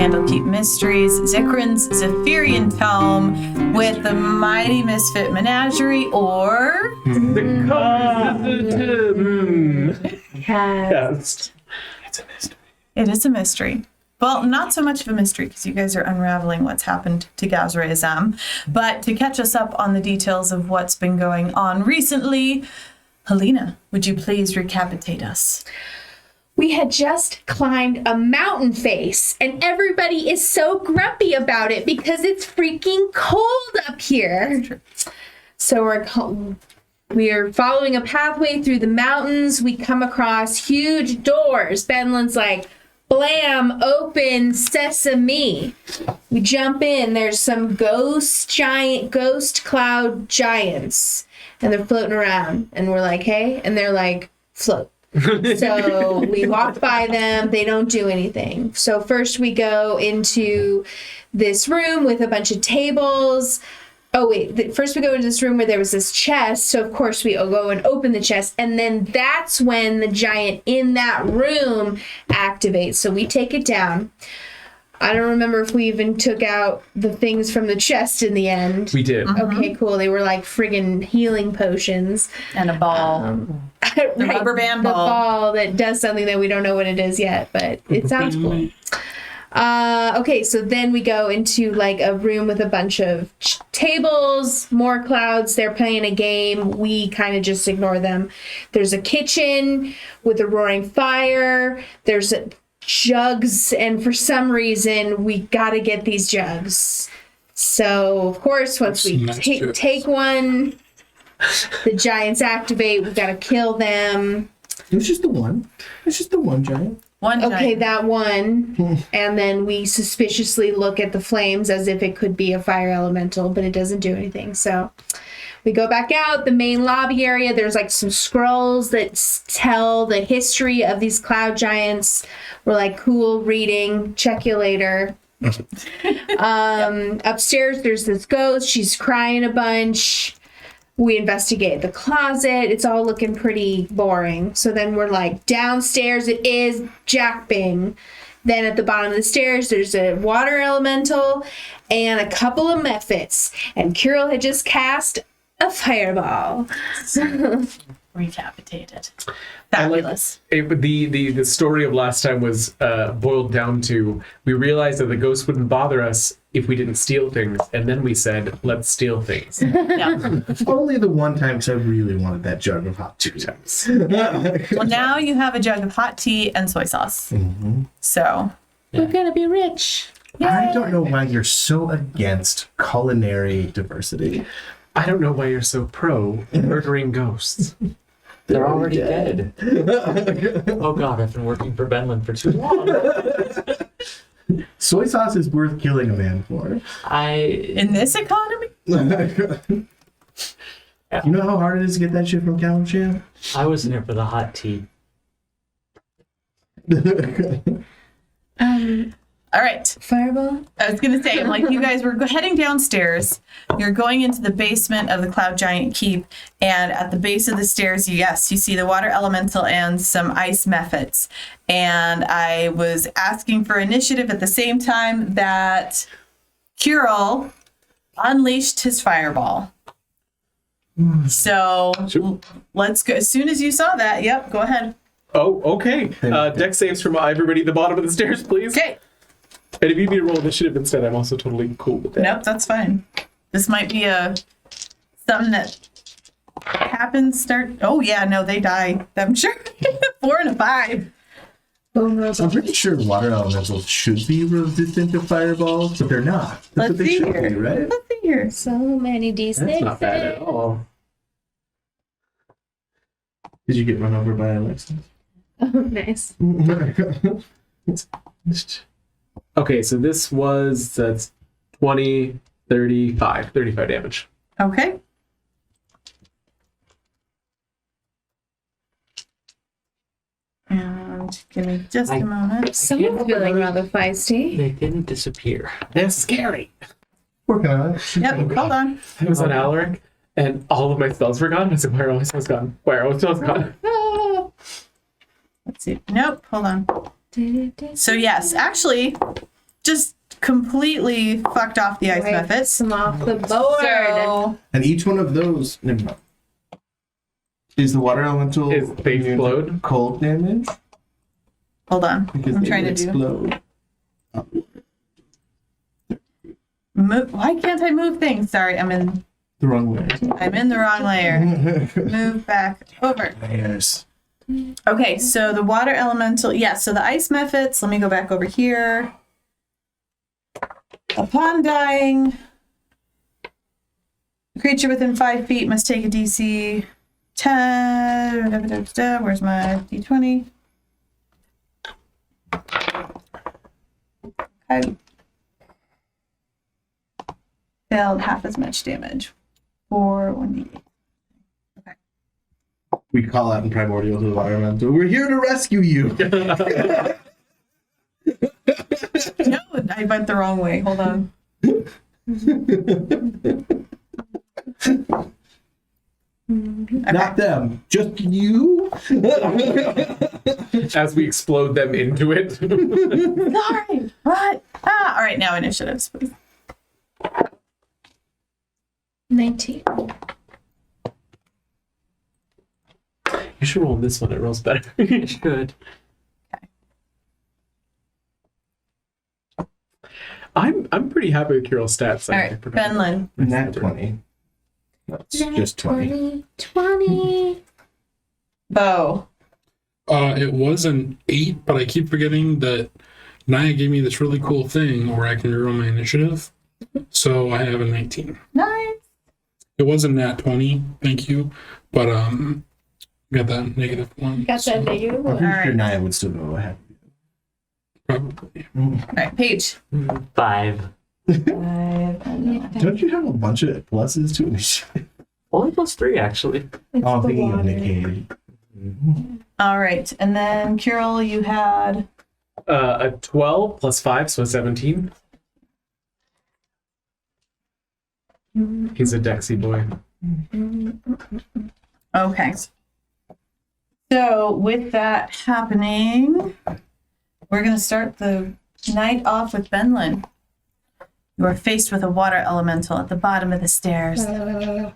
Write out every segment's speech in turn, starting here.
Candlekeep Mysteries, Zikran's Zephyrean Tome with the Mighty Misfit Menagerie, or The cast. It's a mystery. it is a mystery. Well, not so much of a mystery because you guys are unraveling what's happened to Gazra Azam. But to catch us up on the details of what's been going on recently, Helena, would you please recapitate us? We had just climbed a mountain face, and everybody is so grumpy about it because it's freaking cold up here. So we're following a pathway through the mountains. We come across huge doors. Benlin's like, blam, open sesame. We jump in. There's some ghost cloud giants, and they're floating around. And we're like, hey, and they're like, float. So we walk by them. They don't do anything. So first we go into this room with a bunch of tables. Oh, wait. First we go into this room where there was this chest. So, of course, we go and open the chest. And then that's when the giant in that room activates. So we take it down. I don't remember if we even took out the things from the chest in the end. We did. Okay, cool. They were like friggin' healing potions. And a ball. Right, the rubber band the ball. ball that does something that we don't know what it is yet, but it sounds cool. Okay, so then we go into like a room with a bunch of tables, more clouds. They're playing a game. We kind of just ignore them. There's a kitchen with a roaring fire. There's jugs, and for some reason, we got to get these jugs. So, of course, once we take one, the giants activate. We got to kill them. It was just the one. It's just the one giant. Okay, that one. And then we suspiciously look at the flames as if it could be a fire elemental, but it doesn't do anything. So we go back out, the main lobby area. There's like some scrolls that tell the history of these cloud giants. We're like, cool, reading. Check you later. Upstairs, there's this ghost. She's crying a bunch. We investigate the closet. It's all looking pretty boring. So then we're like, downstairs it is Jack Bing. Then at the bottom of the stairs, there's a water elemental and a couple of mephits. And Kirill had just cast a fireball. Recapitated. Fabulous. The story of last time was boiled down to, we realized that the ghost wouldn't bother us if we didn't steal things, and then we said, let's steal things. Yeah. Only the one time, because I really wanted that jug of hot tea. 2 times. Well, now you have a jug of hot tea and soy sauce. Mm-hmm. So We're going to be rich. I don't know why you're so against culinary diversity. I don't know why you're so pro murdering ghosts. They're already dead. Oh god, I've been working for Benlin for too long. Soy sauce is worth killing a man for. in this economy, You know how hard it is to get that shit from Kalamshan? I was in here for the hot tea. all right. Fireball? I was going to say, like, you guys were heading downstairs. You're going into the basement of the Cloud Giant Keep. And at the base of the stairs, you see the water elemental and some ice mephits. And I was asking for initiative at the same time that Kirill unleashed his fireball. So let's go. As soon as you saw that, yep, go ahead. Oh, okay. Deck saves from everybody at the bottom of the stairs, please. Okay. And if you need to roll initiative instead, I'm also totally cool with that. Nope, that's fine. This might be something that happens. Oh yeah, no, they die. I'm sure. 4 and a 5. I'm pretty sure water elementals should be resistant to fireballs, but they're not. That's Let's what they see should here. be, right? Let's see here. So many D6. That's not bad at all. Did you get run over by Alexis? Oh, nice. Okay, so that's 20, 35 damage. Okay. And give me just a moment. Someone's feeling rather feisty. They didn't disappear. They're scary. Working on it. Yep, hold on. I was on Alaric, and all of my spells were gone. I said, where are all my spells gone? Where are all my spells gone? Let's see. Nope, hold on. So yes, actually, just completely fucked off the ice Wipes methods. them off the board. So, And each one of those, never mind. Is the water elemental Is they immune to explode? cold damage? hold on. Because I'm they trying to explode. Why can't I move things? Sorry, I'm in The wrong way. the wrong layer. Move back over. Yes. Okay, so the water elemental, so the ice methods, let me go back over here. Upon dying, a creature within 5 feet must take a DC 10. Where's my D20? Okay. Failed half as much damage for 1d8. We call out in Primordial to the water elemental. We're here to rescue you. No, I went the wrong way. Hold on. Not them. Just you. As we explode them into it. Sorry. What? All right, now initiatives, please. 19. You should roll this one. It rolls better. You should. I'm pretty happy with Kirill's stats. All right, Benlin. Nat 20. That's just 20. 20. Bo. It was an 8, but I keep forgetting that Naya gave me this really cool thing where I can reroll my initiative. So I have a 19. Nice. It was a nat 20, thank you. But got that negative 1. Got that negative I'm one. pretty All sure right. Naya would still go ahead. Probably. All right, Paige. 5. Don't you have a bunch of pluses to initiative? Only +3, actually. It's Oh, I'm the thinking of water. Nickade. All right, and then Kirill, you had A 12 plus 5, so a 17. He's a Dexy boy. okay. So with that happening, we're gonna start the night off with Benlin. You are faced with a water elemental at the bottom of the stairs. I remember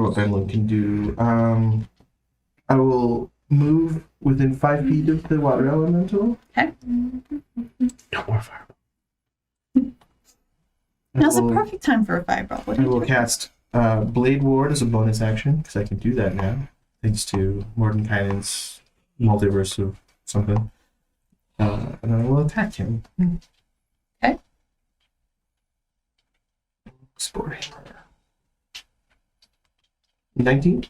what Benlin can do. I will move within 5 feet of the water elemental. Okay. No more fire. Now's the perfect time for a fireball. What I do you will do? cast Blade Ward as a bonus action, because I can do that now, thanks to Mordenkainen's multiverse of something. And I will attack him. Okay. Spore Hammer. 19?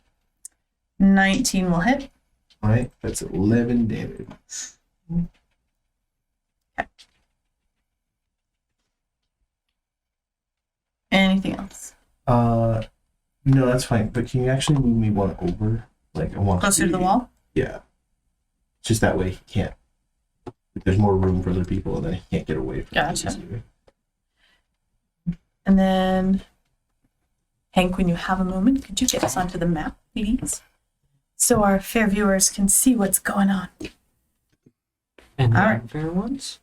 19 will hit. Alright, that's 11 damage. Anything else? No, that's fine, but can you actually move me one over? Like, I want Closer to the wall? Yeah. Just that way he can't. There's more room for other people, and then he can't get away from Gotcha. it easier. And then, Hank, when you have a moment, could you get us onto the map, please? So our fair viewers can see what's going on. And All the right. unfair ones?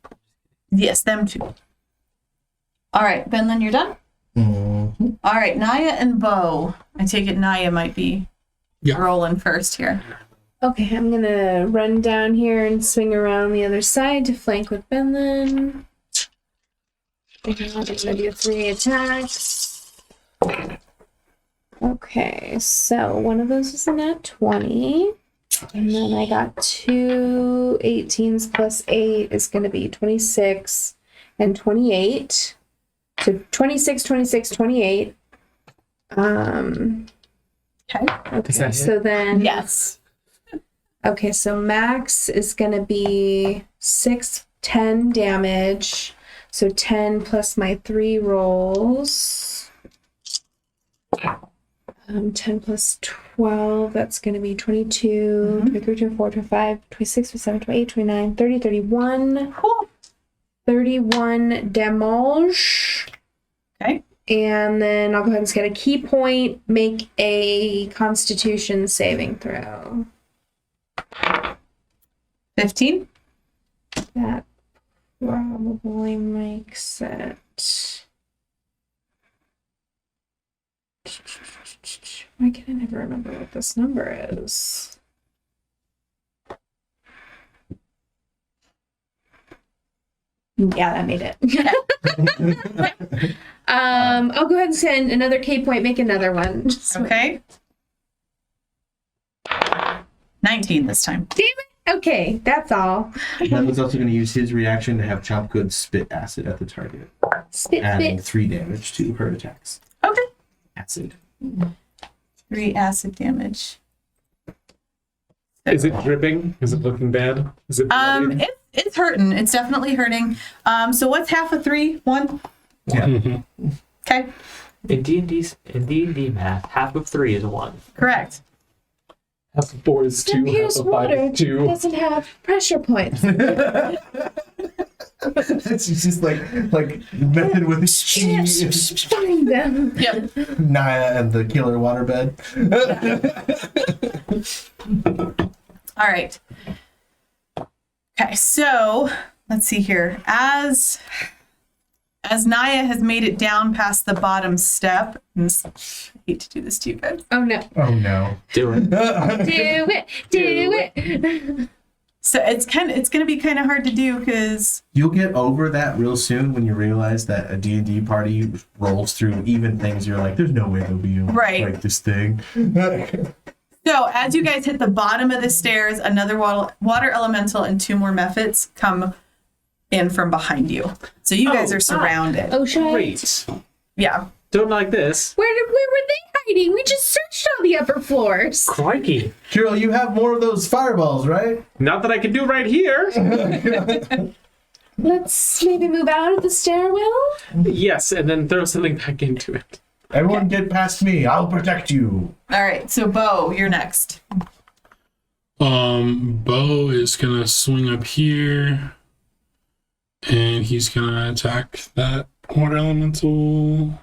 Yes, them too. All right, Benlin, you're done? Mm-hmm. All right, Naya and Bo. I take it Naya might be Yeah. rolling first here. Okay, I'm gonna run down here and swing around the other side to flank with Benlin. I'm gonna do 3 attacks. Okay, so one of those is a nat 20. And then I got 2 18s plus 8 is gonna be 26 and 28. So 26, 26, 28. Okay. Okay, that so then Yes. okay, so max is gonna be 10 damage. So 10 plus my 3 rolls. 10 plus 12, that's gonna be 22, 23, 24, 25, 26, 27, 28, 29, 30, 31. Cool. 31 damage. Okay. And then I'll go ahead and get a key point, make a constitution saving throw. 15. That probably makes it. Why can I never remember what this number is? Yeah, that made it. I'll go ahead and send another K point, make another one. Okay. 19 this time. Damn it. Okay, that's all. Benlin's also going to use his reaction to have Chomp Good spit acid at the target, Spit, adding spit. 3 damage to her attacks. Okay. Acid. 3 acid damage. Is it dripping? Is it looking bad? Is it bloody? It's hurting. It's definitely hurting. So what's half of 3? 1? Yeah. Okay. In D&D math, half of 3 is 1. Correct. Half of 4 is 2. And here's Half of 5 water. is 2. Doesn't have pressure points. It's just like method with Find them. Yep. Naya and the killer waterbed. All right. Okay, so let's see here. As Naya has made it down past the bottom step, I hate to do this to you guys. Oh no. Oh no. Do it. Do it. Do it. So it's going to be kind of hard to do because You'll get over that real soon when you realize that a D&D party rolls through even things you're like, there's no way they'll be able to Right. fight this thing. so as you guys hit the bottom of the stairs, another water elemental and 2 more mephits come in from behind you. So you guys are surrounded. Oh shit. Great. Yeah. Don't like this. Where were they hiding? We just searched all the upper floors. Crikey. Kirill, you have more of those fireballs, right? Not that I can do right here. Let's maybe move out of the stairwell. Yes, and then throw something back into it. Everyone get past me. I'll protect you. All right. So Bo, you're next. Bo is gonna swing up here, and he's gonna attack that water elemental.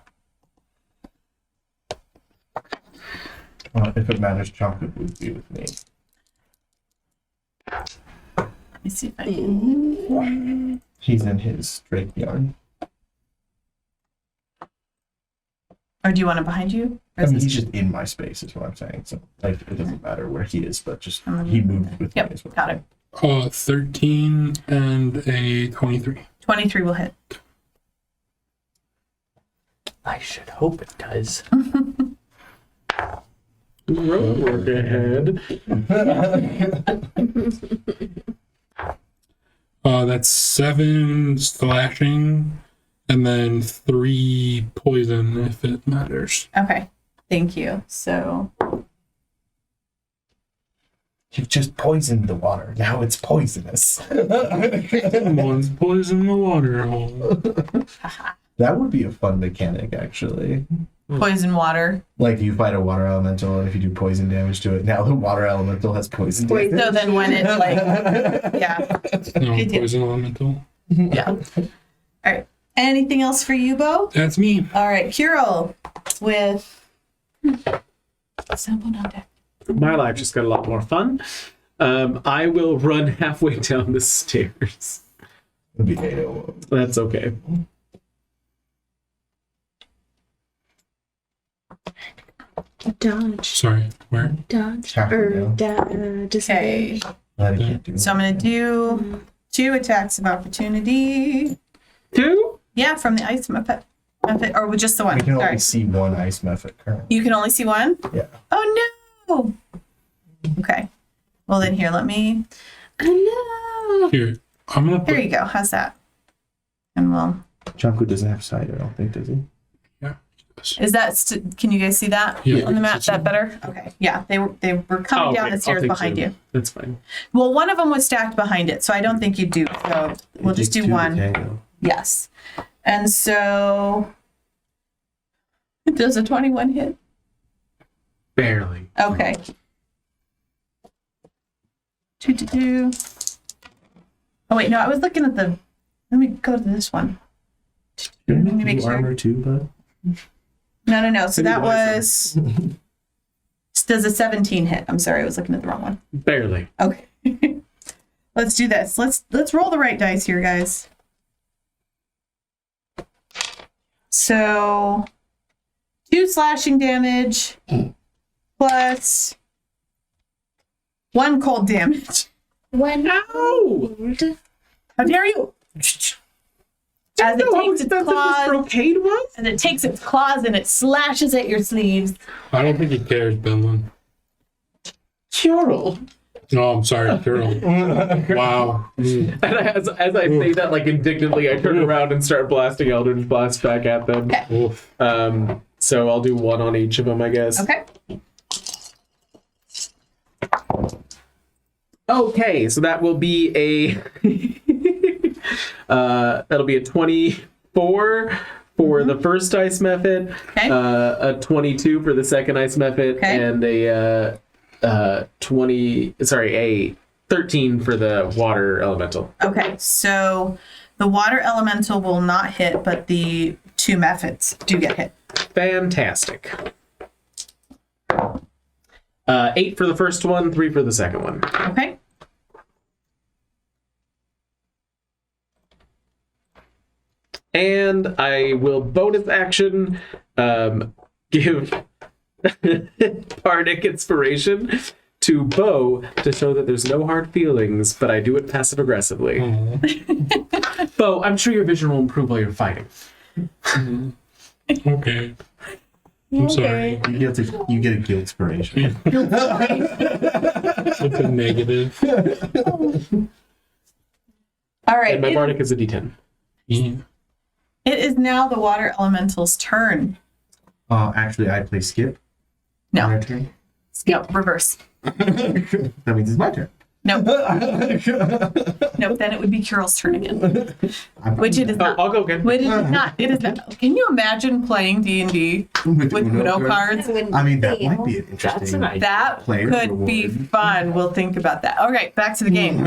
If it matters, Chocolate would be with me. Let me see if I can. He's in his drake yarn. Or do you want him behind you? Or I is mean, this he's just in my space, is what I'm saying. So, like, it doesn't matter where he is, but just he moved with Yep, me as well. got it. 13 and a 23. 23 will hit. I should hope it does. Roadwork ahead. That's 7 slashing, and then 3 poison if it matters. Okay. Thank you. So You've just poisoned the water. Now it's poisonous. One's poison in the water hole. That would be a fun mechanic, actually. poison water. Like, you fight a water elemental, and if you do poison damage to it, now the water elemental has poison damage. So then when it's like, yeah. No, Good deal. poison elemental. Yeah. All right. Anything else for you, Bo? That's me. All right. Kirill with someone on deck. My life just got a lot more fun. I will run halfway down the stairs. It'd be 801. That's okay. Dodge. Sorry, where? Dodge. Halfway Or down. Okay. That I can't do. So I'm going to do 2 attacks of opportunity. 2? Yeah, from the ice method. Or with just the one. We can Sorry. only see one ice method currently. You can only see one? Yeah. Oh, no. Okay. Well, then here, let me. Oh Here, I'm gonna Here put. you go. How's that? And we'll. Chanku doesn't have sight, I don't think, does he? Yeah. Is that? Can you guys see that Yeah. on the map? That better? Okay. Yeah, they were coming down the stairs I'll take behind 2. you. That's fine. Well, one of them was stacked behind it, so I don't think you do. So we'll just do one. Yes. And so does a 21 hit? Barely. Okay. 2. Oh wait, no, I was looking at the. Let me go to this one. Let me make sure. armor too, bud. No. So Maybe that the was. Does a 17 hit? I'm sorry, I was looking at the wrong one. Barely. Okay. Let's do this. Let's roll the right dice here, guys. So 2 slashing damage plus 1 cold damage. When Ow! How dare you? As it takes its claws, brocade was? and it takes its claws and it slashes at your sleeves. I don't think he cares, Benlin. Curl. No, I'm sorry, Carol. Wow. And as I say that, like, indignantly, I turn around and start blasting Eldritch Blast back at them. Oof. So I'll do 1 on each of them, I guess. Okay. Okay, so that will be a that'll be a 24 for the first ice method, Okay. a 22 for the second ice method, Okay. and a 13 for the water elemental. Okay. So the water elemental will not hit, but the 2 methods do get hit. Fantastic. 8 for the first one, 3 for the second one. Okay. And I will bonus action give Bardic Inspiration to Bo to show that there's no hard feelings, but I do it passive aggressively. Aw. Bo, I'm sure your vision will improve while you're fighting. Okay. I'm sorry. You get a guilt inspiration. It's a negative. All right. And my Bardic is a D10. Yeah. It is now the water elemental's turn. Actually, I play skip. No. My turn. No, reverse. That means it's my turn. No. No, then it would be Kyril's turn again. Which it is Oh, not. I'll go again. Which it is not. It is not. Can you imagine playing D&D with Uno cards? I mean, that might be an That's interesting. an idea. That Player could be reward. fun. We'll think about that. All right, back to the game.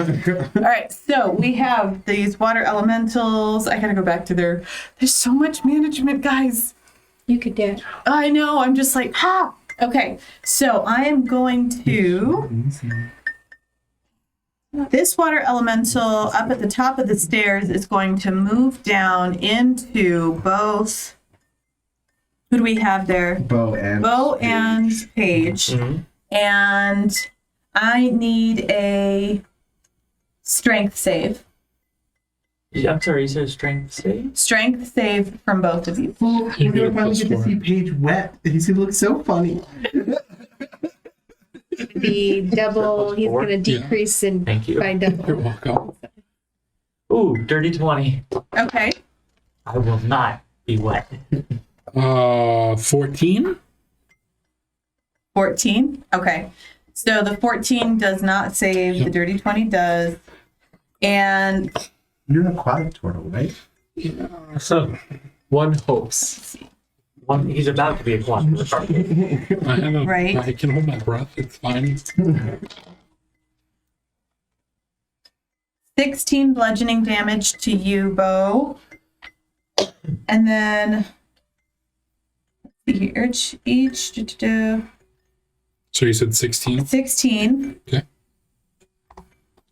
All right, so we have these water elementals. I gotta go back to there's so much management, guys. you could do it. I know, I'm just like, ha! Okay, so I am going to... This water elemental up at the top of the stairs is going to move down into both... Who do we have there? Bo and Paige. Mhm. And I need a strength save. I'm sorry, you said strength save? Strength save from both of you. We're You get a gonna finally plus get to 4. see Paige wet. He's gonna look so funny. The double, he's Four? going to decrease in Thank you. by double. You're welcome. Ooh, dirty 20. Okay. I will not be wet. 14? 14. Okay. So the 14 does not save. The Yep. dirty 20 does. And You're an aquatic turtle, right? Yeah. So, One hopes. he's about to be a quantum. I have a. Right. I can hold my breath. It's fine. 16 bludgeoning damage to you, Bo. And then each So you said 16? 16. Okay.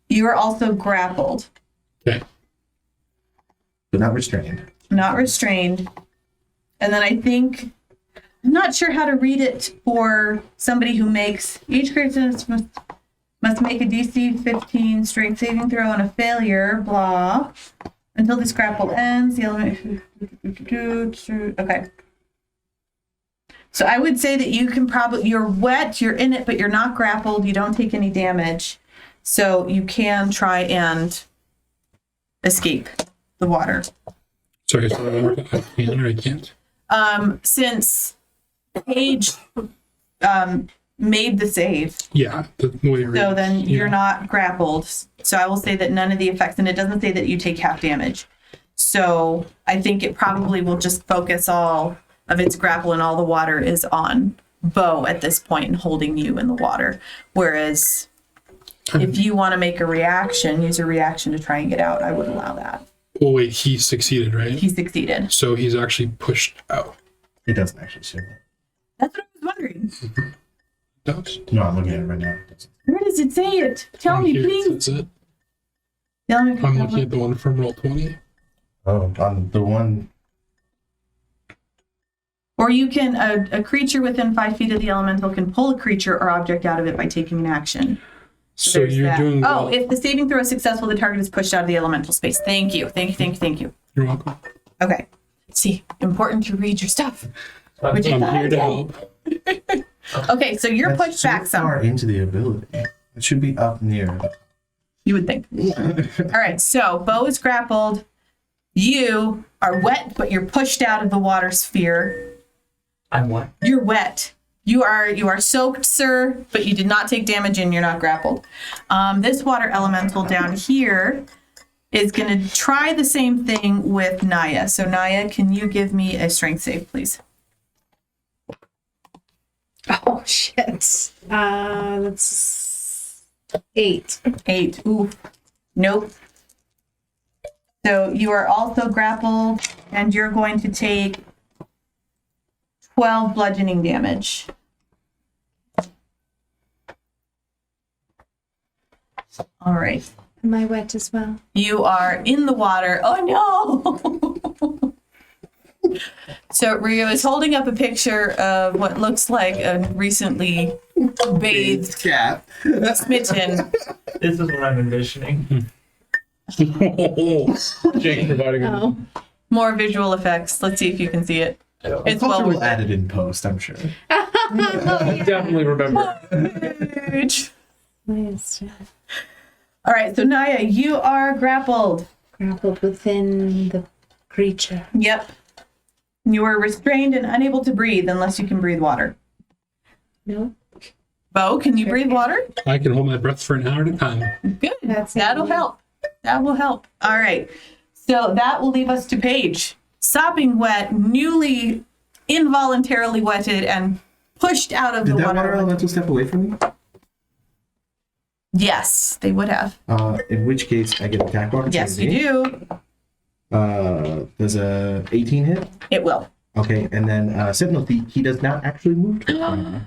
You are also grappled, Okay. But not restrained. not restrained. And then I think, I'm not sure how to read it for somebody who makes, each person must make a DC 15 strength saving throw and a failure, blah. Until this grapple ends, the element. Okay. So I would say that you can probably, you're wet, you're in it, but you're not grappled, you don't take any damage. So you can try and escape the water. Sorry, so one more time. I can or I can't? Since Paige made the save, Yeah. The way you read so it. then you're Yeah. not grappled. So I will say that none of the effects, and it doesn't say that you take half damage. So I think it probably will just focus all of its grapple, and all the water is on Bo at this point and holding you in the water. Whereas if you want to make a reaction, use a reaction to try and get out, I would allow that. Well, wait, he succeeded, right? He succeeded. So he's actually pushed out. It doesn't actually say that. That's what I was wondering. Does? No, I'm looking at it right now. It doesn't. Where does it say it? Tell me, Here it please. says it. Tell me. I'm looking at the one from Roll20. Oh, on the one. Or you can, a creature within 5 feet of the elemental can pull a creature or object out of it by taking an action. So There's you're that. doing Oh, well. if the saving throw is successful, the target is pushed out of the elemental space. Thank you. Thank you. Thank you. Thank you. You're welcome. Okay. See, important to read your stuff. I'm Would you here to help. Okay, so you're That's pushed so back some. far into the ability. It should be up near. You would think. All right, so Bo is grappled. You are wet, but you're pushed out of the water sphere. I'm what? You're wet. You are soaked, sir, but you did not take damage and you're not grappled. This water elemental down here is going to try the same thing with Naya. So Naya, can you give me a strength save, please? Oh shit. That's 8. 8. Ooh. Nope. So you are also grappled, and you're going to take 12 bludgeoning damage. All right. Am I wet as well? You are in the water. Oh no! So Rio is holding up a picture of what looks like a recently bathed Cat. smitten. This is what I'm envisioning. Jake providing a Oh. More visual effects. Let's see if you can see it. It's well Culture will worth add it in post, I'm sure. definitely remember. it. Nice. All right, so Naya, you are grappled. Grappled within the creature. Yep. You are restrained and unable to breathe unless you can breathe water. No. Bo, can you breathe water? I can hold my breath for an hour at a time. Good. That's That'll help. That will help. All right. So that will leave us to Paige. Sopping wet, newly involuntarily wetted, and pushed out of Did the that water. water elemental step away from me? Yes, they would have. In which case, I get attack opportunity. Yes, you do. Does a 18 hit? It will. Okay, and then Sentinel Feet, he does not actually move towards me.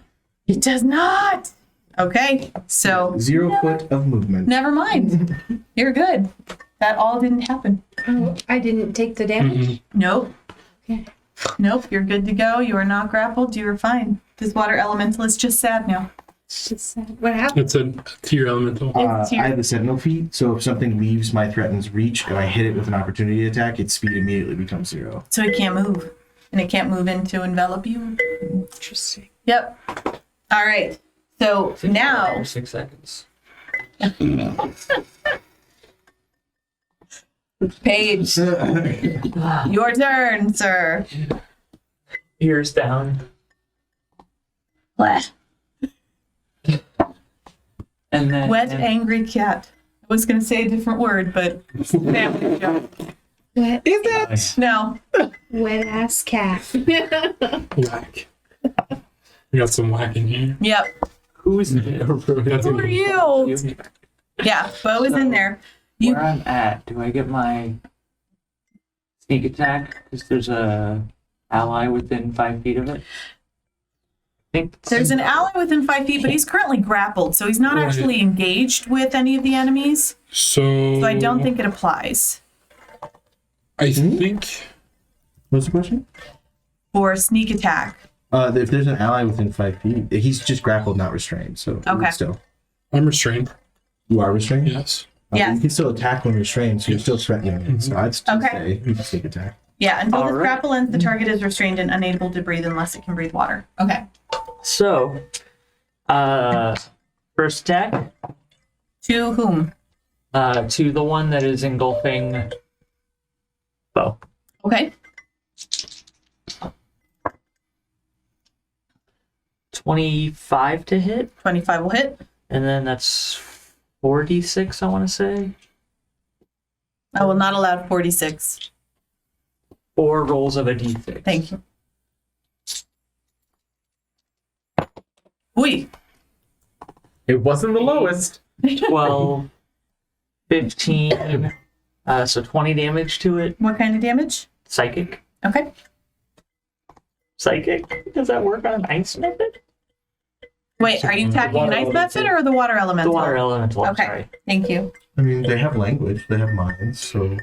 It does not. Okay, so 0 foot of movement. never mind. You're good. That all didn't happen. Oh, I didn't take the damage. Nope. Okay. Nope, you're good to go. You are not grappled. You are fine. This water elemental is just sad now. It's just sad. What happened? It's a tier elemental. It's I here. have the Sentinel Feet, so if something leaves my threatened's reach and I hit it with an opportunity attack, its speed immediately becomes 0. So it can't move. And it can't move in to envelop you. Interesting. Yep. All right. So now 6 seconds. Paige, your turn, sir. Ears down. Wet, And then angry cat. I was going to say a different word, but family joke. Wet, Is that? No. wet ass cat. Whack. We got some whack in here. Yep. who's Who are you? Yeah, Bo is in there. You Where I'm at, do I get my sneak attack? Because there's a ally within 5 feet of it. I think There's an ally within 5 feet, but he's currently grappled, so he's not Right. actually engaged with any of the enemies. So So I don't think it applies I think What's the question? for sneak attack. If there's an ally within 5 feet, he's just grappled, not restrained. So Okay. still, I'm restrained. you are restrained. Yes. Yes. You can still attack when restrained, so you're still threatening him. So I'd still Okay. say you can sneak attack. Yeah, until this All right. grapple ends, the target is restrained and unable to breathe unless it can breathe water. Okay. So, first attack To whom? to the one that is engulfing Bo. Okay. 25 to hit, 25 will hit. and then that's 4d6, I want to say. I will not allow 46. 4 rolls of a d6. Thank you. Ooh. It wasn't the lowest. 12, 15, so 20 damage to it. What kind of damage? Psychic. Okay. Psychic? Does that work on ice method? Wait, are you attacking an water ice elemental. method or the water The elemental? water elemental, I'm Okay. sorry. Thank you. I mean, they have language, they have minds, so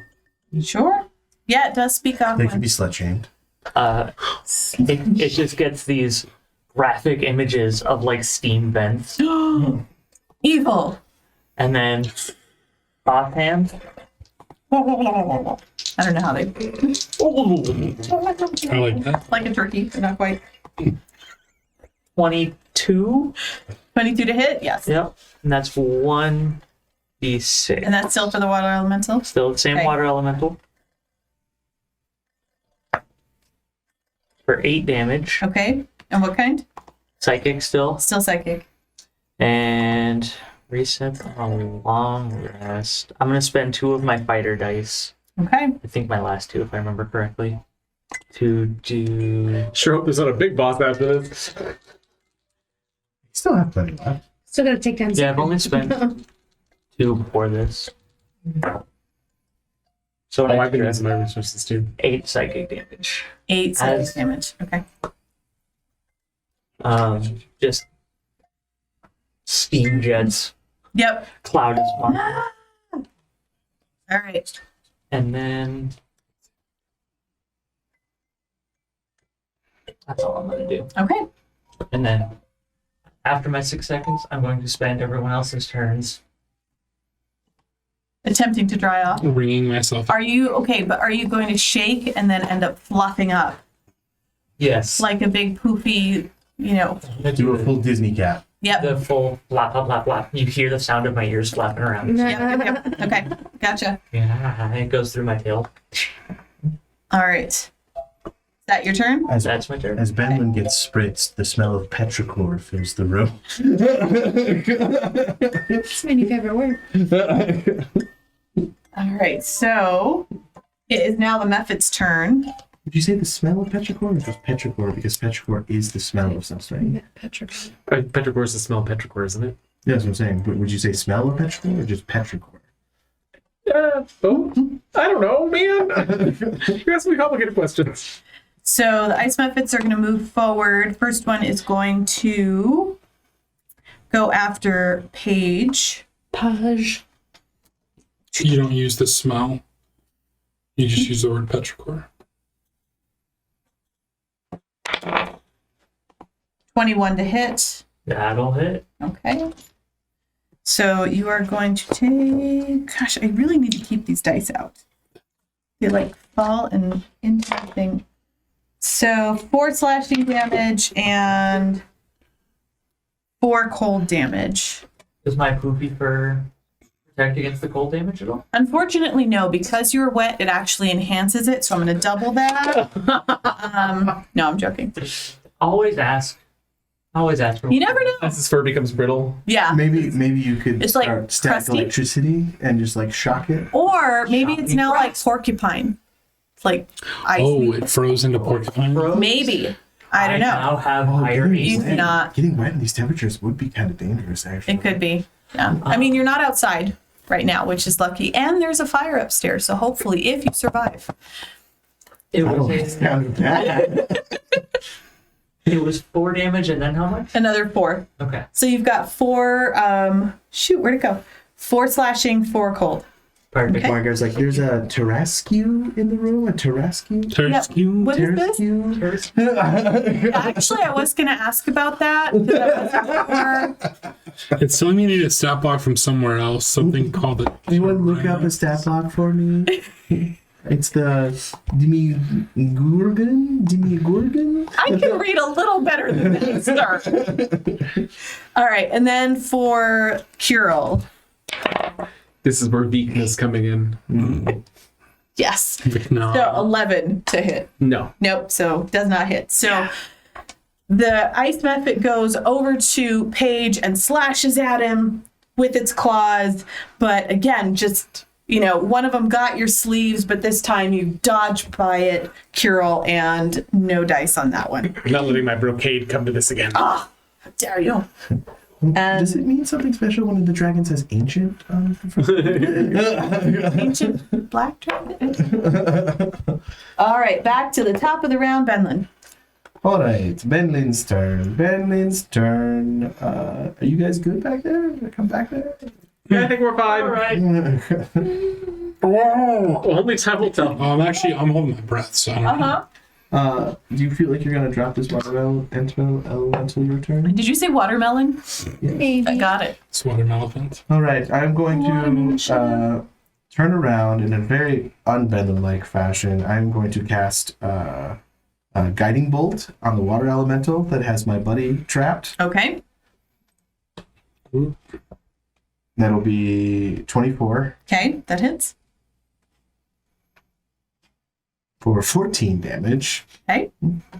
You sure? Yeah, it does speak they can Aquan. be slut shamed. it just gets these graphic images of like steam vents, Evil. and then offhand. I don't know how they I like that. like a turkey, but not quite. 22. 22 to hit, yes. Yep, and that's 1d6. And that's still for the water elemental. Still the same Okay. water elemental. For 8 damage. Okay. And what kind? Psychic still. Still psychic. And reset on a long rest. I'm going to spend 2 of my fighter dice. Okay. I think my last 2, if I remember correctly. To do. Sure hope there's not a big boss after this. You still have plenty left. Still gotta take down. Yeah, I've Zikran. only spent 2 before this. So Oh, I've been using my resources too. 8 psychic damage. 8 psychic As- damage. Okay. Just steam jets. Yep. Cloud is fun. All right. And then that's all I'm gonna do. Okay. And then after my 6 seconds, I'm going to spend everyone else's turns. Attempting to dry off. Wringing myself. Are you okay? But are you going to shake and then end up fluffing up Yes. like a big poofy, you know? I'm gonna Do do a full Disney cat. Yep. the full flap, flap, flap, flap. You hear the sound of my ears flapping around. Yep. Okay. Gotcha. Yeah, it goes through my tail. All right. Is that your turn? As That's my turn. as Benlin gets spritzed, the smell of petrichor fills the room. It's my new favorite word. All right. So it is now the Mephit's turn. Would you say the smell of petrichor or just petrichor? Because petrichor is the smell of something. Petrichor. Petrichor is the smell of petrichor, isn't it? Yeah, that's what I'm saying. But would you say smell of petrichor or just petrichor? Oh, I don't know, man. You ask me complicated questions. So the ice Mephits are going to move forward. First one is going to go after Paige. Page. You don't use the smell. You just use the word petrichor. 21 to hit. That'll hit. Okay. So you are going to take. Gosh, I really need to keep these dice out. They like fall and into the thing. So 4 slashing damage and 4 cold damage. Does my poopy fur protect against the cold damage at all? Unfortunately, no. Because you're wet, it actually enhances it. So I'm going to double that. No, I'm joking. Always ask. Always ask for You never know. As his fur becomes brittle. Yeah. Maybe you could It's like start stack crusty. electricity and just like shock it. Or maybe it's Shocking now like frost. porcupine. It's like ice. Oh, it froze into porcupine. Maybe. I don't know. now have Oh, higher getting You AC. do not. Getting wet in these temperatures would be kind of dangerous, actually. It could be. Yeah. I mean, you're not outside right now, which is lucky. And there's a fire upstairs. So hopefully, if you survive. It I don't was, like the sound of that. it was 4 damage and then how much? Another 4. Okay. So you've got 4. Shoot, where'd it go? 4 slashing, 4 cold. Perfect. Okay. Margaret's like, there's a Tarasque in the room. A Tarasque? Tarasque. What is this? Tarasque? Actually, I was going to ask about that. 'cause I wasn't It's telling me I need a stat block from somewhere else. Something called it. Anyone look up a stat block for me? It's the Demigorgon? I can read a little better than that, sir. All right, and then for Curel. This is where weakness coming in. Yes. No. So 11 to hit. No. Nope, so does not hit. So the ice mephit goes over to Paige and slashes at him with its claws. But again, just, you know, one of them got your sleeves, but this time you dodged by it, Curel, and no dice on that one. I'm not letting my brocade come to this again. Ah, how dare you. Does it mean something special when the dragon says ancient? Ancient black dragon. All right, back to the top of the round, Benlin. All right, Benlin's turn. Are you guys good back there? Come back there? Yeah, I think we're fine. All right. Only time will tell. I'm holding my breath, so I don't know. Do you feel like you're gonna drop this watermelon elemental your turn? Did you say watermelon? Maybe. I got it. It's watermelon. All right, I'm going to turn around in a very unbendel-like fashion. I'm going to cast a guiding bolt on the water elemental that has my buddy trapped. Okay. That'll be 24 Okay, that hits. for 14 damage. Okay.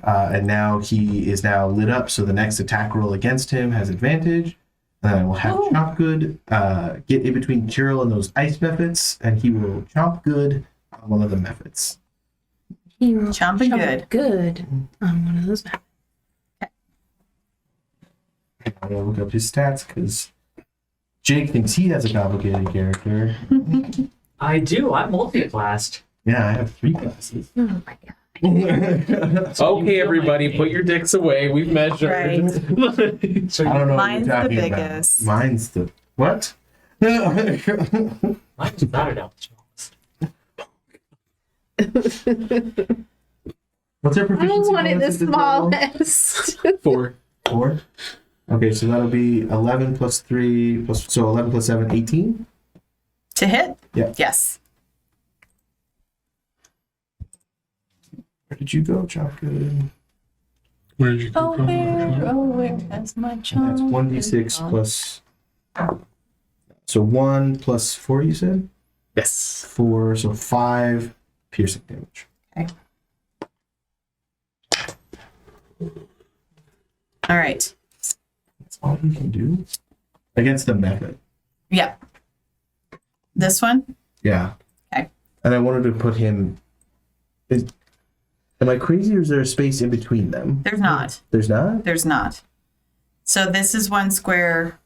And now he is now lit up, so the next attack roll against him has advantage. And then I will have Chomp Good get in between Kirill and those ice methods, and he will Chomp Good on one of the methods. He will Chomping chomp good on one of those. I'm going to look up his stats, because Jake thinks he has a complicated character. I do. I'm multi-classed. Yeah, I have 3 classes. Oh my god. Okay, everybody, put your dicks away. We've measured. Right. So I don't know Mine's what the you're talking biggest. about. Mine's the... What? mine's without a doubt the smallest. What's our I proficiency wanted the bonus at this level? smallest. 4. 4? Okay, so that'll be 11 plus 3 plus... So 11 plus 7, 18? To hit? Yeah. Yes. Where did you go, Chopgood? Where did you Oh, come where has my And charm? that's 1d6 plus... So 1 plus 4, you said? Yes. 4, so 5 piercing damage. All right. That's all we can do? Against the method. Yep. This one? Yeah. Okay. And I wanted to put him... Am I crazy, or is there a space in between them? There's not. There's not? There's not. So this is one square.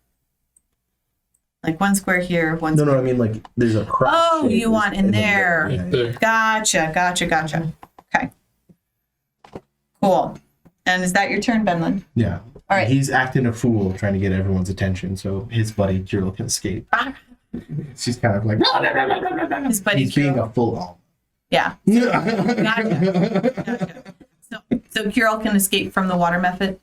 Like one square here, one No, square. I mean, like, there's a cross. Oh, shape you want in the there. middle. Right there. Gotcha. Okay. Cool. And is that your turn, Benlin? Yeah. All right. He's acting a fool, trying to get everyone's attention, so his buddy Kirill can escape. Ah. She's kind of like... His buddy He's being Kirill. a full all. Yeah. Gotcha. So Kirill can escape from the water method,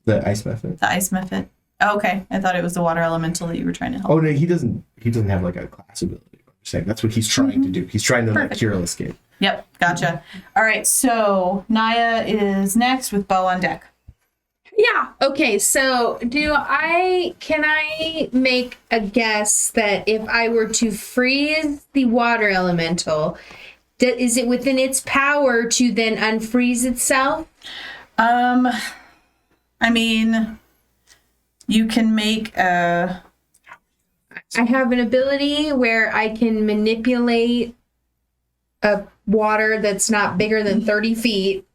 The ice method. the ice method. Oh, okay. I thought it was the water elemental that you were trying to help. Oh, no, he doesn't have, like, a class ability. I'm just saying, that's what he's trying to do. He's trying to let Perfect. Kirill escape. Yep. Gotcha. All right. So Naya is next with bow on deck. Yeah. Okay. So can I make a guess that if I were to freeze the water elemental, is it within its power to then unfreeze itself? I mean, you can make a. I have an ability where I can manipulate a water that's not bigger than 30 feet.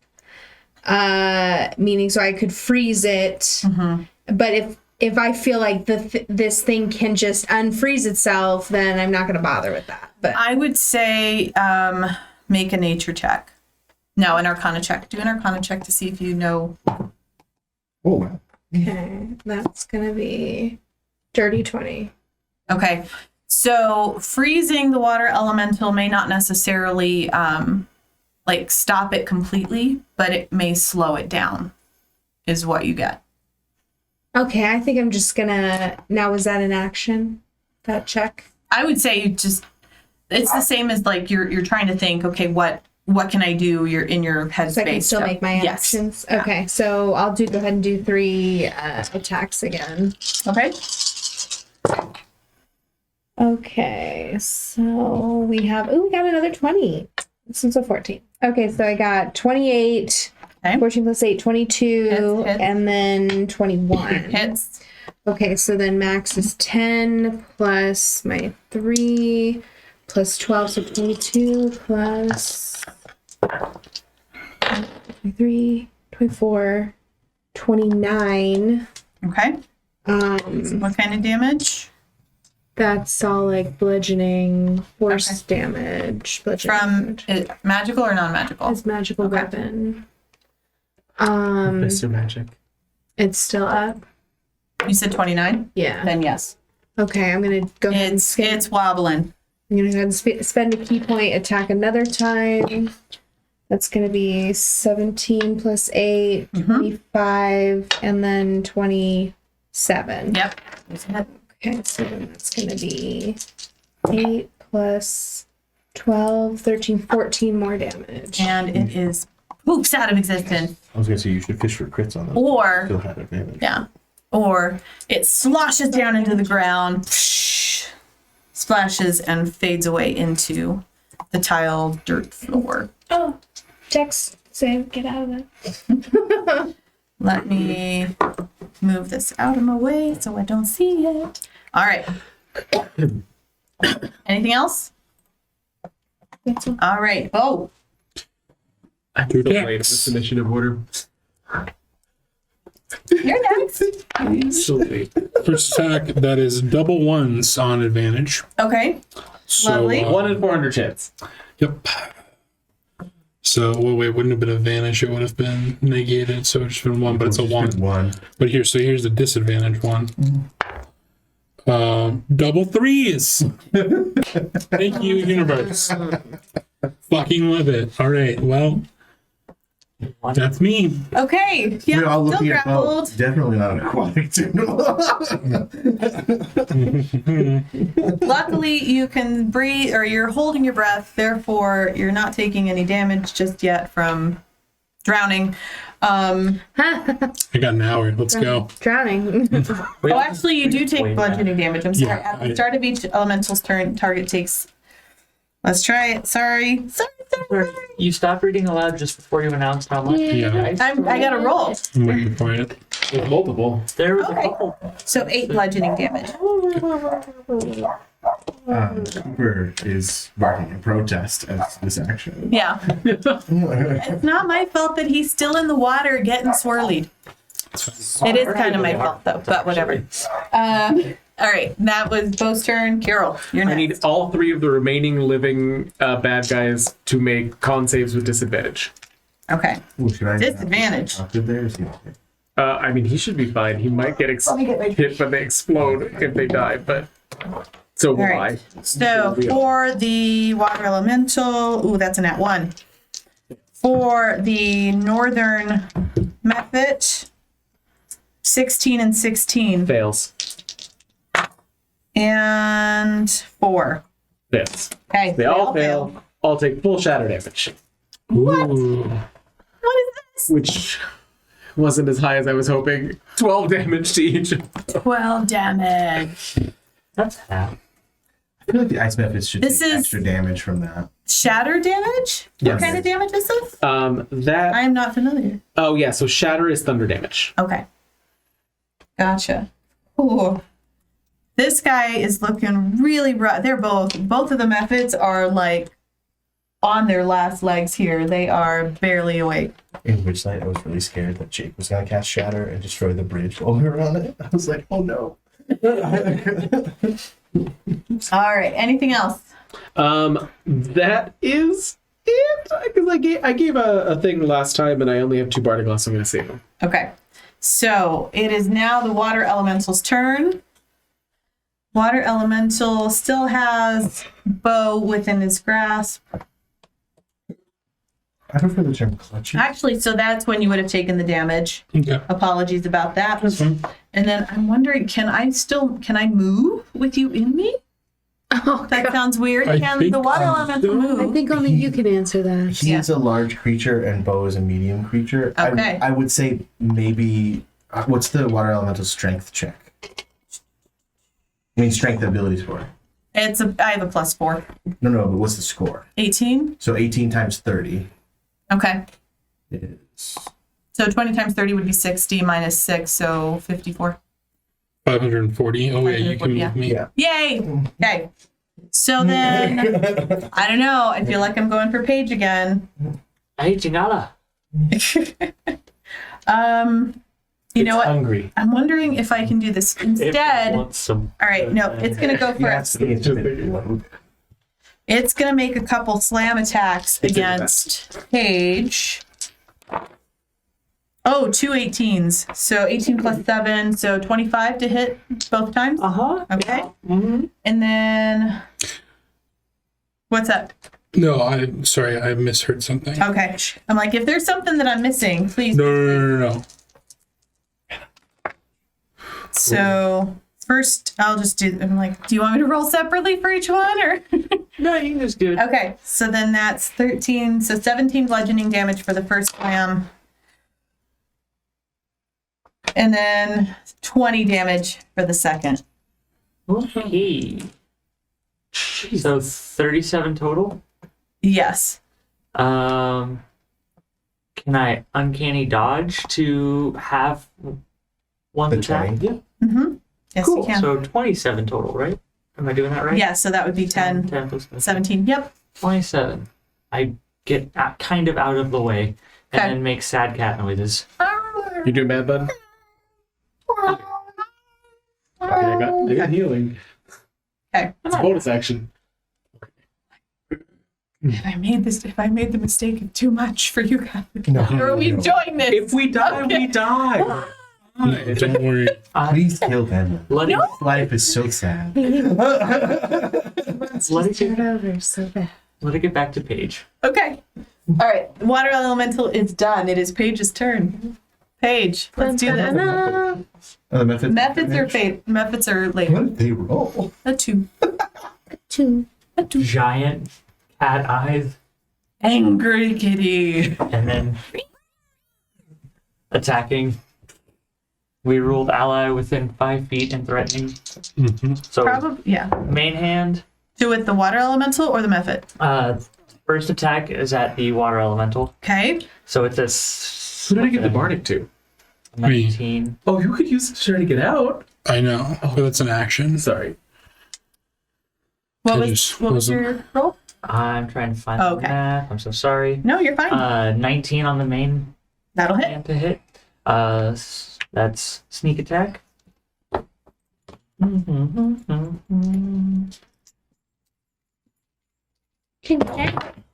Meaning so I could freeze it. Mm-hmm. But if I feel like this thing can just unfreeze itself, then I'm not going to bother with that. But I would say make a nature check. No, an arcana check. Do an arcana check to see if you know. Oh, wow. okay, that's going to be dirty 20. Okay. So freezing the water elemental may not necessarily like stop it completely, but it may slow it down is what you get. Okay, I think I'm just going to... Now, was that an action? That check? I would say you just it's the same as like you're trying to think, okay, what can I do? You're in your headspace. So I can still make my Yes. actions? Okay, so I'll go ahead and do 3 attacks again. Okay. Okay, so we got another 20. This one's a 14. Okay, so I got 28, Okay. 14 plus 8, 22, Hits. and then 21. Hits. Okay, so then max is 10 plus my 3 plus 12, so 22 plus 23, 24, 29. Okay. What kind of damage? That's all like bludgeoning, force Okay. damage. Bludgeoning From damage. magical or non-magical? His magical Okay. weapon. Mr. Magic. It's still up. You said 29? Yeah. Then yes. Okay, I'm gonna go ahead and It's wobbling. I'm gonna go ahead and spend a key point, attack another time. That's going to be 17 plus 8, 25, and then 27. Yep. Okay, so then that's going to be 8 plus 12, 13, 14 more damage. And it is poops out of existence. I was gonna say you should fish for crits on those. Or, Still had advantage. yeah. Or it sloshes down into the ground, splashes, and fades away into the tiled dirt floor. Oh, Dex, save, get out of that. Let me move this out of my way so I don't see it. All right. Anything else? That's all. All right. Oh, I'm so late in this initiative order. you're next. So late. First attack, that is double ones on advantage. Okay. So, Lovely. 1 in 400 chance. Yep. So, well, wait, wouldn't have been advantage. It would have been negated. So it's just been 1, but it's a 1. One. But so here's the disadvantage one. Double threes. Thank you, universe. Fucking love it. All right. Well, that's me. Okay. Yeah. We're all Still looking at grappled. both. Definitely not an aquatic Luckily, you can breathe, or you're holding your breath. Therefore, you're not taking any damage just yet from drowning. I got an hour. Let's go. Drowning. Oh, actually, you do take bludgeoning damage. I'm sorry. Yeah, At the start of each elemental's turn, target takes. Let's try it. Sorry. You stopped reading aloud just before you announced how much. Yeah. I got a roll. I'm waiting for it. There's multiple. There was Okay. a couple. So 8 bludgeoning damage. Cooper is barking in protest at this action. Yeah. It's not my fault that he's still in the water getting swirlied. It is kind of my fault though, but whatever. All right, that was Bo's turn. Carol, you're I next. need all 3 of the remaining living bad guys to make con saves with disadvantage. Okay. Ooh, should I Disadvantage. Good there. Is he okay? I mean, he should be fine. He might get hit when they explode if they die, but so will All right. So for the water elemental, ooh, that's a nat 1. For the northern method, 16 and 16. Fails. And 4. Fails. Okay. They all fail. All take full shatter damage, Ooh. What is this? which wasn't as high as I was hoping. 12 damage to each. 12 damage. That's half. I feel like the ice methods should This take is- extra damage from that. Shatter damage? What Yes. kind of damage is this? That. I am not familiar. Oh yeah. So shatter is thunder damage. Okay. Gotcha. Ooh. This guy is looking really rough. They're both of the methods are like on their last legs here. They are barely awake. In which night I was really scared that Jake was gonna cast Shatter and destroy the bridge while we were on it. I was like, oh no. All right. Anything else? That is it. Because I gave a thing last time, and I only have 2 bardic glass. So I'm gonna save them. Okay. So it is now the water elemental's turn. Water elemental still has Bo within his grasp. I prefer the term clutching. Actually, so that's when you would have taken the damage. Okay. Apologies about that. That's fine. And then I'm wondering, can I move with you in me? Oh, That sounds weird. I Can think, the water elemental move? I think only you can answer that. He's a large creature and Bo is a medium creature. Okay. I would say maybe. What's the water elemental strength check? I mean, strength ability score. I have a +4. No, but what's the score? 18. So 18 times 30 Okay. is. So 20 times 30 would be 60 minus 6, so 54. 540. Oh, yeah, you can Yeah. move me. Yeah. Yay! Okay. So then, I don't know. I feel like I'm going for Paige again. Hey, Chingala. You know what? Hungry. I'm wondering if I can do this instead. All Want some. right, no, it's gonna go for Yeah, it. it's a bit low. It's gonna make a couple slam attacks It's against Paige. Oh, 2 18s. So 18 plus 7, so 25 to hit both times. Uh huh. Okay. Mm-hmm. And then what's up? No, I'm sorry. I misheard something. Okay. I'm like, if there's something that I'm missing, please. No. So first, I'll just do. I'm like, do you want me to roll separately for each one, or? No, you can just do it. Okay. So then that's 13. So 17 bludgeoning damage for the first slam, and then 20 damage for the second. Okay. So 37 total. Yes. Can I uncanny dodge to have one The attack? 20? Yeah. Mm-hmm. Yes, Cool. you can. So 27 total, right? Am I doing that right? Yeah. So that would be 10, 10 plus 17. Yep. 27. I get kind of out of the way and Okay. then make sad cat noises. You doing bad, bud? Okay, I got healing. Okay. It's a bonus action. If I made the mistake of too much for you guys, No. or are we enjoying this? If we die, we die. No, don't worry. Please kill them. Let it, Life is so sad. let it get, over so bad. let it get back to Paige. Okay. All right. The water elemental is done. It is Paige's turn. Paige, let's do this. The methods. Methods are later. What did they roll? A 2. Two. Giant cat eyes Angry kitty. and then attacking. We ruled ally within 5 feet and threatening. Mm-hmm. So Probably, yeah. main hand. Do it the water elemental or the method. First attack is at the water elemental. Okay. So it's a Who did I get the bardic to? 19. Oh, you could use it to try to get out. I know, but that's an action. Sorry. What I was just what was wasn't- your roll? I'm trying to find Oh, the okay. math. I'm so sorry. No, you're fine. 19 on the main That'll hit. hand to hit. That's sneak attack.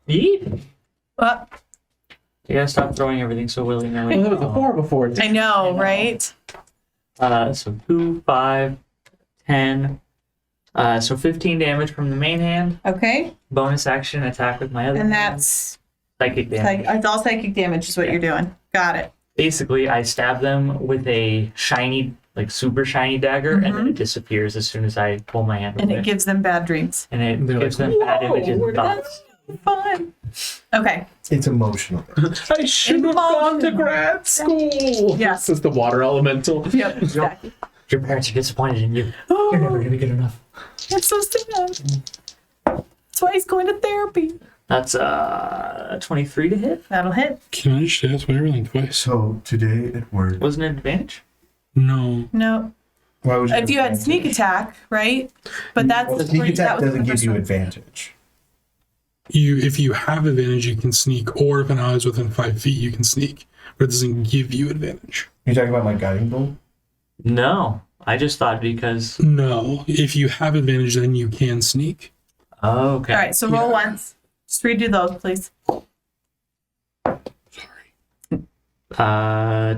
Yeet. Well, You gotta stop throwing everything so willy Well, nilly. that was a 4 before. I know, right? So 2, 5, 10. So 15 damage from the main hand. Okay. Bonus action attack with my other And hand. that's Psychic damage. it's all psychic damage is what you're doing. Got it. Basically, I stab them with a shiny, like super shiny dagger, and then it disappears as soon as I pull my hand And away. it gives them bad dreams. And it They're gives like, them bad "Whoa, images where and did that thoughts. Fun. Okay. It's emotional. I should have gone to grad school. Yes. This is the water elemental. Yep. Exactly. Your parents are disappointed in you. You're never gonna be good enough. That's so sad. That's why he's going to therapy. That's 23 to hit. That'll hit. Can I just ask my everything twice? So today at work, Wasn't it an advantage? No. No. why would If you had sneak attack, right? But that's Well, sneak that attack was the doesn't give first you one. advantage. If you have advantage, you can sneak, or if an ally is within 5 feet, you can sneak. But it doesn't give you advantage. You're talking about my guiding bolt? No. I just thought because. No. If you have advantage, then you can sneak. Oh, okay. All right, so roll Yeah. once. Just redo those, please. Sorry.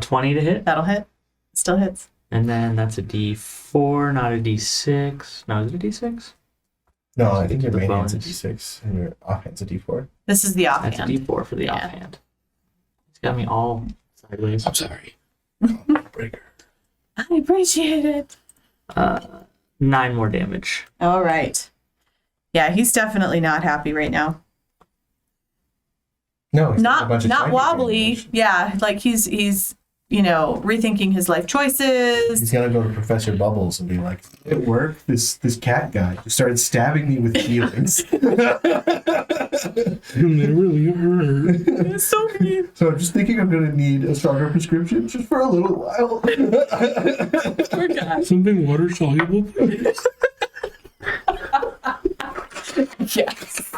20 to hit. That'll hit. Still hits. And then that's a D4, not a D6. No, is it a D6? No, I think your The main hand's a bonus. D6 and your offhand's a D4. This is the That's a offhand. D4 for the Yeah. offhand. It's got me all sideways. I'm sorry. Breaker. I appreciate it. 9 more damage. All right. Yeah, he's definitely not happy right now. No, it's a Not bunch of not psychic wobbly. damage. Yeah, like he's rethinking his life choices. He's gonna go to Professor Bubbles and be like, "At work, this cat guy just started stabbing me with feelings." They really hurt. It's so mean. So I'm just thinking I'm gonna need a stronger prescription just for a little while. Poor guy. Something water soluble, please. Yes.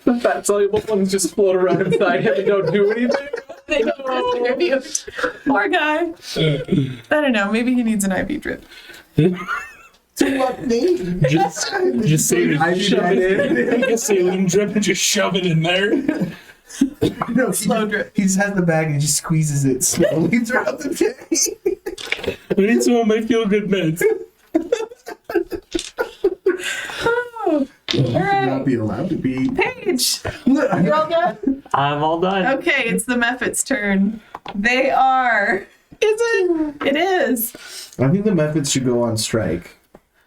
The fat soluble ones just float around inside him and don't do anything. They don't contribute. Poor guy. I don't know. Maybe he needs an IV drip. Just say it. Shove it in. Take a saline drip and just shove it in there. No, Slow drip. He just has the bag and he just squeezes it slowly throughout the day. I need some of my feel good meds. Oh. should right. not be allowed to be. Paige, you all done? I'm all done. Okay, it's the Mephit's turn. They are. Is it? It is. I think the Mephits should go on strike.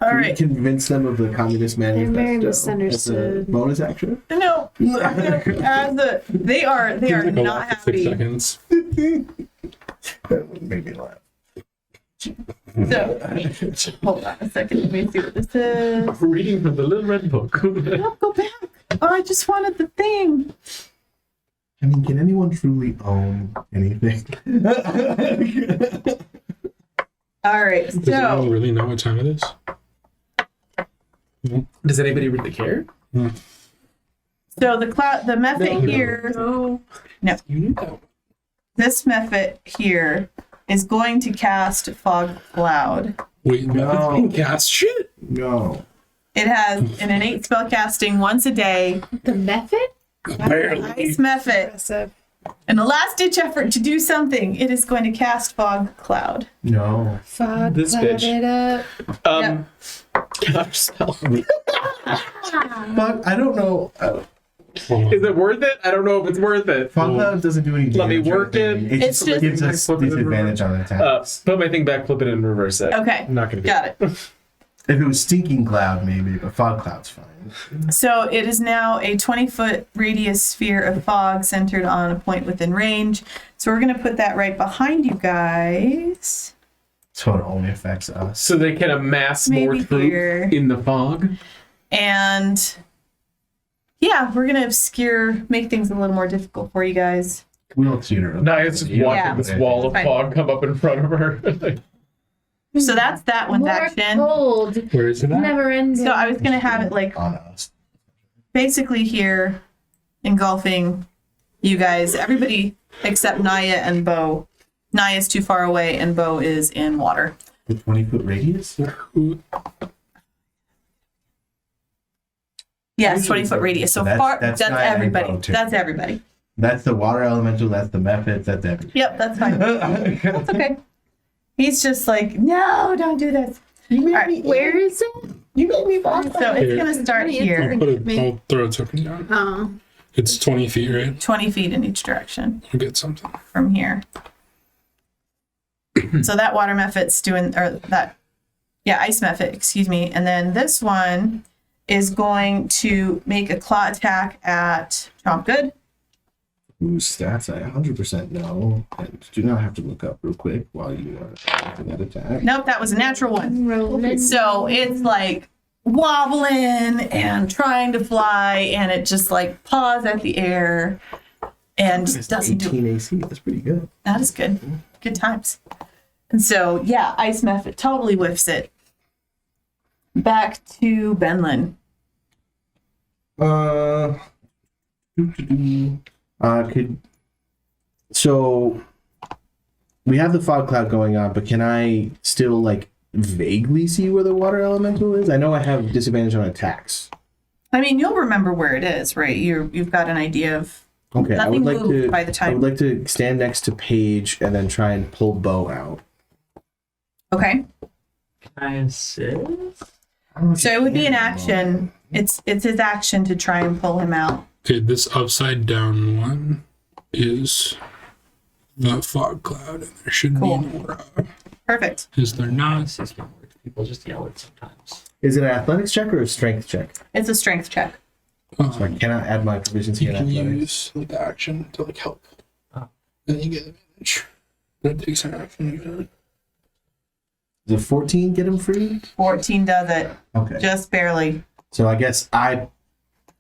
All Can we right. convince them of the Communist Manifesto. very as a misunderstood. bonus action. No, they are Seems like a not lot for 6 happy. seconds. That would make me laugh. So, hold on a second. Let me see what this is. Reading from the little red book. No, go back. Oh, I just wanted the thing. I mean, can anyone truly own anything? All right. Does anyone So, really know what time it is? Does anybody really care? the Mephit here. You knew that. This Mephit here is going to cast Fog Cloud. Wait, No. no. Cast shit. No. It has an innate spell casting once a day. The method? Barely. Ice Mephit. Impressive. In a last ditch effort to do something, it is going to cast Fog Cloud. No. Fog This clouded bitch. up. Counterspell. But I don't know. Hold on. Is it worth it? I don't know if it's worth it. Fog Cloud doesn't do any damage. Let me or work anything. it. It It's just just- gives us Flip it in disadvantage on attacks. Put my thing back, flip it, and reverse it. Okay. I'm not gonna do Got it. If it was Stinking Cloud, maybe, but Fog Cloud's fine. So it is now a 20-foot radius sphere of fog centered on a point within range. So we're going to put that right behind you guys. So it only affects us. So they can amass more Maybe troop here. in the fog. And yeah, we're going to make things a little more difficult for you guys. We don't see it. Nice, just watching Yeah. this wall of Fine. fog come up in front of her. So that's that one's More action. cold. Where is it at? Never ending. So I was going to have it like On us. basically here, engulfing you guys, everybody except Naya and Bo. Naya's too far away and Bo is in water. The 20-foot radius? Yes, 20-foot radius. So That's- far, that's that's Naya and everybody. Bo, too. That's everybody. That's the water elemental, that's the Mephits, that's everything. Yep, that's fine. That's okay. He's just like, no, don't do this. All right, Where is it? you made me fall. So it's gonna start here, I'll throw a token down. Oh. It's 20 feet, right? 20 feet in each direction I'll get something. from here. So that water Mephit's doing, ice Mephit, excuse me. And then this one is going to make a claw attack at Chomp Good. Whose stats I 100% know, and do not have to look up real quick while you are making that attack. Nope, that was a natural one. Rolling. So it's like wobbling and trying to fly, and it just like paws at the air and It's doesn't do 18 AC, that's pretty good. That is good. Good times. And so, yeah, Ice Mephit totally whiffs it. Back to Benlin. So we have the fog cloud going on, but can I still like vaguely see where the water elemental is? I know I have disadvantage on attacks. I mean, you'll remember where it is, right? You've got an idea of Okay, I would nothing like moved to. by the I time. would like to stand next to Paige and then try and pull Bo out. Okay. Can I assist? So it would be an action. It's his action to try and pull him out. Okay, this upside down one is the fog cloud, and there should Cool. be an aura. Perfect. Is there not? Assistant works. People just yell it sometimes. Is it an athletics check or a strength check? It's a strength check. So I cannot add my proficiency You in can athletics. use like action to like help. Oh. And you get advantage. That takes an action. Does a 14 get him free? 14 does it. Okay. Just barely. So I guess I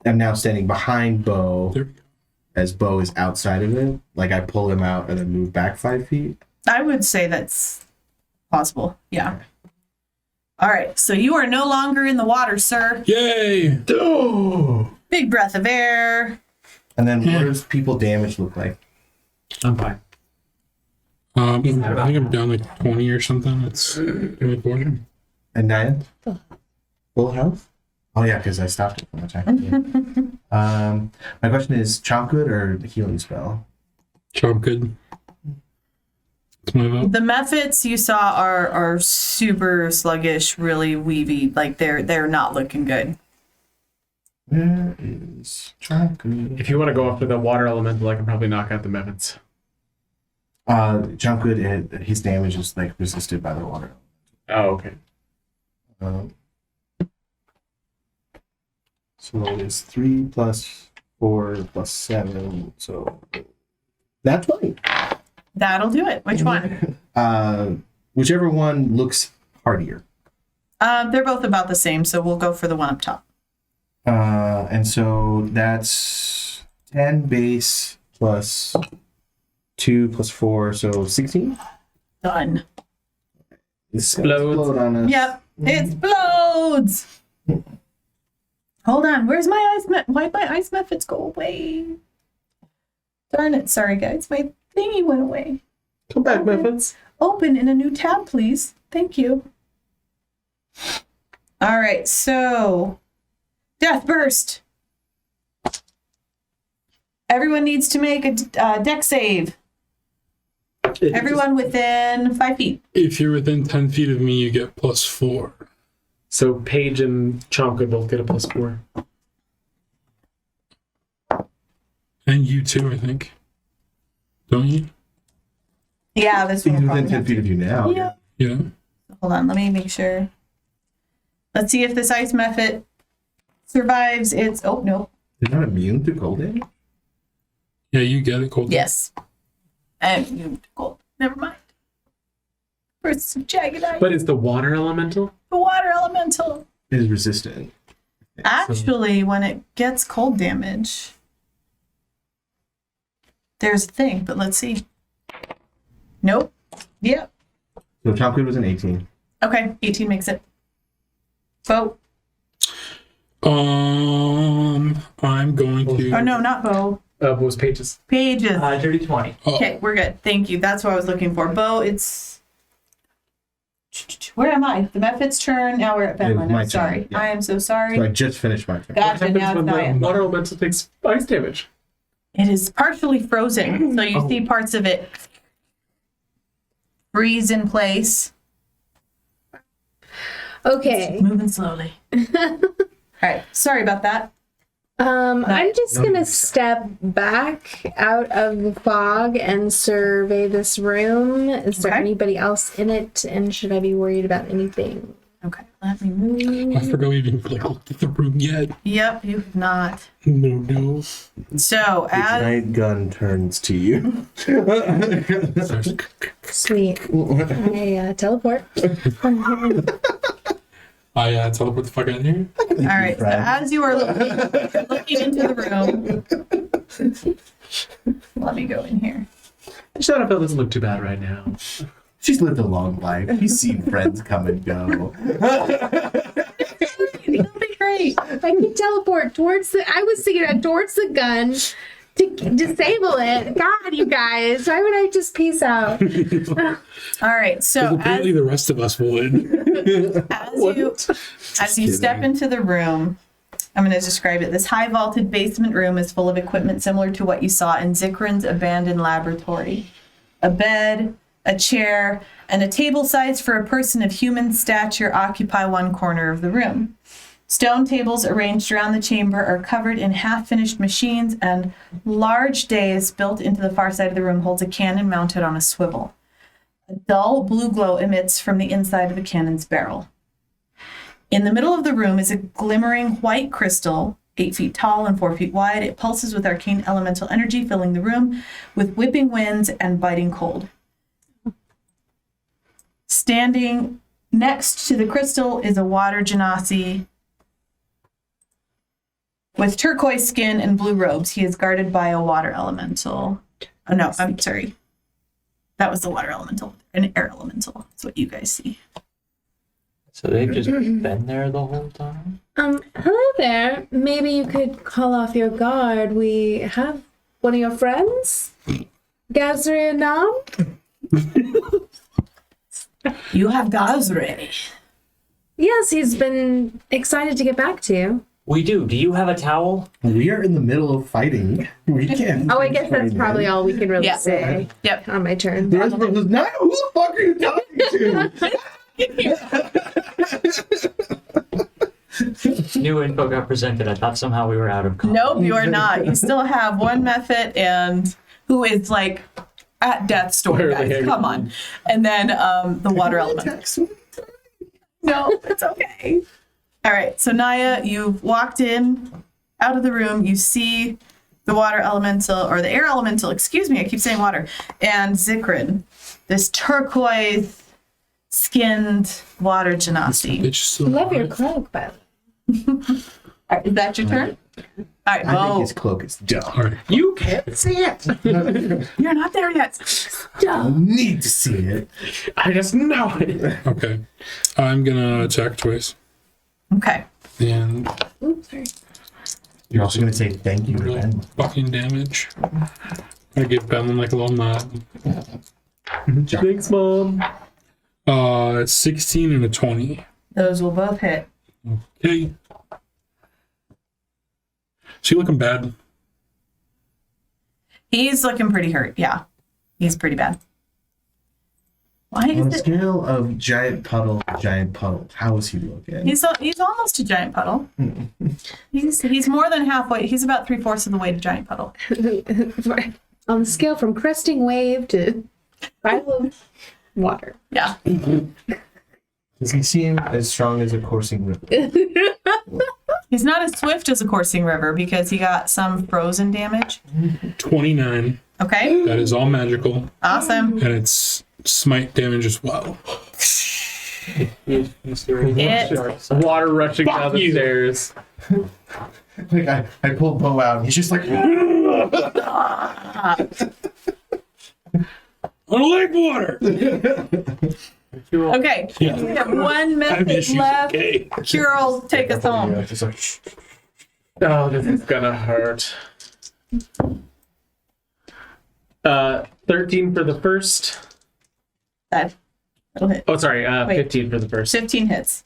am now standing behind Bo There we go. as Bo is outside of it. Like I pull him out and then move back 5 feet. I would say that's possible. Yeah. All right. So you are no longer in the water, sir. Yay! Oh! Big breath of air. And then what does people damage look like? I'm fine. I think I'm down like 20 or something. It's really important. And Nyan? Full health? Oh yeah, because I stopped it from attacking you. My question is chomp good or the healing spell? Job good. That's my vote. The Mephits you saw are super sluggish, really weavy. Like they're not looking good. Where is Chonkud? If you want to go after the water elemental, I can probably knock out the methods. Chonkud, his damage is like resisted by the water. Oh, okay. So it is 3 plus 4 plus 7. So that's 20. That'll do it. Which one? Whichever one looks hardier. They're both about the same, so we'll go for the one up top. And so that's 10 base plus 2 plus 4, so 16. Done. Explodes. On us. Yep, it explodes. Hold on, where's my ice? Why'd my ice methods go away? Darn it! Sorry, guys, my thingy went away. Come back, methods. Open in a new tab, please. Thank you. All right, so death burst. Everyone needs to make a deck save. Everyone within 5 feet. If you're within 10 feet of me, you get +4. So Paige and Chonka both get a +4. And you too, I think. Don't you? Yeah, this He's one. will within probably 10 have feet of you now. Yeah. Yeah. Hold on, let me make sure. Let's see if this ice method survives its. Oh no. They're not immune to cold damage? Yeah, you get it, Cold. Yes. And you gold. Never mind. First some jagged ice. But it's the water elemental? The water elemental. It is resistant. Actually, when it gets cold damage, there's a thing, but let's see. Nope. Yep. So Chonkud was an 18. Okay, 18 makes it. Bo. I'm going to. Oh no, not Bo. What was Paige's? Pages. Dirty 20. Okay, we're good. Thank you. That's what I was looking for. Bo, it's. Where am I? The Mephit's turn. Now we're at It was Benlin. my I'm sorry. turn, yeah. I am so sorry. So I just finished my turn. Gotcha. What Now happens it's when the Diane. water elemental takes ice damage? It is partially frozen, so you see parts of it freeze in place. Okay. Moving slowly. All right. Sorry about that. I'm just No, gonna you- step back out of the fog and survey this room. Is there Okay. anybody else in it, and should I be worried about anything? Okay. Let me I move. forgot we didn't looked at the room yet. Yep, you've not. No. So, as Giant gun turns to you. Sweet. I teleport. I teleport the fuck out of here. all right, so as you are looking into the room, let me go in here. Shadowfell doesn't look too bad right now. She's lived a long life. She's seen friends come and go. It'll be great. I can teleport towards the. I was thinking towards the gun to disable it. God, you guys, why would I just peace out? All right, so Apparently, the rest of us would. as you step into the room, I'm going to describe it. This high vaulted basement room is full of equipment similar to what you saw in Zikran's abandoned laboratory. A bed, a chair, and a table size for a person of human stature occupy one corner of the room. Stone tables arranged around the chamber are covered in half-finished machines, and large dais built into the far side of the room holds a cannon mounted on a swivel. A dull blue glow emits from the inside of the cannon's barrel. In the middle of the room is a glimmering white crystal, 8 feet tall and 4 feet wide. It pulses with arcane elemental energy, filling the room with whipping winds and biting cold. Standing next to the crystal is a water genasi with turquoise skin and blue robes. He is guarded by a water elemental. Oh no, I'm sorry. That was the water elemental. An air elemental. That's what you guys see. So they've just been there the whole time? Hello there. Maybe you could call off your guard. We have one of your friends, Gazrian Nam. You have Gazre. Yes, he's been excited to get back to you. We do. Do you have a towel? We are in the middle of fighting. We can't. Oh, I guess that's probably all we can really Yeah. say Yep. on my turn. The rest of us is not. Who the fuck are you talking to? New info got presented. I thought somehow we were out of combat. Nope, you are not. You still have one Mephit and who is like at death's door, Barely guys. hanging. Come on. And then the water element. No, it's okay. All right, so Naya, you've walked in out of the room. You see the water elemental, or the air elemental, excuse me, I keep saying water, and Zikran, this turquoise skinned water genasi. Bitch, so Love your hot. cloak, but All right, is that your turn? All right, I think well, his cloak is dumb. All right. You can't see it. you're not there yet. I need to see it. I just know it. Okay. I'm gonna attack twice. Okay. And oops, sorry. You're also going to say thank you to real Ben. fucking damage. I give Ben like a little nod. Thanks, Mom. 16 and a 20. Those will both hit. Okay. Is he looking bad? He's looking pretty hurt. Yeah, he's pretty bad. Why On is a it? scale of giant puddle, how is he looking? He's almost a giant puddle. He's more than halfway. He's about 3/4 of the way to giant puddle. On the scale from cresting wave to pile of water. Yeah. Does he seem as strong as a coursing river? He's not as swift as a coursing river because he got some frozen damage. 29. Okay. That is all magical. Awesome. And it's smite damage as well. It- Water rushing Fuck down the you. stairs. Like I pulled Bo out and he's just like, I don't like water. Okay. Yeah. We have one I have method issues. left. Okay. Curl, take us home. just like, shh. Oh, this is gonna hurt. 13 for the first. That'll hit. Oh, sorry. Wait. 15 for the first. 15 hits.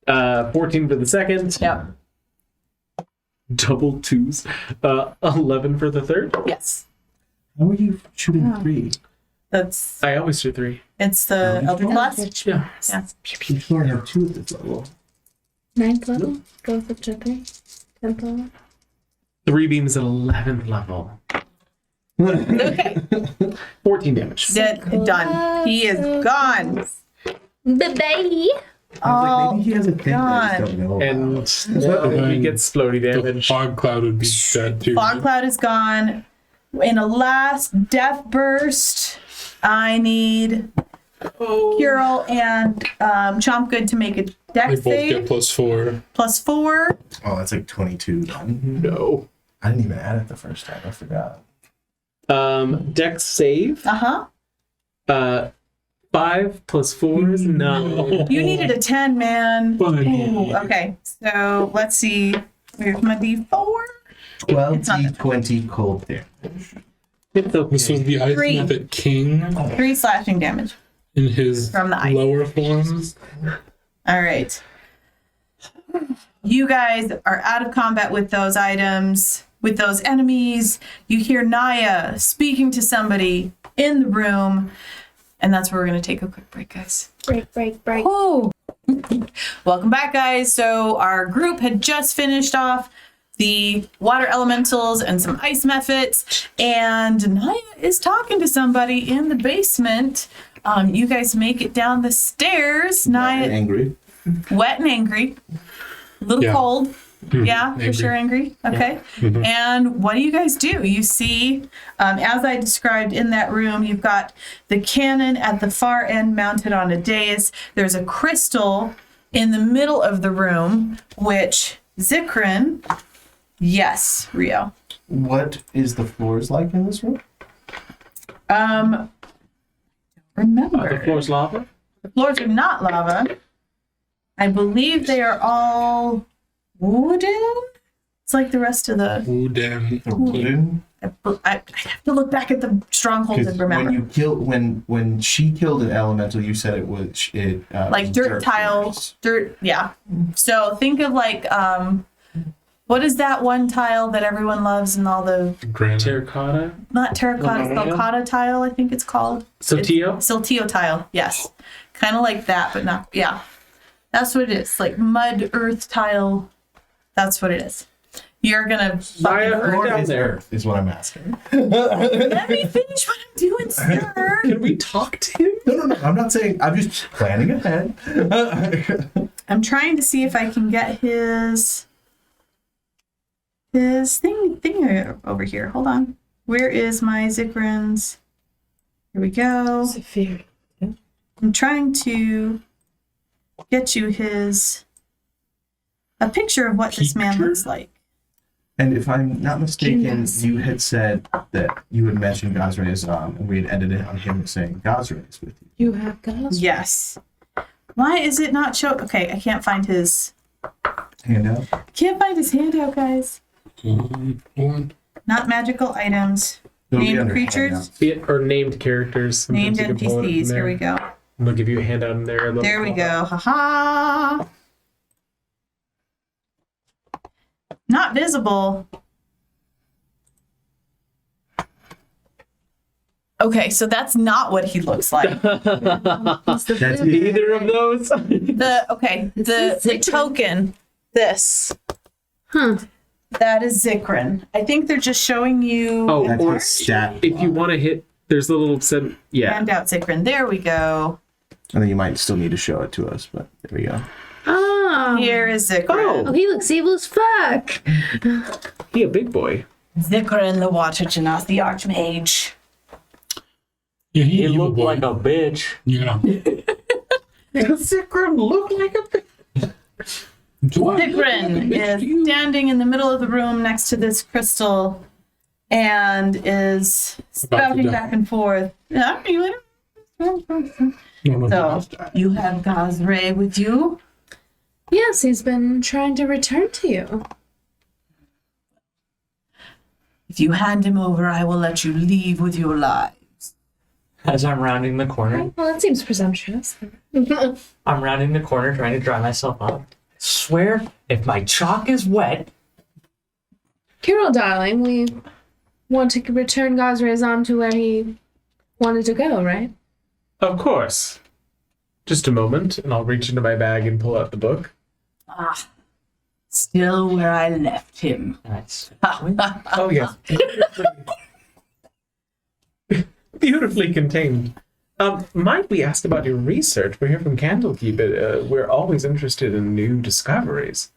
14 for the second. Yep. Double twos. 11 for the third. Yes. How are you shooting three? That's I always do 3. it's the Eldritch Blast. Yeah. Yeah. You can only have two at this level. 9th level goes up to 3. 10th level. 3 beams at 11th level. Okay. 14 damage. Done. He is gone. Baby. I was like, maybe he has a thing that I God. just don't know about. And he gets floaty The damage. fog cloud would be dead too. Fog Cloud is gone. In a last death burst, I need Curl and Chomp Good to make a They dex both save. get +4. +4. Oh, that's like 22 then. No. I didn't even add it the first time. I forgot. Dex save. Uh-huh. 5 plus 4 is 9. You needed a 10, man. Funny. Ooh, okay, so let's see. Here's my D4. 12 It's not that- D20 cold damage. It's okay. This was the Ice 3. Method King 3 slashing damage. in his From the ice. lower forms. All right. You guys are out of combat with those items, with those enemies. You hear Naya speaking to somebody in the room. And that's where we're going to take a quick break, guys. Break. Oh. Welcome back, guys. So our group had just finished off the water elementals and some ice methods, and Naya is talking to somebody in the basement. You guys make it down the stairs. Naya, Angry. wet and angry, a little Yeah. cold. Yeah, for Angry. sure, angry. Okay. And what do you guys do? You see, as I described in that room, you've got the cannon at the far end mounted on a dais. There's a crystal in the middle of the room, which Zikran, yes, Rio. What is the floors like in this room? Remember, The floor's lava? the floors are not lava. I believe they are all wooden. It's like the rest of the. Ooh, damn. The wooden? I have to look back at the stronghold Because and remember. when you killed, when she killed an elemental, you said it was Like was dirt tile, floors. dirt. Yeah. So think of like what is that one tile that everyone loves and all the Granite. Terracotta? not terracotta, Linoleum? silcotta tile, I think it's called. Sotillo? Siltio tile. Yes. Kind of like that, but not. Yeah. That's what it is. Like mud, earth, tile. That's what it is. You're gonna fucking Fire hurt. down Is there. Earth is what I'm asking. Let me finish what I'm doing, sir. Can we talk to him? No. I'm not saying. I'm just planning ahead. I'm trying to see if I can get his thing over here. Hold on. Where is my Zikran's? Here we go. Zephyrean. I'm trying to get you a picture of what this man looks like. And if I'm not mistaken, Yes. you had said that you had mentioned Gazre Azam, and we had ended it on him saying Gazre is with you. You have gas? Yes. Why is it not show? Okay, I can't find his. Handout. Can't find his handout, guys. Hold on. Not magical items. It'll be Named under creatures? handout. It, or named characters. Sometimes Named you can pull it from NPCs. Here there. we go. And they'll give you a handout in there. There we go. Haha. Not visible. Okay, so that's not what he looks like. That's Either of those. The token, this. Huh. That is Zikran. I think they're just showing you Oh, That's or his stat. if you want to hit, there's the little set. Yeah. handout Zikran. There we go. And then you might still need to show it to us, but there we go. Oh. Here is Zikran. Oh, he looks evil as fuck. He a big boy. Zikran the Water Genasi Archmage. Yeah, he It evil looked boy. like a bitch. Yeah. Does Zikran look like a Do I look like a Zikran bitch is to you? standing in the middle of the room next to this crystal and is spouting die. back and forth. No, no, So, you have Gazre with you? Yes, he's been trying to return to you. If you hand him over, I will let you leave with your lives. As I'm rounding the corner, Well, that seems presumptuous. I'm rounding the corner trying to dry myself up. I swear, if my chalk is wet, Carol, darling, we want to return Gazrazam to where he wanted to go, right? Of course. Just a moment, and I'll reach into my bag and pull out the book. Ah, still where I left him. that's Oh, yes. Beautifully contained. Might we ask about your research? We're here from Candlekeep. We're always interested in new discoveries.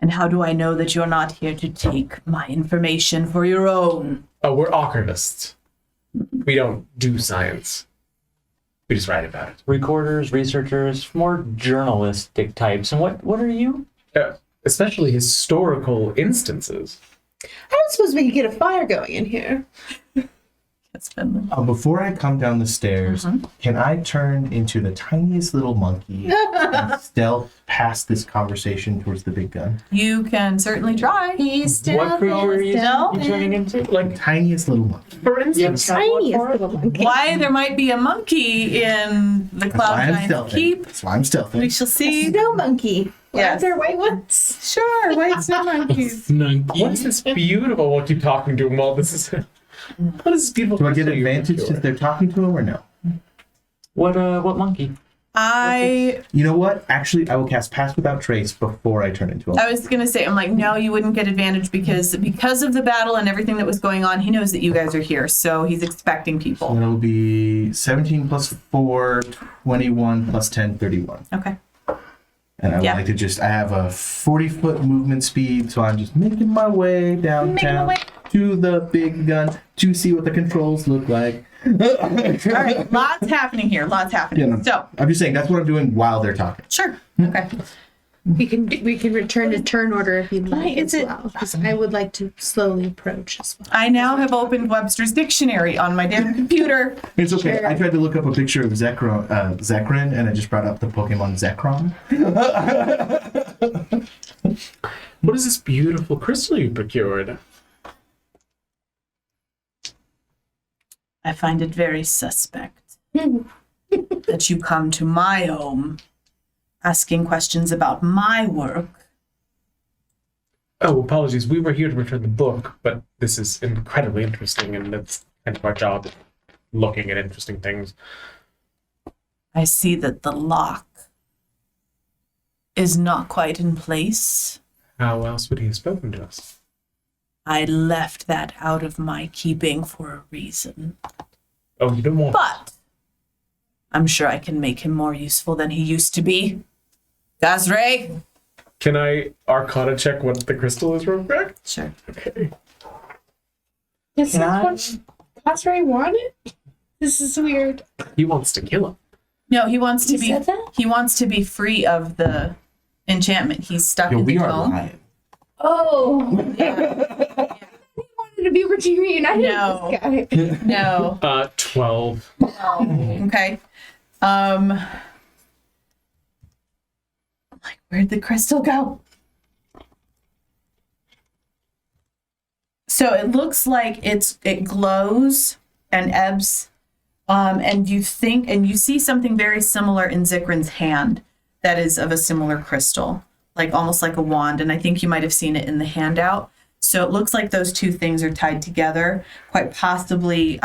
And how do I know that you're not here to take my information for your own? Oh, we're archivists. We don't do science. We just write about it. recorders, researchers, more journalistic types. And what are you? Especially historical instances. I don't suppose we could get a fire going in here. It's been Before I come down the stairs, can I turn into the tiniest little monkey and stealth past this conversation towards the big gun? You can certainly try. He's still What creature are you Stealth? turning into? Like, Tiniest little monkey. for instance, tiniest little monkey. Why there might be a monkey in the That's why Cloud I'm Giant's stealthing. Keep. That's why I'm We stealthing. shall see. Snow monkey. Yes. They're white ones. Sure, white snow monkeys. Snunky. what's this beautiful? We'll keep talking to him while this is. What is this beautiful? Do I get crystal you advantage procured? if they're talking to him or no? What monkey? I You know what? Actually, I will cast Pass Without Trace before I turn into a was gonna say, I'm like, no, you wouldn't get advantage because of the battle and everything that was going on. He knows that you guys are here, so he's expecting So people. that'll be 17 plus 4, 21 plus 10, 31. Okay. And I would Yeah. like to just, I have a 40-foot movement speed, so I'm just making my way downtown way. to the big gun to see what the controls look like. All right, lots happening here. Lots happening. Yeah, no. So, I'm just saying, that's what I'm doing while they're talking. sure. Okay. We can return to turn order if you'd like Is as it- well. Because I would like to slowly approach as well. I now have opened Webster's dictionary on my damn computer. It's okay. Sure. I tried to look up a picture of Zikran, and I just brought up the Pokemon Zekrom. What is this beautiful crystal you procured? I find it very suspect that you come to my home asking questions about my work. Oh, apologies. We were here to return the book, but this is incredibly interesting, and that's kind of our job, looking at interesting things. I see that the lock is not quite in place. How else would he have spoken to us? I left that out of my keeping for a reason. Oh, you don't want. But I'm sure I can make him more useful than he used to be. Gazray? Can I Arcana check what the crystal is real quick? Sure. Okay. This Can is I- what Cosray wanted? This is weird. He wants to kill him. No, he wants to You be. said that? He wants to be free of the enchantment. He's stuck Yo, in the we are dome. lying. Oh, Yeah. he wanted to be reunited No. with this guy. No. 12. Okay. Like, where'd the crystal go? So it looks like it glows and ebbs, and you see something very similar in Zikran's hand that is of a similar crystal, like almost like a wand, and I think you might have seen it in the handout. So it looks like those two things are tied together, quite possibly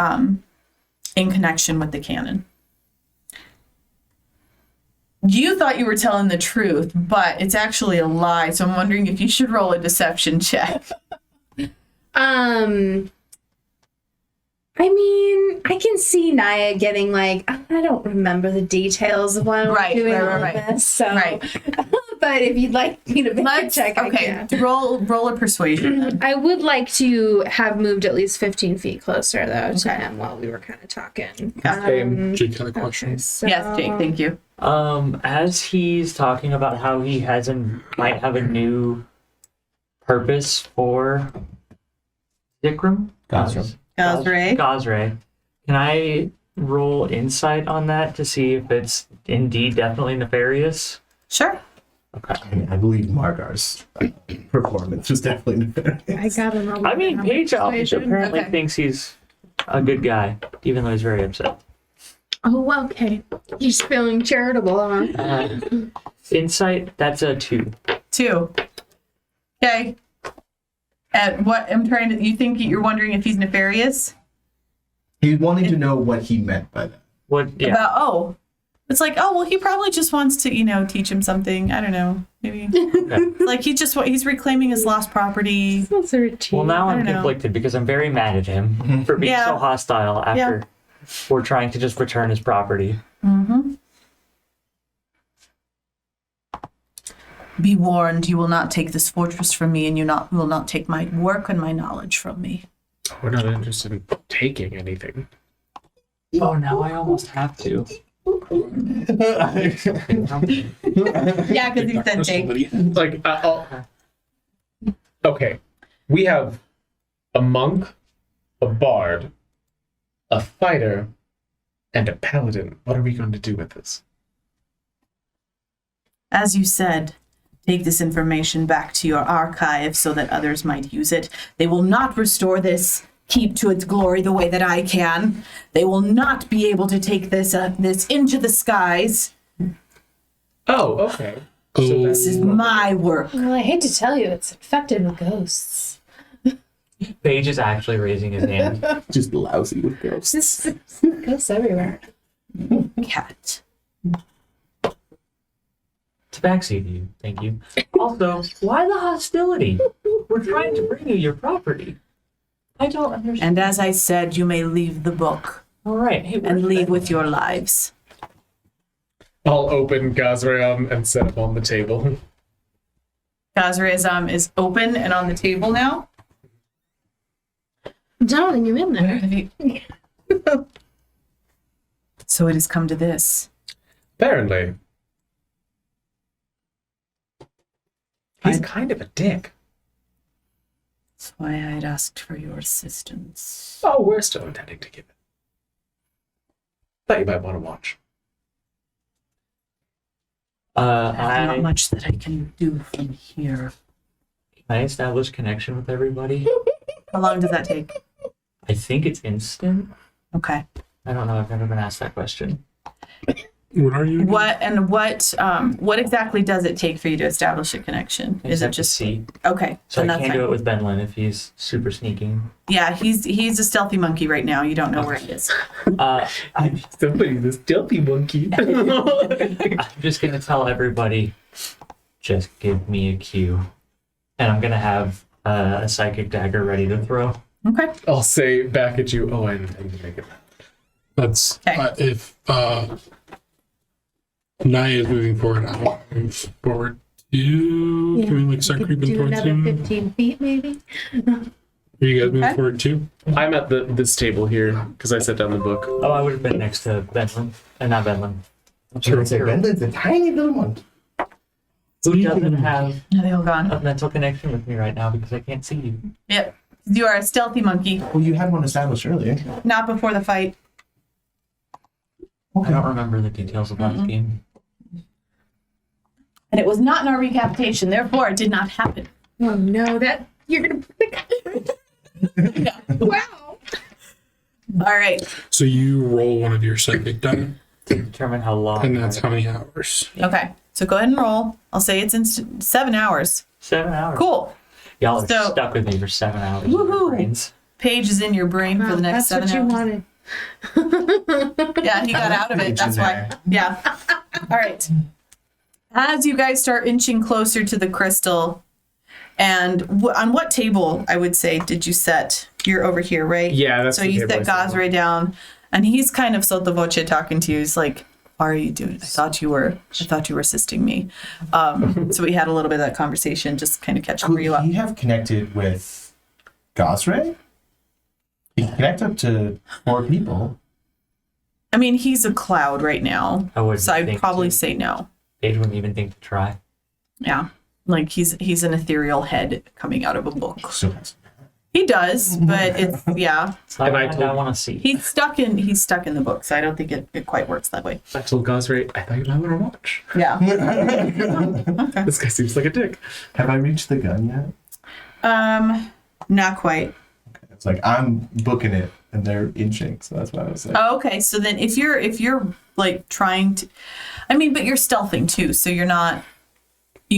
in connection with the canon. You thought you were telling the truth, but it's actually a lie. So I'm wondering if you should roll a deception check. I mean, I can see Naya getting like, I don't remember the details of why I'm doing all of this. So, Right. but if you'd like me to make a Let's check, I okay. can. Roll a persuasion. Then. I would like to have moved at least 15 feet closer, though, to him while we were kind of talking. Same. Jake had a question. Okay, so... Yes, Jake. Thank you. As he's talking about how he might have a new purpose for Zikram? Gazray. Gazray. Can I roll insight on that to see if it's indeed definitely nefarious? Sure. Okay. I mean, I believe Margar's performance was definitely nefarious. I got him. I mean, Paige apparently Okay. thinks he's a good guy, even though he's very upset. Oh, okay. He's feeling charitable, huh? Insight, that's a 2. 2. Okay. And what I'm trying to. You think you're wondering if he's nefarious? He's wanting to know what he meant by that. What? Yeah. About it's like well he probably just wants to teach him something. I don't know, maybe like he's reclaiming his lost property. That's a routine. Well, now I I'm don't know. conflicted because I'm very mad at him for being Yeah. so hostile after we're trying to just return his property. Mm-hmm. Be warned, you will not take this fortress from me, and will not take my work and my knowledge from me. We're not interested in taking anything. Oh, now I almost have to. Yeah, because he said take. Like, okay. We have a monk, a bard, a fighter, and a paladin. What are we going to do with this? As you said, take this information back to your archive so that others might use it. They will not restore this keep to its glory the way that I can. They will not be able to take this into the skies. Oh, okay. Oh, This is my work. Well, I hate to tell you, it's infected with ghosts. Paige is actually raising his hand. Just lousy with ghosts. Ghosts everywhere. Cat. To backseat you, thank you. Also, why the hostility? We're trying to bring you your property. I don't understand. And as I said, you may leave the book All right, hey, and where's leave that? with your lives. I'll open Gazrael and set him on the table. Gazrazam is open and on the table now. Darling, you in there? Have you... So it has come to this. Apparently. He's kind of a dick. That's why I'd asked for your assistance. Oh, we're still intending to give it. Thought you might want to watch. Not I much that I can do from here. establish connection with everybody. How long does that take? I think it's instant. Okay. I don't know. I've never been asked that question. What are you? What exactly does it take for you to establish a connection? Is it just see? okay? So I then that's can't do fine. it with Benlin if he's super sneaking. Yeah, he's a stealthy monkey right now. You don't know where he is. I'm Somebody's a stealthy monkey. just gonna tell everybody, just give me a cue, and I'm gonna have a psychic dagger ready to throw. Okay. I'll say back at you. Oh, I intend to make it. That's Okay. if Naya is moving forward, I'll move forward to. Can we like start creeping Do towards another him? 15 feet, maybe. Are you guys moving Okay. forward too? I'm at this table here because I set down the book. Oh, I would have been next to Benlin, and not Benlin. Sure. Bentley's a tiny little one. Who doesn't have Are they all gone? a mental connection with me right now because I can't see you? Yep. You are a stealthy monkey. Well, you had one established earlier. Not before the fight. I don't remember the details of that game. And it was not in our recapitation, therefore it did not happen. Oh no, that you're gonna put the Wow. All right. So you roll one of your psychic die, To determine how long. and that's how many hours. Okay. So go ahead and roll. I'll say it's in 7 hours. 7 hours. Cool. Y'all are So- stuck with me for 7 hours. Woohoo. Brains. Page is in your brain for the next That's 7 what hours. you wanted. Yeah, he got out of it. Page That's in why. there. Yeah. All right. As you guys start inching closer to the crystal, and on what table, I would say, did you set? You're over here, right? Yeah, that's So the you table set I set. Gazre down, and he's kind of sotto voce talking to you. He's like, "How are you doing? I thought you were assisting me." So we had a little bit of that conversation, just kind of catching Could you up. he have connected with Gosray? He can connect up to 4 people. I mean, he's a cloud right now, I wouldn't so I'd think probably to. say no. Age wouldn't even think to try. Yeah, like he's an ethereal head coming out of a book. Still has. He does, but it's yeah. It's not And I what told- I want to see. He's stuck in the book, so I don't think it quite works that way. I told Gosray, I thought you'd have it on watch. Yeah. This guy seems like a dick. Have I reached the gun yet? Not quite. It's like I'm booking it and they're inching, so that's why I was like, Oh, okay. So then if you're like trying to, I mean, but you're stealthing too, so you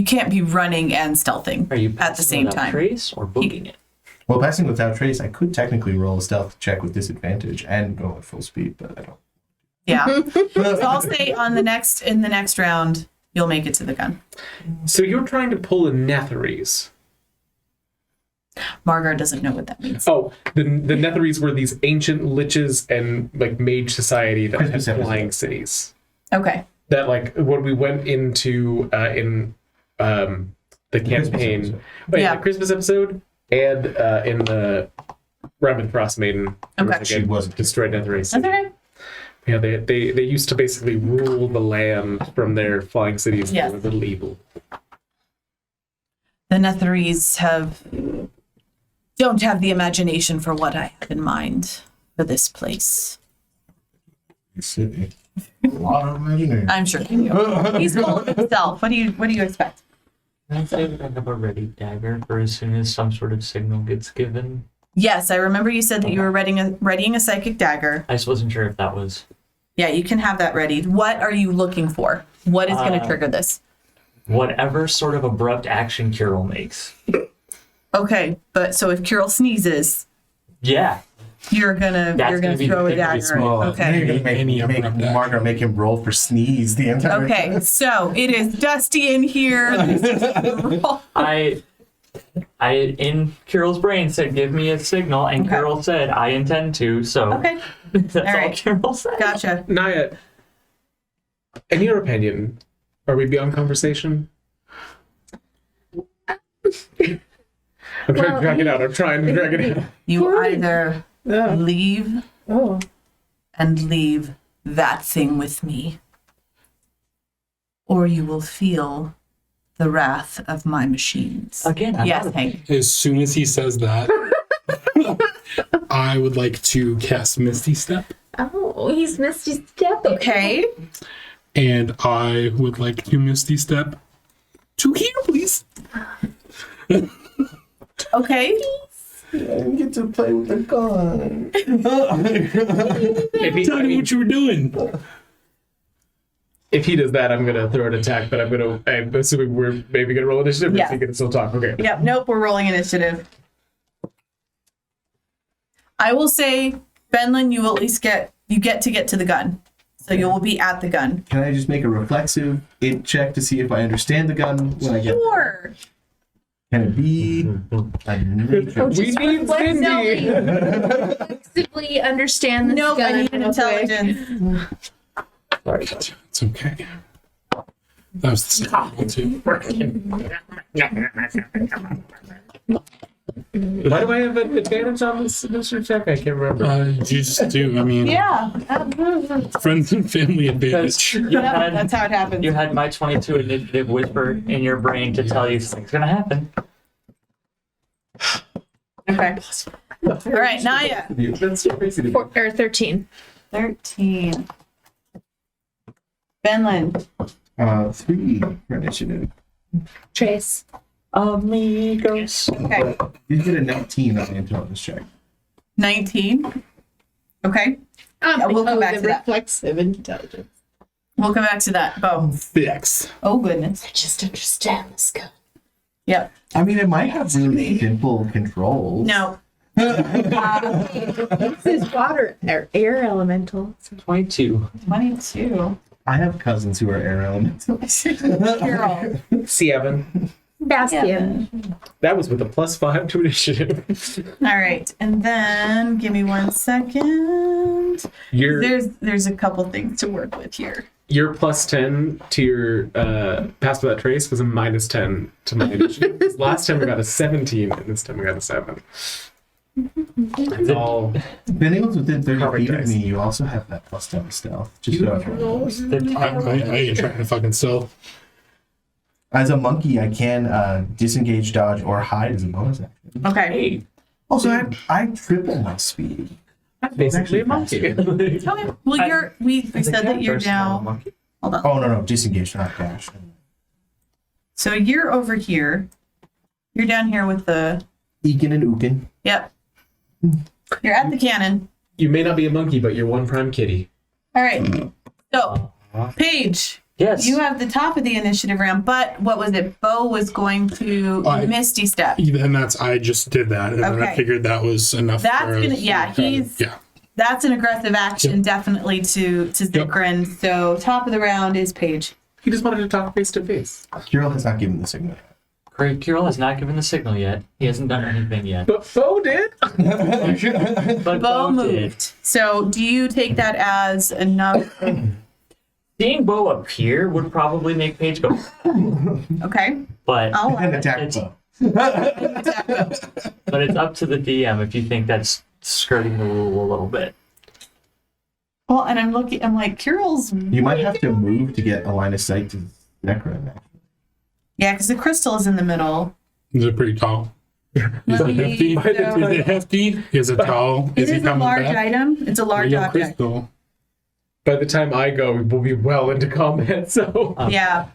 can't be running and stealthing Are you at the passing same without time. trace or booking it? well, passing without trace, I could technically roll a stealth check with disadvantage and go at full speed, but I don't. Yeah. So I'll say in the next round, you'll make it to the gun. So you're trying to pull a Netheries. Margar doesn't know what that means. Oh, the Netheries were these ancient liches and like mage society that Christmas had episode. flying cities. Okay. That like when we went into in the campaign, episode. Yeah. the Christmas episode, and in the Rabbit Frost Maiden, there was, Okay. like, She a wasn't. destroyed Netherese. That's okay. Yeah, they used to basically rule the land from their flying cities. Yes. They were a little evil. The Netheries don't have the imagination for what I have in mind for this place. City. A lot of imagination. I'm sure you do. He's full of himself. What do you expect? Can I say that I have a ready dagger for as soon as some sort of signal gets given? Yes, I remember you said that you were readying a psychic dagger. I just wasn't sure if that was Yeah, you can have that ready. What are you looking for? What is going to trigger this? whatever sort of abrupt action Kirill makes. Okay, but so if Kirill sneezes, Yeah. you're gonna That's gonna be the throw a thing that dagger. we Well, Okay. you're gonna make Margaret make him roll for sneeze the entire Okay, time. so it is dusty in here. I in Kirill's brain said, "Give me a signal," and Okay. Kirill said, "I intend to." So Okay, that's all right. Kirill said. gotcha. Naya, in your opinion, are we beyond conversation? I'm trying to drag it out. I'm trying to drag it out. You either leave Oh. and leave that thing with me, or you will feel the wrath of my machines. Again, I'm Yes, not- Hank. As soon as he says that, I would like to cast Misty Step, Oh, he's Misty stepping. Okay. and I would like to Misty Step to here, please. Okay. I didn't get to play with the gun. If he- Tell me what you were doing. If he does that, I'm gonna throw an attack, but I'm assuming we're maybe gonna roll initiative. Yeah. Or is he gonna still talk? Okay. Yep. Nope. We're rolling initiative. I will say, Benlin, you will at least get to the gun, so you will be at the gun. Can I just make a reflexive int check to see if I understand the gun when I get there? Sure. Can it be a nature? We need Cindy. Flexibly understand this Nope. I gun need an real quick. intelligence. Sorry. It's okay. That was the second one too. Why do I have an advantage on this initiative check? I can't remember. You just do. I mean, Yeah. friends and family advantage. You Yep, had, that's how it happens. you had my 22 initiative whisper in your brain to tell you something's gonna happen. Okay. All right, Naya. That's so crazy to me. 13. 13. Benlin. 3 for initiative. Trace. Amigos. Okay. You get a 19 on the intelligence check. 19. Okay. We'll come back to that. reflexive intelligence. We'll come back to that. Bo. 6. Oh, goodness. I just understand this gun. Yep. I mean, it might have really simple controls. No. This is water or air elemental. 22. 22. I have cousins who are air elementals. Carol. 7. Bastion. That was with a +5 to initiative. All right. And then give me 1 second. Your There's a couple things to work with here. your +10 to your pass without trace was a -10 to my initiative. Last time I got a 17, and this time I got a 7. It's all If anyone's within 30 Perfect feet of dice. me, you also have that +10 stealth. Just so everyone knows. I ain't trying to fucking sell. As a monkey, I can disengage, dodge, or hide as a bonus action. Okay. Hey, Also, I triple my speed. basically a monkey. Okay. Well, we said that you're now. Hold on. Oh, no, disengage, not dash. So you're over here. You're down here with the. Eakin and Ookin. Yep. You're at the cannon. You may not be a monkey, but you're one prime kitty. All right. So, Paige, yes. you have the top of the initiative round, but what was it? Bo was going to Misty Step. And I just did that, and then I Okay. figured that was enough. That's for gonna, us. yeah, Yeah. that's an aggressive action, Yep. definitely to Zikran. So, top of the round is Paige. He just wanted to talk face to face. Kirill has not given the signal. Craig Kirill has not given the signal yet. He hasn't done anything yet. But Bo did. But Bo did. moved. So, do you take that as enough? Seeing Bo appear would probably make Paige go, Okay. but I'll And let attack It's- Bo. but it's up to the DM if you think that's skirting the rule a little bit. Well, and I'm like, Kirill's. You might have to move to get a line of sight to Zephyrean. Yeah, because the crystal is in the middle. Is it pretty tall? Let Is it me hefty? By the go- Is it hefty? Is it tall? It Is he is a coming large back? item. It's a large Yeah, object. crystal. By the time I go, we'll be well into combat. So Yeah.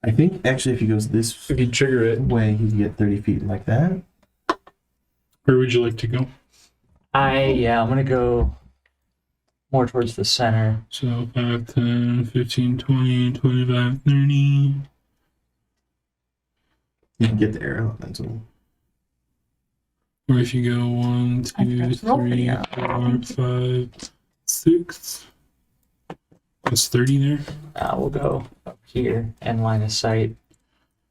I think actually if he goes this if you trigger it, way, he can get 30 feet like that. Where would you like to go? I'm gonna go more towards the center. So 5, 10, 15, 20, 25, 30. You can get the air elemental. Or if you go 1, I 2, forgot to roll for 3, the 4, 5, 6. That's 30 there. We'll go up here and line of sight.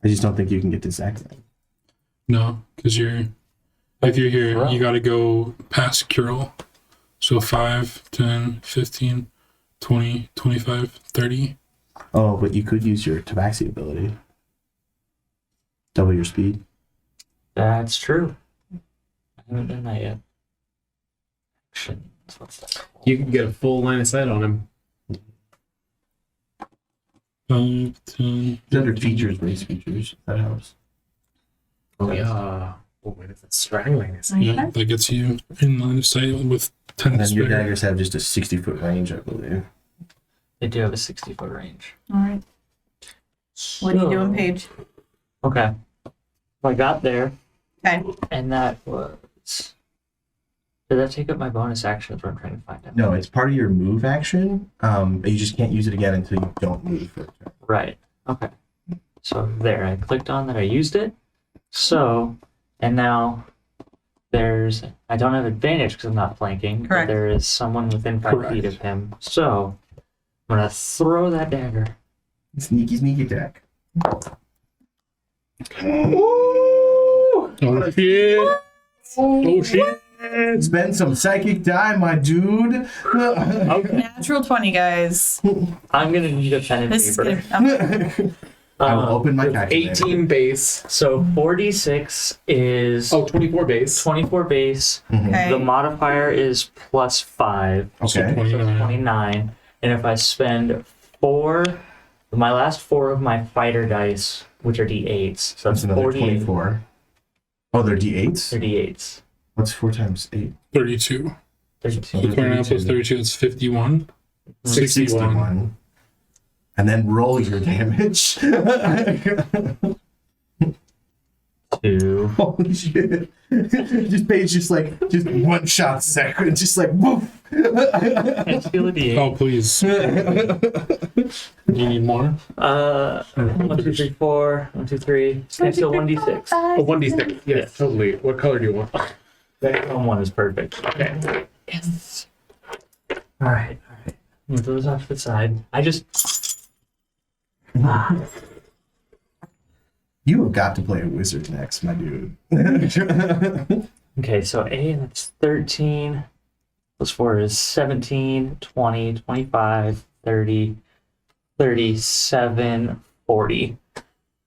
I just don't think you can get to Zachary. No, because if you're here, you got to go past Curl. So 5, 10, 15, 20, 25, 30. Oh, but you could use your tabaxi ability. Double your speed. That's true. I haven't done that yet. Actions. What's that called? you can get a full line of sight on him. 5, 10. It's under features, race features. If that helps. Oh yeah. Oh, wait, it's strangling. Yeah, that gets you in line of sight with 10 And then your spare. daggers have just a 60-foot range, I believe. They do have a 60-foot range. All right. What are you doing, Paige? Okay. So I got there, Okay. and that was Did that take up my bonus action? That's what I'm trying to find out. No, it's part of your move action. You just can't use it again until you don't move for a turn. Right. Okay. So there, I clicked on that. I used it. So, and now I don't have advantage because I'm not flanking. Correct. But there is someone within 5 feet of him. So I'm gonna throw that dagger. Sneaky, sneaky attack. Oh shit! Oh shit! Spend some psychic die, my dude. Natural 20, guys. I'm gonna need a pen and This is paper. gonna. I will open my calculator. 18 base. So 46 is 24 base. 24 base. Okay. The modifier is +5. So Okay. 29. 29. And if I spend my last 4 of my fighter dice, which are d8s, so That's that's another 48. 24. Oh, they're d8s? They're d8s. What's 4 times 8? 32. 32. So 29 plus 32, it's 51. 61. And then roll your damage. 2. Holy shit. Just Paige just one shot second, just like woof. And steal a d8. Oh, please. You need more? 1, 2, 3, 4. 1, 2, 3. Can I steal 1d6? Oh, 1d6. Yes, Yes. totally. What color do you want? That one is perfect. Okay. Yes. Alright. Move those off to the side. You have got to play a wizard next, my dude. Okay, so A, that's 13. Plus 4 is 17, 20, 25, 30, 37, 40.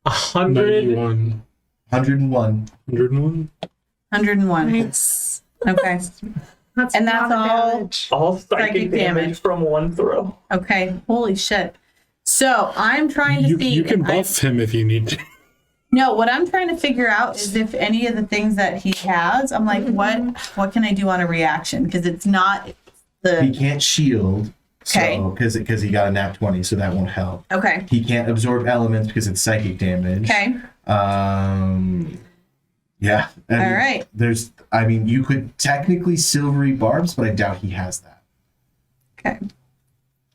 100. 91. 101. 101? 101. Nice. Okay. That's And that's a lot of all? damage. All psychic Psychic damage damage. from one throw. Okay. Holy shit. So I'm trying to see. You can if I- buff him if you need to. No, what I'm trying to figure out is if any of the things that he has, I'm like, what can I do on a reaction? Because it's not He the. can't shield. Okay. So, because he got a nat 20, so that won't help. Okay. He can't absorb elements because it's psychic damage. Okay. Yeah. All right. You could technically silvery barbs, but I doubt he has that. Okay.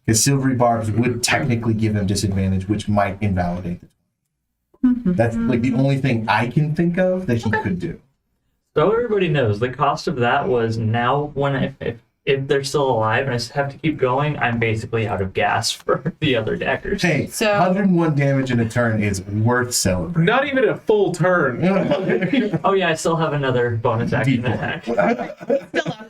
Because silvery barbs would technically give him disadvantage, which might invalidate the 20. That's like the only thing I can think of that he could do. So everybody knows the cost of that was now when if they're still alive and I have to keep going, I'm basically out of gas for the other daggers. Hey, So- 101 damage in a turn is worth celebrating. Not even a full turn. Oh yeah, I still have another bonus action attack. Still up.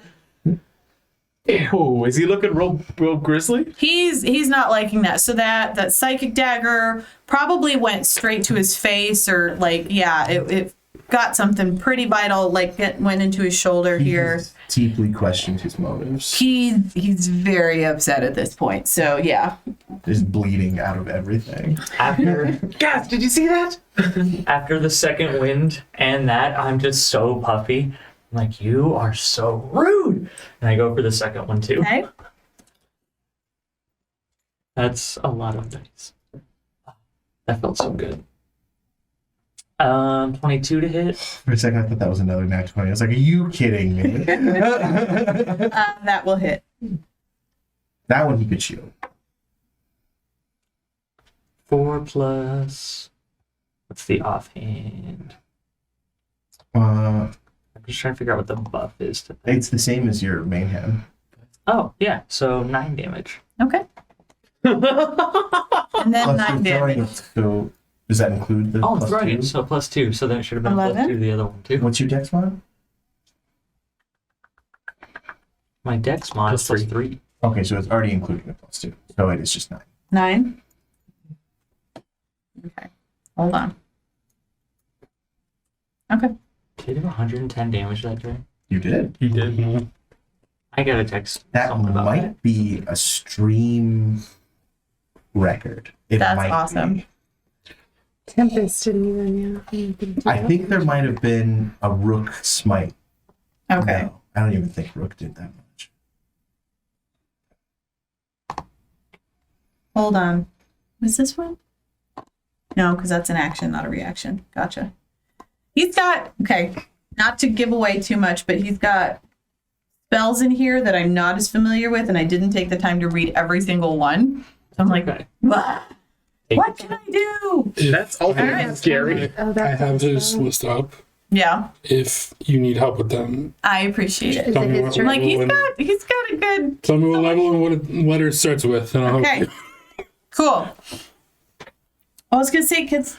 Ew, is he looking real grisly? He's not liking that. So that psychic dagger probably went straight to his face, or it got something pretty vital, went into his shoulder here. He's deeply questioned his motives. He's very upset at this point. So yeah. Just bleeding out of everything. After Guys, did you see that? after the second wind and that, I'm just so puffy. I'm like, you are so rude. And I go for the second one too. Okay. That's a lot of dice. That felt so good. 22 to hit. For a second, I thought that was another nat 20. I was like, are you kidding me? That will hit. That one he could shield. 4 plus. What's the offhand? Uh, I'm just trying to figure out what the buff is to that. it's the same as your main hand. Oh, yeah. So 9 damage. Okay. And then Plus 9 you're throwing damage. it, so does that include the Oh, I'm plus throwing 2? it. So +2. So then it should have been 11? +2 to the other one too. What's your dex mod? My dex mod is +3. +3. Okay, so it's already including the plus 2. So it is just 9. 9. Okay. Hold on. Okay. Did I do 110 damage that turn? You did. He did. I gotta text That someone about might that. be a stream record. It That's might awesome. be. Tempest didn't even, I think there might have been a Rook smite. Okay. No, I don't even think Rook did that much. Hold on. Was this one? No, because that's an action, not a reaction. Gotcha. He's got, okay, not to give away too much, but he's got spells in here that I'm not as familiar with, and I didn't take the time to read every single one. So I'm like, Okay. what can I do? That's also Alright. scary. I have his list up. Yeah, If you need help with them, I appreciate it. Is tell it me his what turn? Like level he's got a good. tell me what level and what letter it starts with, and I'll help Okay, you. cool. I was gonna say because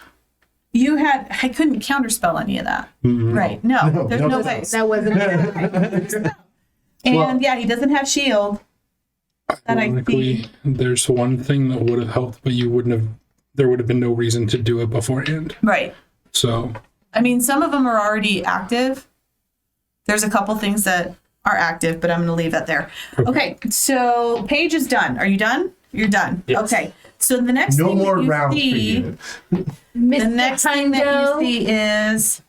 I couldn't counterspell any of that. Right? No, there's no way. That wasn't. And yeah, he doesn't have shield. That I Ironically, see. there's one thing that would have helped, but you wouldn't have. There would have been no reason to do it beforehand. Right. So I mean, some of them are already active. There's a couple things that are active, but I'm going to leave that there. Okay, so Paige is done. Are you done? You're done. Yes. Okay. So the next No thing more that you rounds for see, you. the next thing that you see is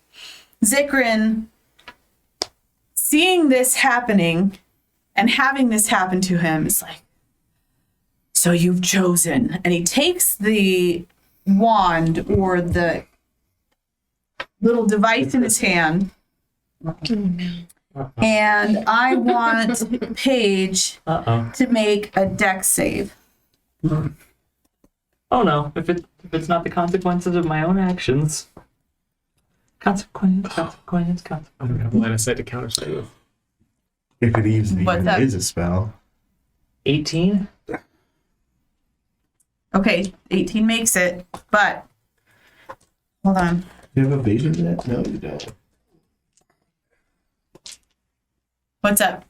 Zikran seeing this happening and having this happen to him. Is like, so you've chosen, and he takes the wand or the little device in his hand. And I want Paige Uh-oh. to make a dex save. Oh no, if it's not the consequences of my own actions. Consequence. I don't have line of sight to counterspell with. If it even What's that? is a spell. 18? Okay, 18 makes it, but hold on. Do you have evasion yet? No, you don't. What's up?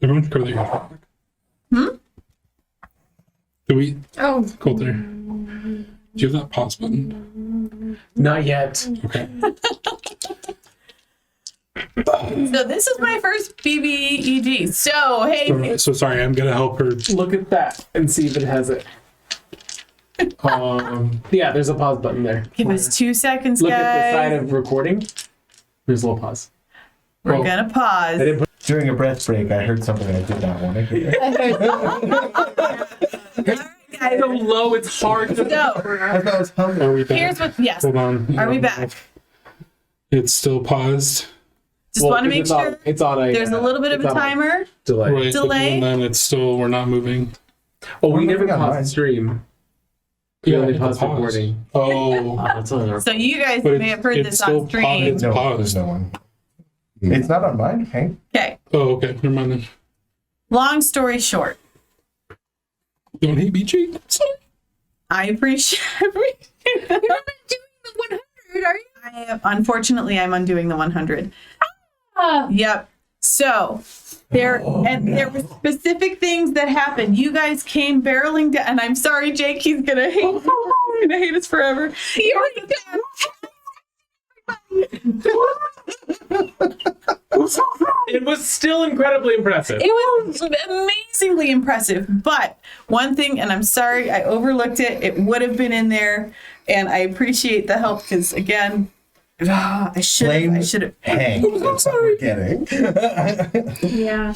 everyone cover their ear. Do we, Oh, Coulter? Do you have that pause button? Not yet. Okay. So this is my first BBEG. So hey, So sorry, I'm gonna help her. Look at that and see if it has it. Yeah, there's a pause button there. give us 2 seconds, Look at the side guys. of recording. There's a little pause. We're Oh. gonna pause. I didn't put During a breath break, I heard something I did not want to hear. Guys, so low, it's hard to. so I thought it was humming. Are we back? here's what. Yes. Hold on. Are we back? It's still paused. Just want to make it's sure it's on a. there's a little bit of it's a on timer. delay. Right. Delay? And then it's still, we're not moving. Oh, we We're never moving on paused mine. the stream. We only hit the paused pause. recording. Oh. That's another. So you guys But may have heard it's this still on stream. paused. No, paused. there's no one. It's not on mine, Hank. Okay. Oh, okay. Never mind then. Long story short, Don't hate me, cheat. Sorry. I appreciate. you're not doing the 100, are you? Unfortunately, I'm undoing the 100. Ah. Yep. So there were specific things that happened. You guys came barreling down, and I'm sorry, Jake. He's gonna hate us forever. It was still incredibly impressive. It was amazingly impressive. But one thing, and I'm sorry I overlooked it. It would have been in there, and I appreciate the help because again, I should have. Hank. That's what we're getting. Yeah.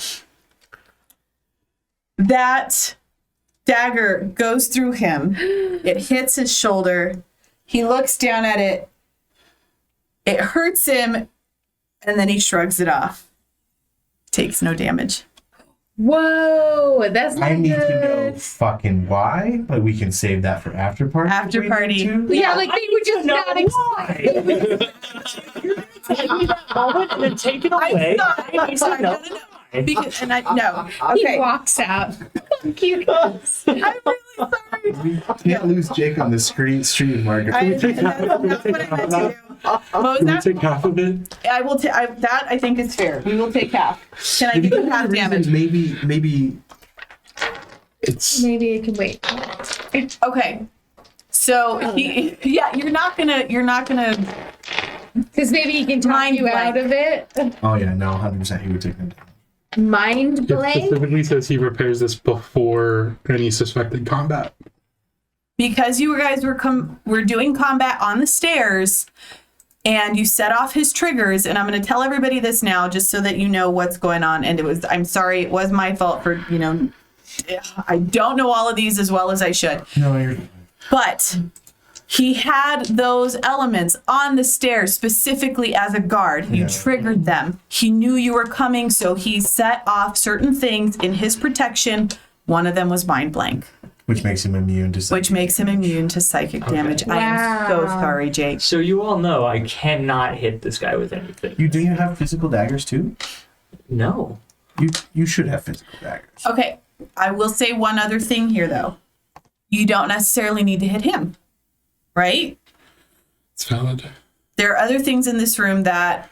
That dagger goes through him. It hits his shoulder. He looks down at it. It hurts him, and then he shrugs it off. Takes no damage. Whoa, that's not I need to know good. fucking why, but we can save that for after party. After if we party. need to. Yeah, like they were just not explain. Moment and then take it away. I'm sorry. No. Because, and I no. He Okay. walks out. Cute. I'm really sorry. We can't lose Jake on the stream market. That's what I meant to do. What was Can we that? take half of it? I will. That I think is fair. We will take half. Can I give you half damage? Maybe it's Maybe it can wait. Okay. So you're not gonna. Because maybe he can talk Mind you blank. out of it. oh yeah, no, 100% he would take them down. Mind It blank. specifically says he repairs this before any suspected combat. Because you guys were doing combat on the stairs, and you set off his triggers. And I'm going to tell everybody this now, just so that you know what's going on. And I'm sorry, it was my fault for I don't know all of these as well as I should. No, you're But He had those elements on the stairs specifically as a guard. You triggered them. He knew you were coming, so he set off certain things in his protection. One of them was mind blank. Which makes him immune to psychic damage. I am so Wow. sorry, Jake. So you all know I cannot hit this guy with anything. Do you have physical daggers too? No. You should have physical daggers. Okay, I will say one other thing here, though. You don't necessarily need to hit him, right? It's valid. There are other things in this room that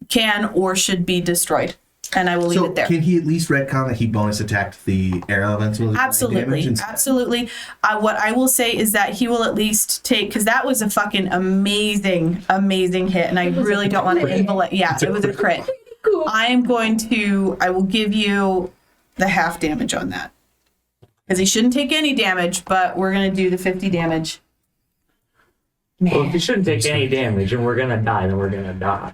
can or should be destroyed, and I will leave So it there. can he at least retcon that he bonus attacked the air elemental? Absolutely, absolutely. What I will say is that he will at least take, because that was a fucking amazing hit, and I really don't want to invalidate. Yeah, it was a crit. I will give you the half damage on that. Because he shouldn't take any damage, but we're going to do the 50 damage. Well, if he shouldn't take any damage and we're gonna die, then we're gonna die.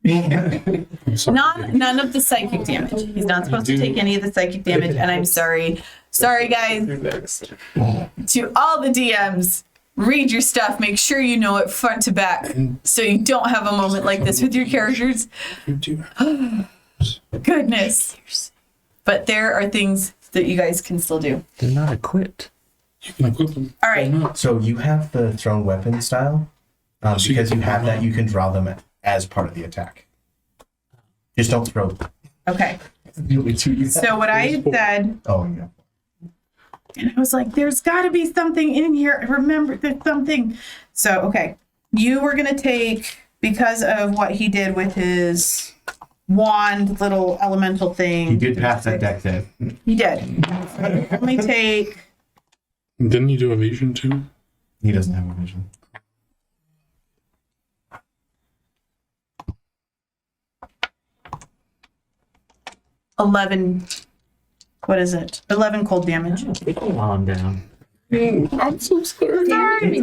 I'm sorry. None of the psychic damage. He's not supposed to take any of the psychic damage, and I'm sorry. Sorry, guys. You're next. To all the DMs, read your stuff. Make sure you know it front to back, so you don't have a moment like this with your characters. You do. Goodness. But there are things that you guys can still do. They're not equipped. You can equip them. All right. Why not? So you have the thrown weapon style. Because you have that, you can draw them as part of the attack. Just don't throw them. Okay. The only two you have. So what I had said, Oh, yeah. and I was like, there's got to be something in here. Remember, there's something. So, okay. You were going to take, because of what he did with his wand little elemental thing. He did pass that deck save. He did. Let me take, Didn't you do evasion too? He doesn't have a vision. what is it? 11 cold damage. Take me while I'm down. I'm so sorry.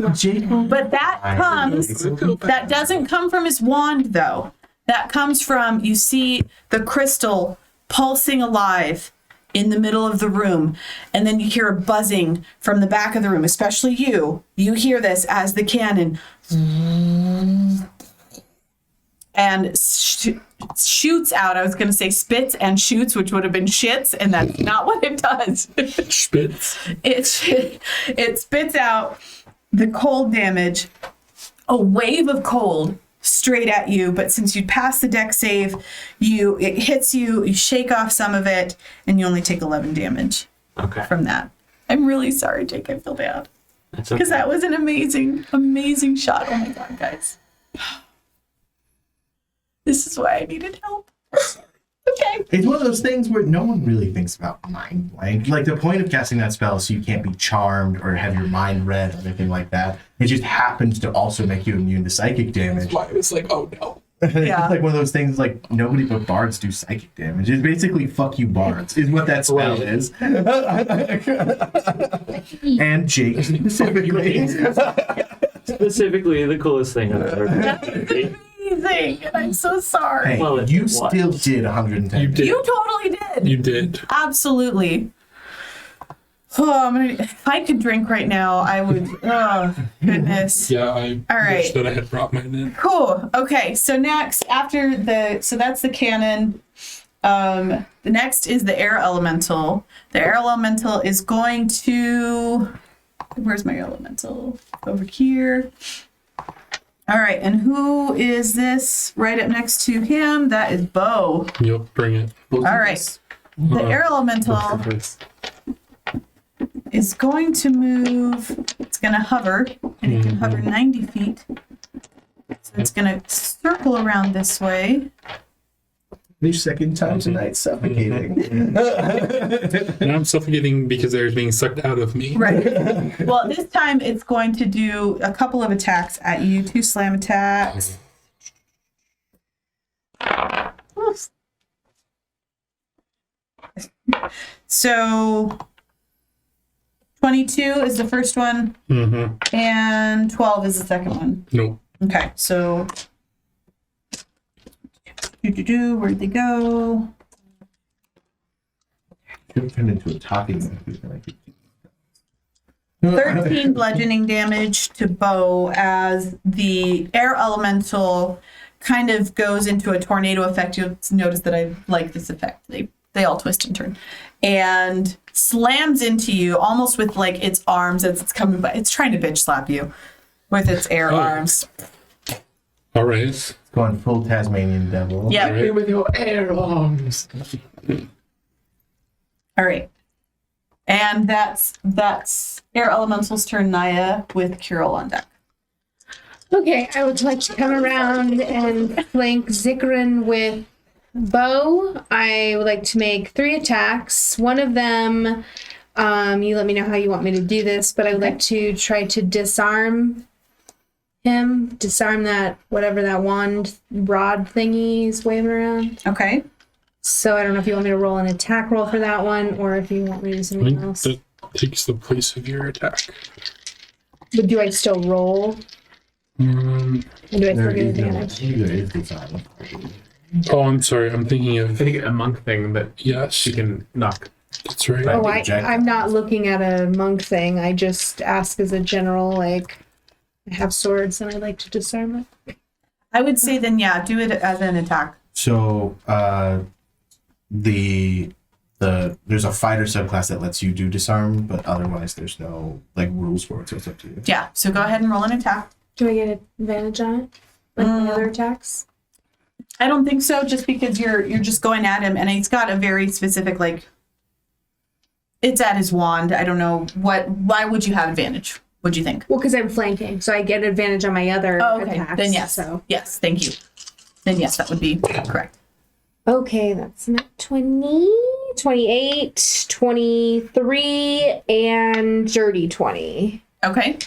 But that doesn't come from his wand, though. That comes from, you see the crystal pulsing alive in the middle of the room, and then you hear a buzzing from the back of the room, especially you. You hear this as the cannon and shoots out. I was going to say spits and shoots, which would have been shits, and that's not what it does. Spitz. It spits out the cold damage, a wave of cold straight at you, but since you passed the deck save, it hits you, you shake off some of it, and you only take 11 damage from that. I'm really sorry, Jake. I feel bad. That's okay. Because that was an amazing shot. Oh my god, guys. This is why I needed help. Okay. It's one of those things where no one really thinks about mind blank. Like, the point of casting that spell is so you can't be charmed or have your mind read or anything like that. It just happens to also make you immune to psychic damage. That's why it's like, oh no. Yeah. It's like one of those things, like, nobody but bards do psychic damage. It's basically fuck you bards is what that spell is. And Jake specifically. Specifically, the coolest thing I've ever done. Amazing. I'm so sorry. Hey, Well, you it was. still did 110. You did. You totally did. You did. Absolutely. Oh, if I could drink right now, I would. Oh, goodness. Yeah, I All right. wish that I had brought mine in. Cool. Okay. So next, so that's the cannon. The next is the air elemental. The air elemental is going to. Where's my elemental? Over here. All right. And who is this right up next to him? That is Bo. Yep, bring it. All right. The air elemental is going to move. It's going to hover, and it can hover 90 feet. So it's going to circle around this way. Your second time tonight suffocating. Now I'm suffocating because they're being sucked out of me. Right. Well, this time it's going to do a couple of attacks at you, 2 slam attacks. Oops. So 22 is the first one, Mm-hmm. and 12 is the second one. Nope. Okay, so where'd they go? Could turn into a talking monkey. 13 bludgeoning damage to Bo as the air elemental kind of goes into a tornado effect. You'll notice that I like this effect. They all twist and turn. And slams into you almost with like its arms as it's coming by. It's trying to bitch slap you with its air arms. All right. Going full Tasmanian devil. Yeah. Hit me with your air arms. All right. And that's Air Elemental's turn, Naya, with Kirill on deck. Okay, I would like to come around and flank Zikran with bow. I would like to make 3 attacks. One of them, you let me know how you want me to do this, but I would like to try to disarm him. Disarm that, whatever that wand rod thingy is waving around. Okay. So I don't know if you want me to roll an attack roll for that one, or if you want me to do I something think else. that takes the place of your attack. But do I still roll? Or do I still There get is no advantage? there is disarm. Oh, I'm sorry. I'm thinking I of think a monk thing that yes. she can knock. That's right. Oh, Projectile. I'm not looking at a monk thing. I just ask as a general, like, I have swords and I like to disarm it. I would say then, yeah, do it as an attack. So there's a fighter subclass that lets you do disarm, but otherwise there's no like rules for it, so it's up to you. Yeah, so go ahead and roll an attack. Do I get advantage on it? Like my other attacks? I don't think so, just because you're just going at him, and he's got a very specific, like, it's at his wand. I don't know why would you have advantage? What'd you think? Well, because I'm flanking, so I get advantage on my other attacks. Then yes. So. Yes, thank you. Then yes, that would be correct. Okay, that's not 20, 28, 23, and dirty 20. Okay.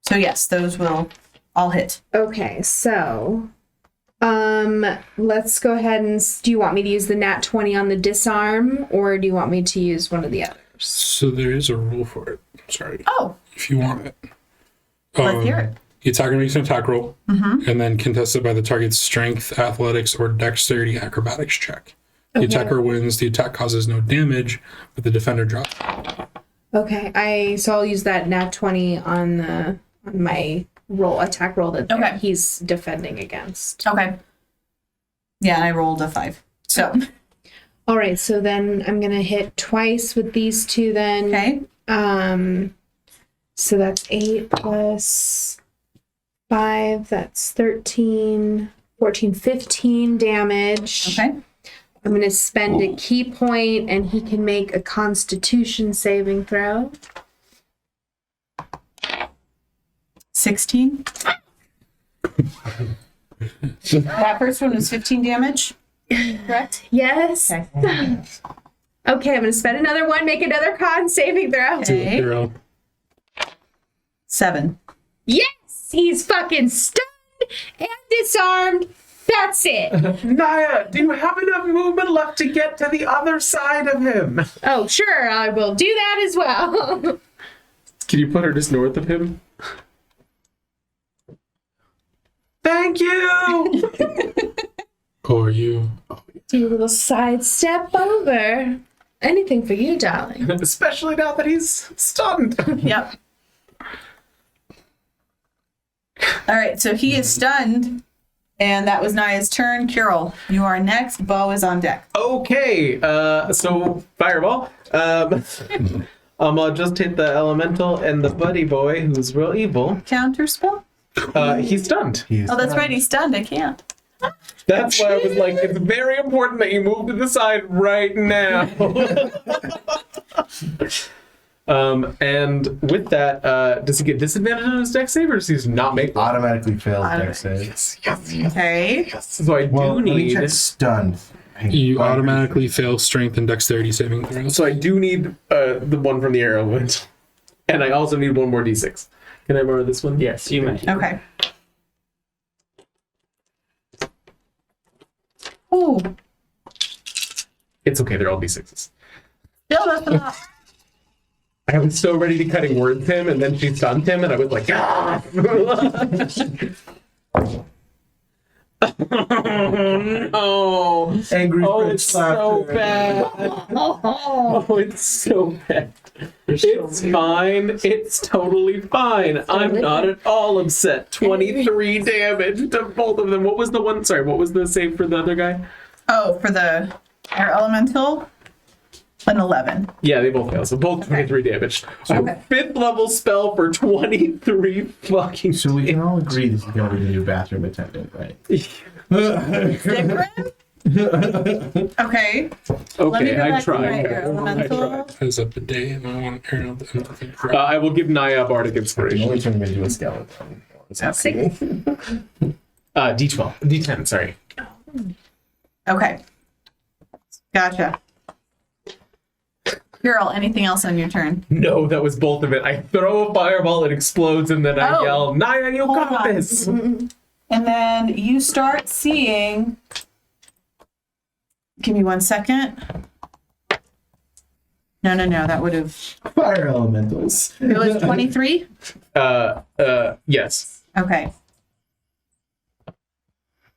So yes, those will all hit. Okay, so let's go ahead and do you want me to use the nat 20 on the disarm, or do you want me to use one of the others? So there is a rule for it. Sorry. Oh, If you want it. let's hear it. The attacker makes an attack roll, and then contested by the target's strength, athletics, or dexterity acrobatics check. The attacker wins. The attack causes no damage, but the defender drops. Okay, so I'll use that nat 20 on my attack roll that Okay. he's defending against. Okay. Yeah, and I rolled a 5. So, All right, so then I'm gonna hit twice with these two. Then okay. So that's 8 plus 5. That's 13, 14, 15 damage. Okay. I'm gonna spend a key point, and he can make a Constitution saving throw. 16. That first one was 15 damage. Correct? Yes. Okay. Okay, I'm gonna spend another one, make another con saving throw. Okay. Hero. 7. Yes, he's fucking stunned and disarmed. That's it. Naya, do you have enough movement left to get to the other side of him? Oh, sure, I will do that as well. Can you put her just north of him? Thank you! Or you. Do a little sidestep over. Anything for you, darling. Especially now that he's stunned. Yep. All right, so he is stunned, and that was Naya's turn. Kirill, you are next. Bo is on deck. Okay, so fireball. I'll just hit the elemental and the buddy boy who's real evil. Counter spell? He's stunned. Oh, that's right. He's stunned. I can't. That's why I was like, it's very important that you move to the side right now. And with that, does he get disadvantage on his dex save, or does he just not make one? Automatically fails dex save. Yes. Okay. So I do Well, let me need. check stunned. You automatically fail strength and dexterity saving throws. So I do need the one from the air element, and I also need one more d6. Can I borrow this one? Yes, you may. Okay. Ooh. It's okay. They're all d6s. Still, that's enough. I was so ready to cutting words him, and then she stunned him, and I was like, ah! Oh Angry no! Oh, French it's so laughter. bad. Oh, it's so bad. It's fine. It's totally fine. I'm not at all upset. 23 damage to both of them. What was the one? Sorry, what was the save for the other guy? Oh, for the air elemental, an 11. Yeah, they both failed. So both 23 damage. So Okay. 5th level spell for 23 fucking. So we can all agree this is going to be the new bathroom attendant, right? Zikran? Okay. Let me Okay, go I back to my tried. air I elemental. tried. Has up a day, and I want to air the I will give Naya Bardic I can Inspiration. only turn him into a skeleton. What's happening? D12. D10, sorry. Okay. Gotcha. Girl, anything else on your turn? No, that was both of it. I throw a fireball, it explodes, and then I Oh. yell, Naya, you Hold got on. this! And then you start seeing. Give me 1 second. No, that would have. Fire elementals. It was 23? Yes. Okay.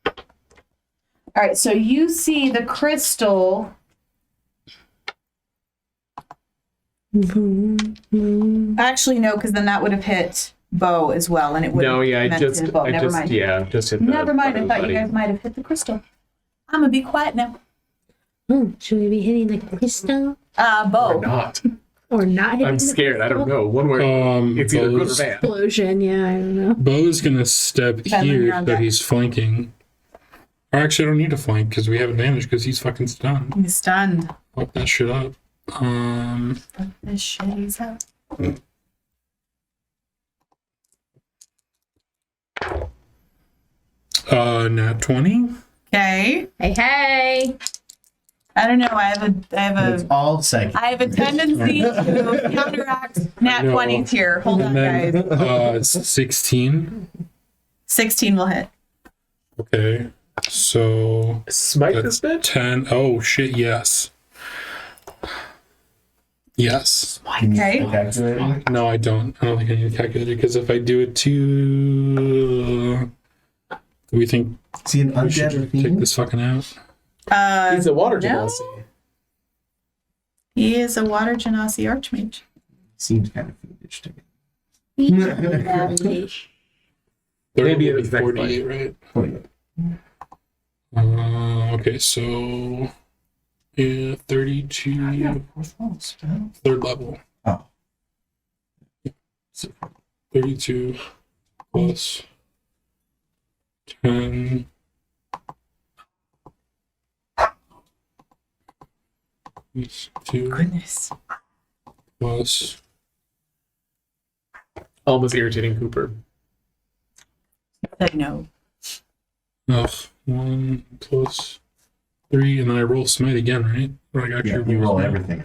All right, so you see the crystal. Actually, no, because then that would have hit Bo as well, and it would. No, yeah, I meant to just, hit Bo. I Never just, mind. yeah, just hit the. Never mind. I button, thought buddy. you guys might have hit the crystal. I'm gonna be quiet now. Should we be hitting the crystal Or Bo. not. or not hitting I'm the scared. I don't know. One word. It's either good or bad. explosion? Yeah, I don't know. Bo's gonna step Depends when here, you're on so deck. he's flanking. Or actually, I don't need to flank because we have advantage because he's fucking stunned. He's stunned. Fuck that shit up. This shit he's out. Nat 20. Okay. Hey. I don't know. I have It's a all psychic. I have a tendency to counteract nat No. 20s here. Hold on, And guys. then 16. 16 will hit. Okay. So Smite that's this bitch? 10. Oh shit, yes. Yes. Okay. Calculating. No, I don't. I don't think I need a calculator because if I do it to. Do we think See an we should undead or take fiend? this fucking out? He's a water no. genasi. He is a water genasi archmage. Seems kind of fiendish to me. Maybe Thirty it's next 48, right? Oh, yeah. Okay, so. Yeah, 32. Spell. Third level. Oh. So, 32 plus 10 plus 2 Goodness. plus Almost irritating Cooper. Said no. 1 plus 3, and then I roll smite again, right? Or I yeah, actually you roll smite. everything.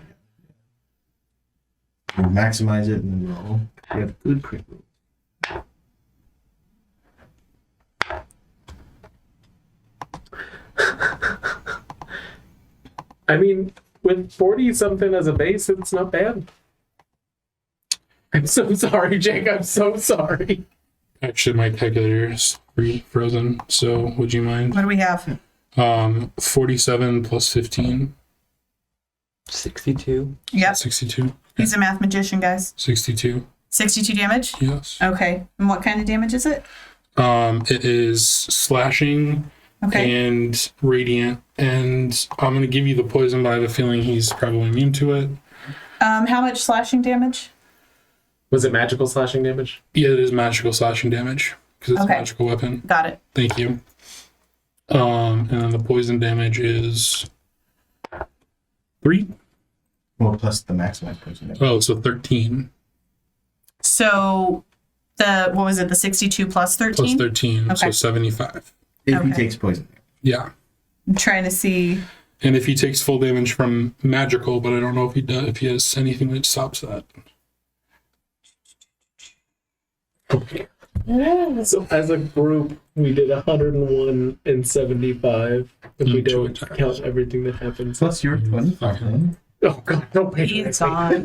You maximize it and then roll. You have good crit roll. I mean, with 40 something as a base, it's not bad. I'm so sorry, Jake. I'm so sorry. Actually, my calculator is frozen, so would you mind? What do we have? 47 plus 15, 62. Yep. 62. He's a math magician, guys. 62, 62 damage? yes. Okay. And what kind of damage is it? It is slashing Okay. and radiant, and I'm gonna give you the poison, but I have a feeling he's probably immune to it. How much slashing damage? Was it magical slashing damage? Yeah, it is magical slashing damage because it's Okay. a magical weapon. Got it. Thank you. And then the poison damage is 3. Well, plus the maximized poison. Oh, so 13 So what was it? The 62 plus 13? plus 13, so Okay. 75. If he Okay. takes poison. Yeah. I'm trying to see. And if he takes full damage from magical, but I don't know if he does, if he has anything that stops that. So as a group, we did 101 and 75. If we Mm, two don't attacks. count everything that happens. Plus your 25. then. Oh god, no pain. He's gone.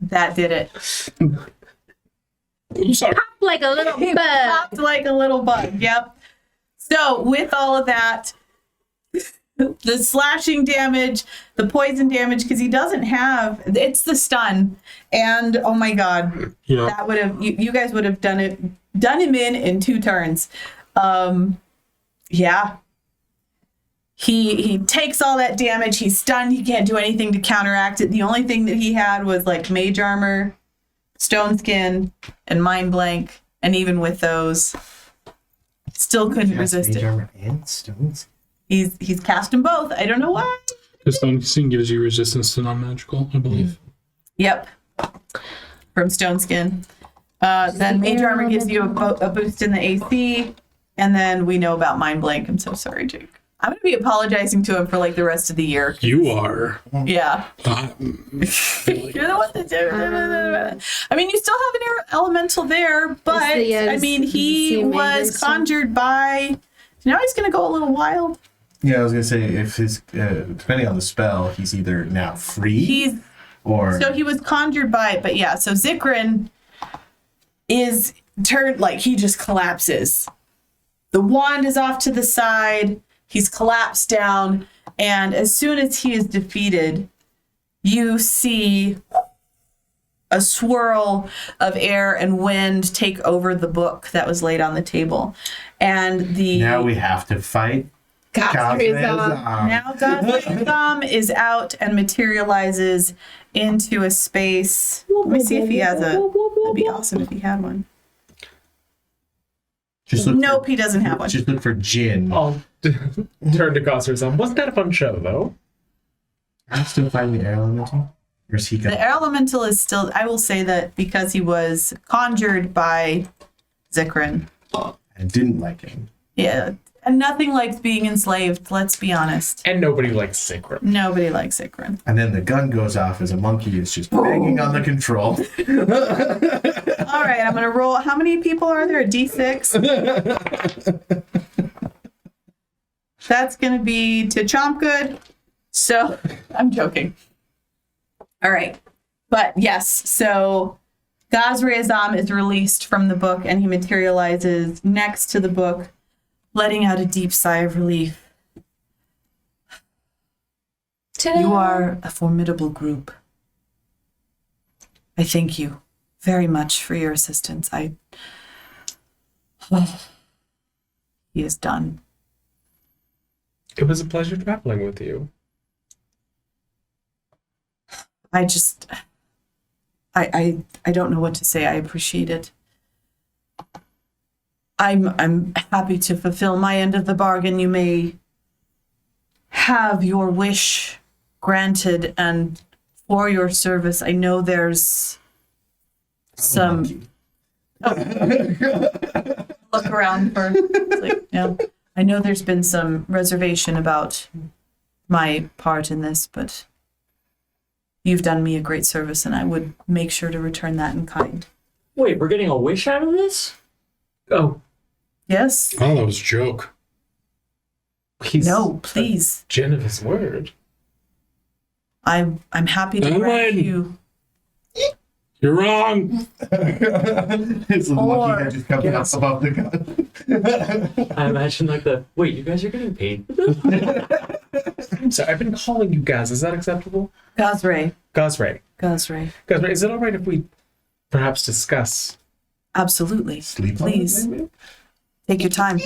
That did it. I'm sorry. Like a little He bug. popped like a little bug. Yep. So with all of that, the slashing damage, the poison damage, because he doesn't have, it's the stun, and oh my god, Yeah. that would have you guys would have done him in 2 turns. Yeah. He takes all that damage. He's stunned. He can't do anything to counteract it. The only thing that he had was like mage armor, stone skin, and mind blank. And even with those, still couldn't resist Mage it. armor and stones. He's cast them both. I don't know why. The stone skin gives you resistance to non-magical, I believe. Yep. From stone skin. Then mage armor gives you a boost in the AC. And then we know about mind blank. I'm so sorry, Jake. I'm going to be apologizing to him for like the rest of the year. You are. Yeah. Uh, You're the one that did it. I mean, you still have an elemental there, but I mean, he was conjured by. Now he's going to go a little wild. Yeah, I was gonna say if his depending on the spell, he's either now free or So he was conjured by it, but yeah. So Zikran is turned like he just collapses. The wand is off to the side. He's collapsed down, and as soon as he is defeated, you see a swirl of air and wind take over the book that was laid on the table. And now we have to fight. Now God's is out and materializes into a space. Let me see if he has a. That'd be awesome if he had one. Nope, he doesn't have one. Just look for Jin. I'll turn to Gosser's. Wasn't that a fun show, though? I'm still fighting the air elemental. Or is he The air elemental is still. I will say that because he was conjured by Zikran. I didn't like him. Yeah, and nothing likes being enslaved. Let's be honest. And nobody likes Zikran. Nobody likes Zikran. And then the gun goes off as a monkey is just banging on the control. All right, I'm gonna roll. How many people are there? A D6. That's gonna be to Chomp Good. So I'm joking. All right, but yes. So Gazre-Azam is released from the book, and he materializes next to the book, letting out a deep sigh of relief. Ta-da! You are a formidable group. I thank you very much for your assistance. He is done. It was a pleasure traveling with you. I don't know what to say. I appreciate it. I'm happy to fulfill my end of the bargain. You may have your wish granted, and for your service, I know there's some look around for like, I know there's been some reservation about my part in this, but you've done me a great service, and I would make sure to return that in kind. Wait, we're getting a wish out of this? Oh, Yes? Oh, that was a joke. he's No, please. a Jin of his word. I'm happy to grant Ellen! you. You're wrong. It's the monkey head just comes Yes. up above the gun. I imagine like wait, you guys are getting paid for this? I'm sorry, I've been calling you Gaz. Is that acceptable? Gazray. Gazray. Gazray. Gazray, is it all right if we perhaps discuss? Absolutely. Sleep on it, Please. maybe? Take your time.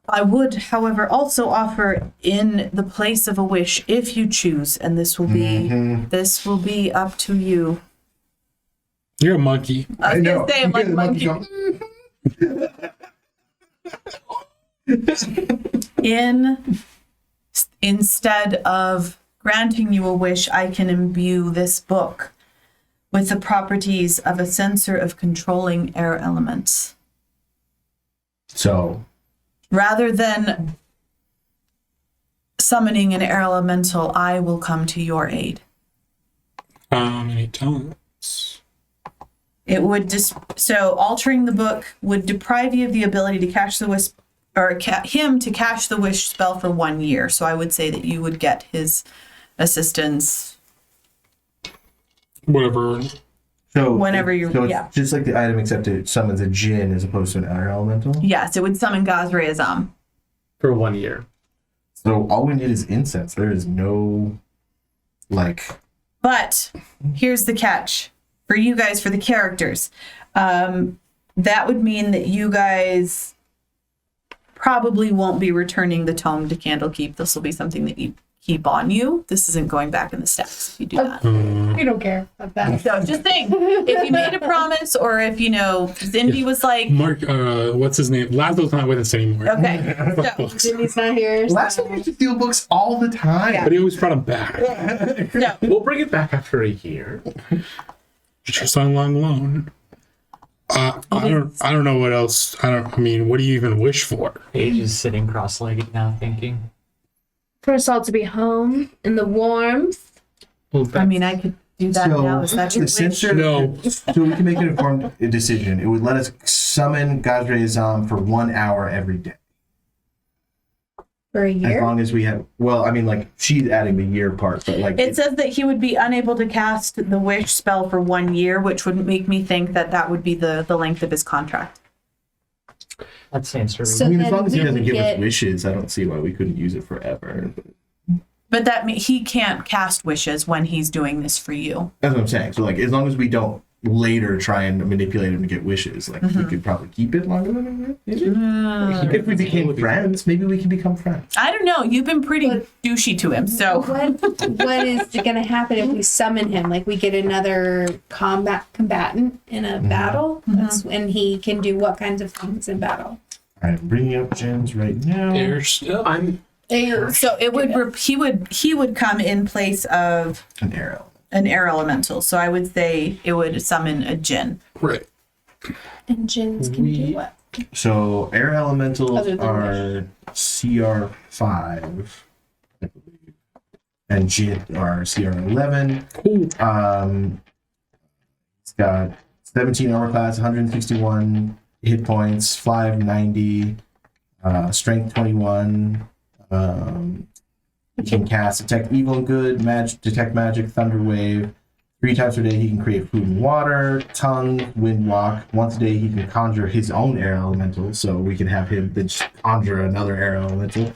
I would, however, also offer in the place of a wish if you choose, and this will be up to you. You're a monkey. I was gonna say I'm like monkey. Instead of granting you a wish, I can imbue this book with the properties of a sensor of controlling air elements. So Rather than summoning an air elemental, I will come to your aid. How many talents? It would so altering the book would deprive you of the ability to cast the wish, or him to cast the wish spell for 1 year. So I would say that you would get his assistance. Whatever So Whenever you're- so it's yeah. just like the item, except it summons a djinn as opposed to an air elemental. Yes, it would summon Gazre Azam. For 1 year. So all we need is incense. There is no like. But here's the catch for you guys, for the characters. That would mean that you guys probably won't be returning the tome to Candlekeep. This will be something that you keep on you. This isn't going back in the stacks if you do that. We don't care about that. So just think, if you made a promise, or if, Cindy was like, Mark, what's his name? Lazo's not with us anymore. okay, so, Jimmy's not here. so- Last time we used to steal books all the time. But he always brought him back. no, We'll bring it back after a year. Just on long loan. I don't know what else. I mean, what do you even wish for? Paige is sitting cross-legged now, thinking. For us all to be home in the warmth. Well, I mean, I could do that now. Is that your the wish? censor, No. so we can make an informed decision. It would let us summon Gazre Azam for 1 hour every day. For a As year? long as we have, well, I mean, like, she's adding the year part, but like, It says that he would be unable to cast the wish spell for 1 year, which would make me think that that would be the length of his contract. That stands to reason. So I mean, as then long as he we doesn't would give us get- wishes, I don't see why we couldn't use it forever. But he can't cast wishes when he's doing this for you. That's what I'm saying. So, like, as long as we don't later try and manipulate him to get wishes, like, we could probably keep it longer than a year, maybe? If we became friends, maybe we can become friends. I don't know. You've been pretty But- douchey to him, so What is going to happen if we summon him? Like we get another combatant in a battle? That's when he can do what kinds of things in battle? I'm bringing up gems right now. There's I'm so it would he would come in place of An arrow. an air elemental. So I would say it would summon a djinn. right. And Jins can do what? So air elementals Other than are CR5, I believe, and Jit are CR11. Cool. It's got 17 armor class, 161 hit points, 590, strength 21. He can cast detect evil and good, detect magic, thunder wave. 3 times per day he can create food and water, tongue, wind walk. Once a day he can conjure his own air elemental, so we can have him then just conjure another air elemental.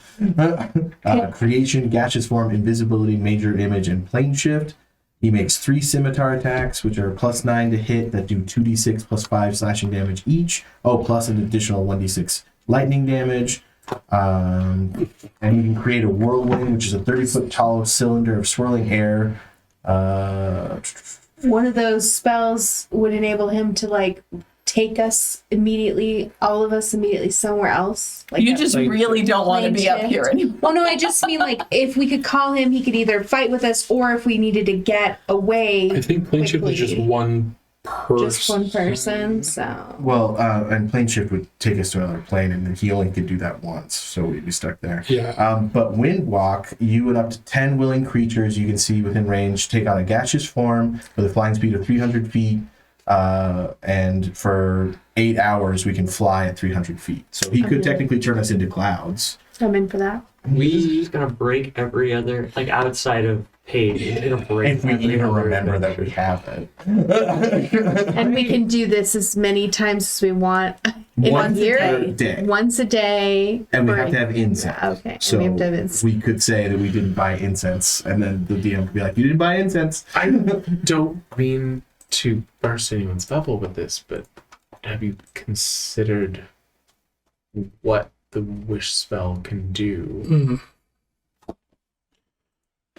Creation, gaseous form, invisibility, major image, and plane shift. He makes 3 scimitar attacks, which are +9 to hit, that do 2d6 +5 slashing damage each. Oh, plus an additional 1d6 lightning damage. And you can create a whirlwind, which is a 30-foot tall cylinder of swirling air. One of those spells would enable him to like take us immediately, all of us immediately somewhere else. Like You a just like really don't want to plane be up shift. here anymore. Oh no, I just mean like if we could call him, he could either fight with us or if we needed to get away. I think plane shift is just quickly. one person. Just one person, so Well, and plane shift would take us to another plane, and then he only could do that once, so we'd be stuck there. Yeah. But wind walk, you and up to 10 willing creatures you can see within range take on a gaseous form with a flying speed of 300 feet, and for 8 hours we can fly at 300 feet. So he could technically turn us into clouds. I'm in for that. We just gonna break every other, like outside of Paige. We're gonna break If we every even other remember that we have it. And we can do this as many times as we want in Once a year. a day. Once a day. And we for- have to have incense. Okay, and So we have to have incense. we could say that we didn't buy incense, and then the DM could be like, "You didn't buy incense." I don't mean to burst anyone's bubble with this, but have you considered what the wish spell can do? Mhm.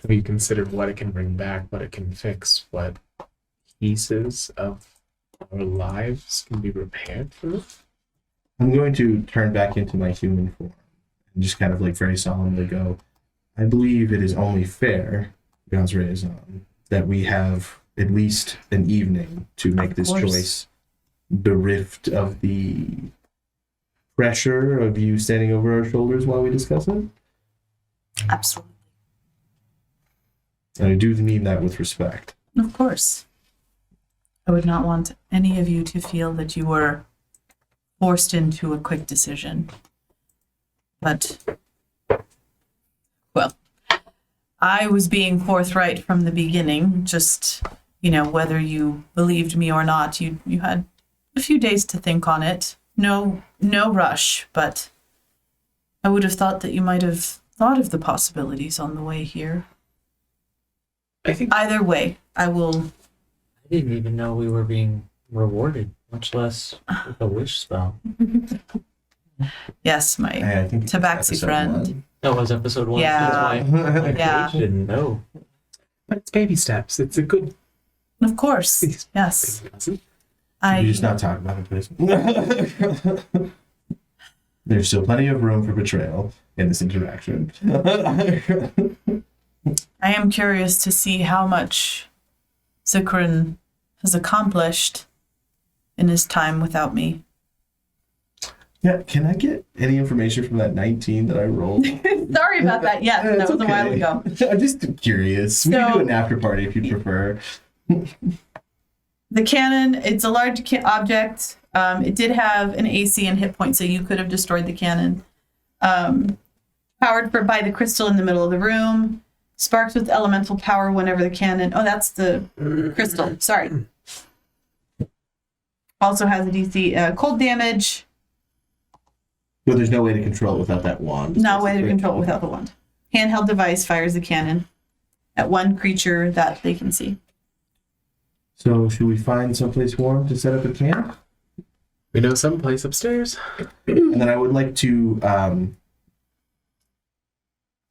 Have you considered what it can bring back, what it can fix, what pieces of our lives can be repaired through? I'm going to turn back into my human form and just kind of like very solemnly go, I believe it is only fair, Gazre Azam, that we have at least an evening to make this course. choice, bereft of the pressure of you standing over our shoulders while we discuss it. Absolutely. And I do mean that with respect. Of course. I would not want any of you to feel that you were forced into a quick decision. But, well, I was being forthright from the beginning, just, whether you believed me or not, you had a few days to think on it. No rush, but I would have thought that you might have thought of the possibilities on the way here. I think Either way, I will. I didn't even know we were being rewarded, much less with a wish spell. Yes, my I think it's Tabaxi episode friend. 1. That was episode 1. Yeah. That's why Yeah. I didn't know. but it's baby steps. It's a good. Of course. Yes. You're just not talking about it, please. There's still plenty of room for betrayal in this interaction. I am curious to see how much Zikran has accomplished in his time without me. Yeah, can I get any information from that 19 that I rolled? Sorry about that. Yes, that It's was a while okay. ago. I'm just curious. We can So- do an after party if you prefer. The cannon, it's a large object. It did have an AC and hit point, so you could have destroyed the cannon. Powered by the crystal in the middle of the room. Sparks with elemental power whenever the cannon... Oh, that's the crystal. Sorry. Also has a DC cold damage. But there's no way to control it without that wand. No way to control it without the wand. Handheld device fires the cannon at one creature that they can see. So should we find someplace warm to set up a camp? We know some place upstairs. And then I would like to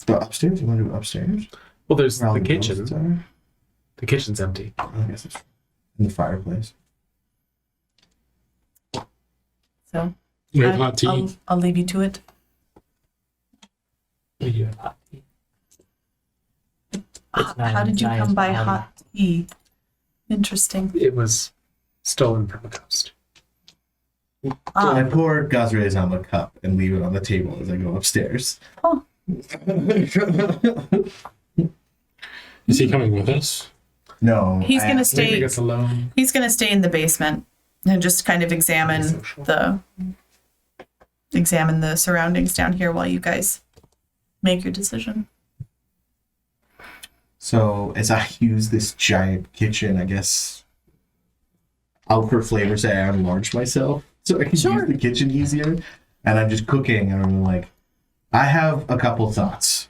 go upstairs. You want to do upstairs? Well, there's Where all the ghosts kitchen. are? The kitchen's empty. I guess it's in the fireplace. So We have hot tea. I'll leave you to it. We do have hot tea. It's not How did you nice come by body. hot tea? Interesting. It was stolen from a ghost. I Ah, pour Gazra's on a cup and leave it on the table as I go upstairs. Oh. Is he coming with us? No. He's I gonna asked- stay- Leaving us alone. he's going to stay in the basement and just kind of examine the surroundings down here while you guys make your decision. So as I use this giant kitchen, I guess I'll for flavor say I enlarge myself so I can Sure. use the kitchen easier. And I'm just cooking and I'm like, I have a couple thoughts,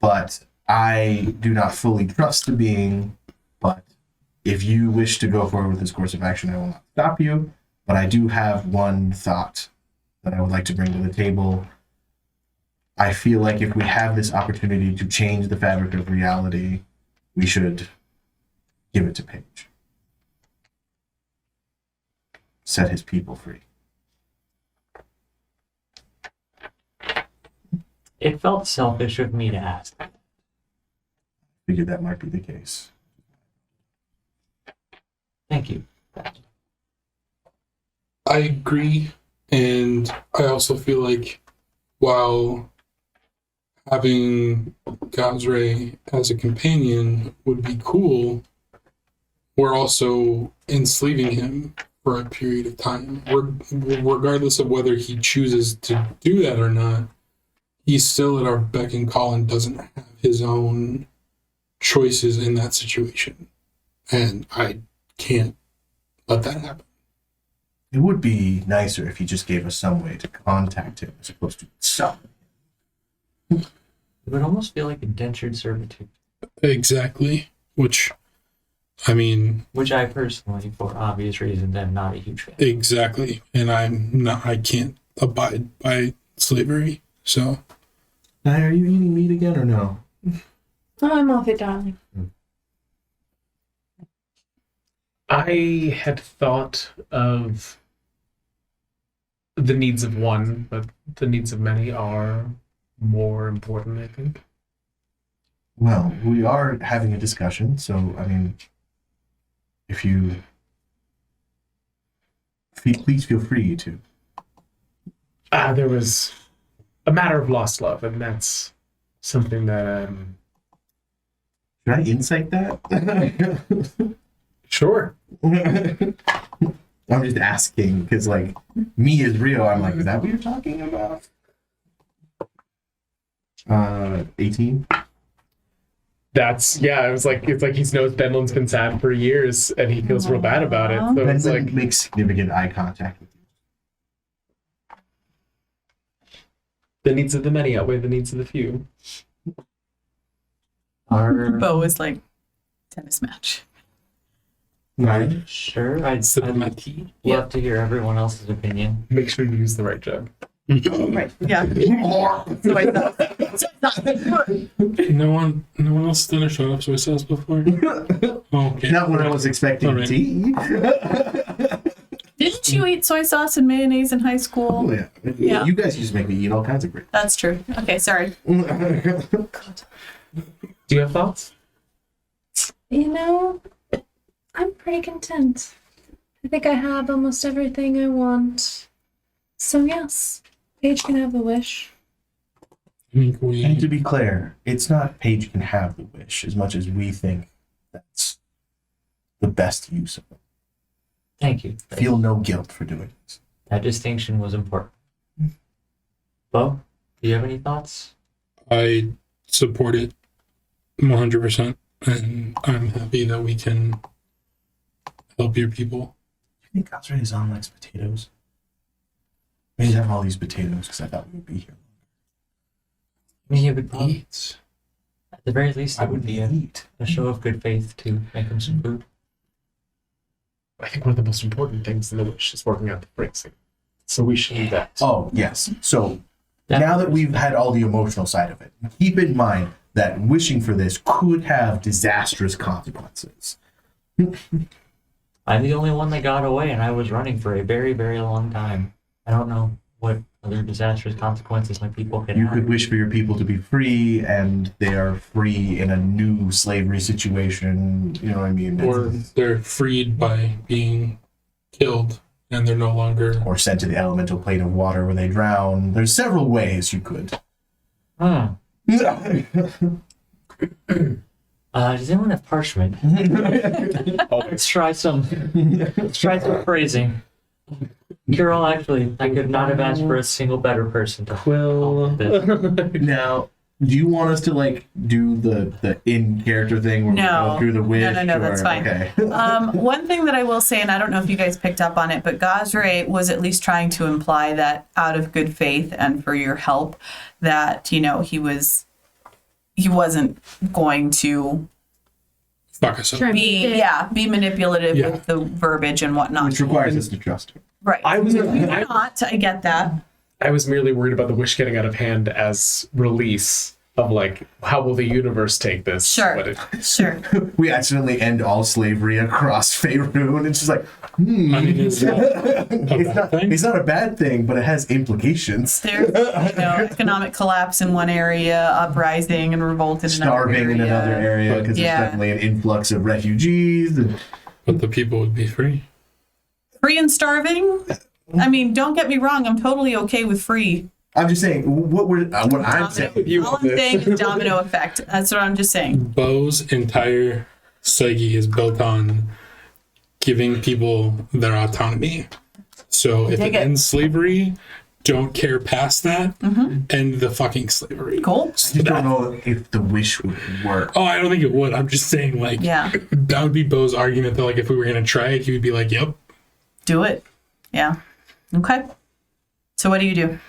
but I do not fully trust the being. But if you wish to go forward with this course of action, I will not stop you. But I do have one thought that I would like to bring to the table. I feel like if we have this opportunity to change the fabric of reality, we should give it to Paige. Set his people free. It felt selfish of me to ask. Figured that might be the case. Thank you. I agree, and I also feel like while having Gazre as a companion would be cool, we're also enslaving him for a period of time. Regardless of whether he chooses to do that or not, he's still at our beck and call and doesn't have his own choices in that situation. And I can't let that happen. It would be nicer if he just gave us some way to contact him as opposed to summon. It would almost feel like indentured servitude, Exactly. Which, I mean, which I personally, for obvious reasons, am not a huge fan. exactly. And I can't abide by slavery. So, Now, are you eating meat again or no? Oh, I'm off it, darling. I had thought of the needs of one, but the needs of many are more important, I think. Well, we are having a discussion, so, I mean, if you... Please feel free to. There was a matter of lost love, and that's something that, Should I insight that? sure. I'm just asking, because, like, me is real. I'm like, is that what you're talking about? 18? That's I was like, it's like he knows Benlin's been sad for years, and he feels real bad about it. So it's Benson like, makes significant eye contact with you. the needs of the many outweigh the needs of the few. Bo is like tennis match. Right. Sure, I'd Sipping my tea. love to hear everyone else's opinion. Make sure you use the right jug. Right. Yeah. So I thought. No one else done a shot of soy sauce before. Okay. Not what I was expecting All right. to eat. Didn't you eat soy sauce and mayonnaise in high Oh, school? yeah. Yeah. You guys used to make me eat all kinds of great. That's true. Okay, sorry. Do you have thoughts? You know, I'm pretty content. I think I have almost everything I want. So yes, Paige can have the wish. I think And to we be clear, it's not Paige can have the wish as much as we think that's the best use of it. Thank you. Feel no guilt for doing this. That distinction was important. Bo, do you have any thoughts? I support it 100%, and I'm happy that we can help your people. You think Gazrae likes potatoes? Maybe have all these potatoes because I thought we would be here. I mean, it would be, Eat. at the very least, I it would would be eat. a show of good faith to make him some food. I think one of the most important things in the wish is working out the phrasing. So we should do that. Oh, yes. So now that we've had all the emotional side of it, keep in mind that wishing for this could have disastrous consequences. I'm the only one that got away, and I was running for a very, very long time. I don't know what other disastrous consequences my people can You have. could wish for your people to be free, and they are free in a new slavery situation. You know what I mean? Or they're freed by being killed, and they're no longer. Or sent to the elemental plane of water where they drown. There's several ways you could. Does anyone have parchment? Let's try some phrasing. Carol, actually, I could not have asked for a single better person to Quill. help this. Now, do you want us to like do the in character thing where we No. go through the wish? No, that's or- fine. Okay. One thing that I will say, and I don't know if you guys picked up on it, but Gazrae was at least trying to imply that out of good faith and for your help, that, you know, he wasn't going to Fuck us up. Try and be manipulative Yeah. with the verbiage and whatnot. Which requires us to trust him. Right. I was You're not. I get that. I was merely worried about the wish getting out of hand as release of like, how will the universe take this? Sure. What it- Sure. We accidentally end all slavery across Faerun. It's just like, I mean, it's not a it's bad not, thing. it's not a bad thing, but it has implications. There's economic collapse in one area, uprising and revolt in Starving in another area because Yeah. there's definitely an influx of refugees. And But the people would be free. Free and starving? I mean, don't get me wrong. I'm totally okay with free. I'm just saying what I'm saying. You All want I'm this. saying is domino effect. That's what I'm just saying. Bo's entire psyche is built on giving people their autonomy. So if dig it it. ends slavery, don't care past that. End the fucking slavery. Cool. I don't know if the wish would work. Oh, I don't think it would. I'm just saying, like, Yeah. that would be Bo's argument that, like, if we were going to try it, he would be like, yep. Do it. Yeah. Okay. So what do you do?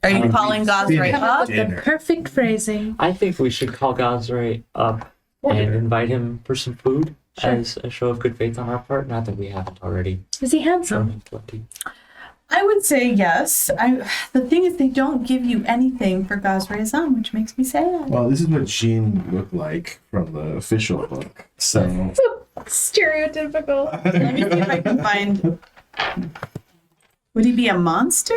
Are you calling Gazrae Come up? The Dinner. perfect phrasing. I think we should call Gazrae up and invite him for some food as a show of good faith on our part. Not that we haven't already Is he shown handsome? him plenty. I would say yes. The thing is, they don't give you anything for Gazrae Azam, which makes me sad. Well, this is what Jean looked like from the official book. So Stereotypical. Let me see if I can find. Would he be a monster?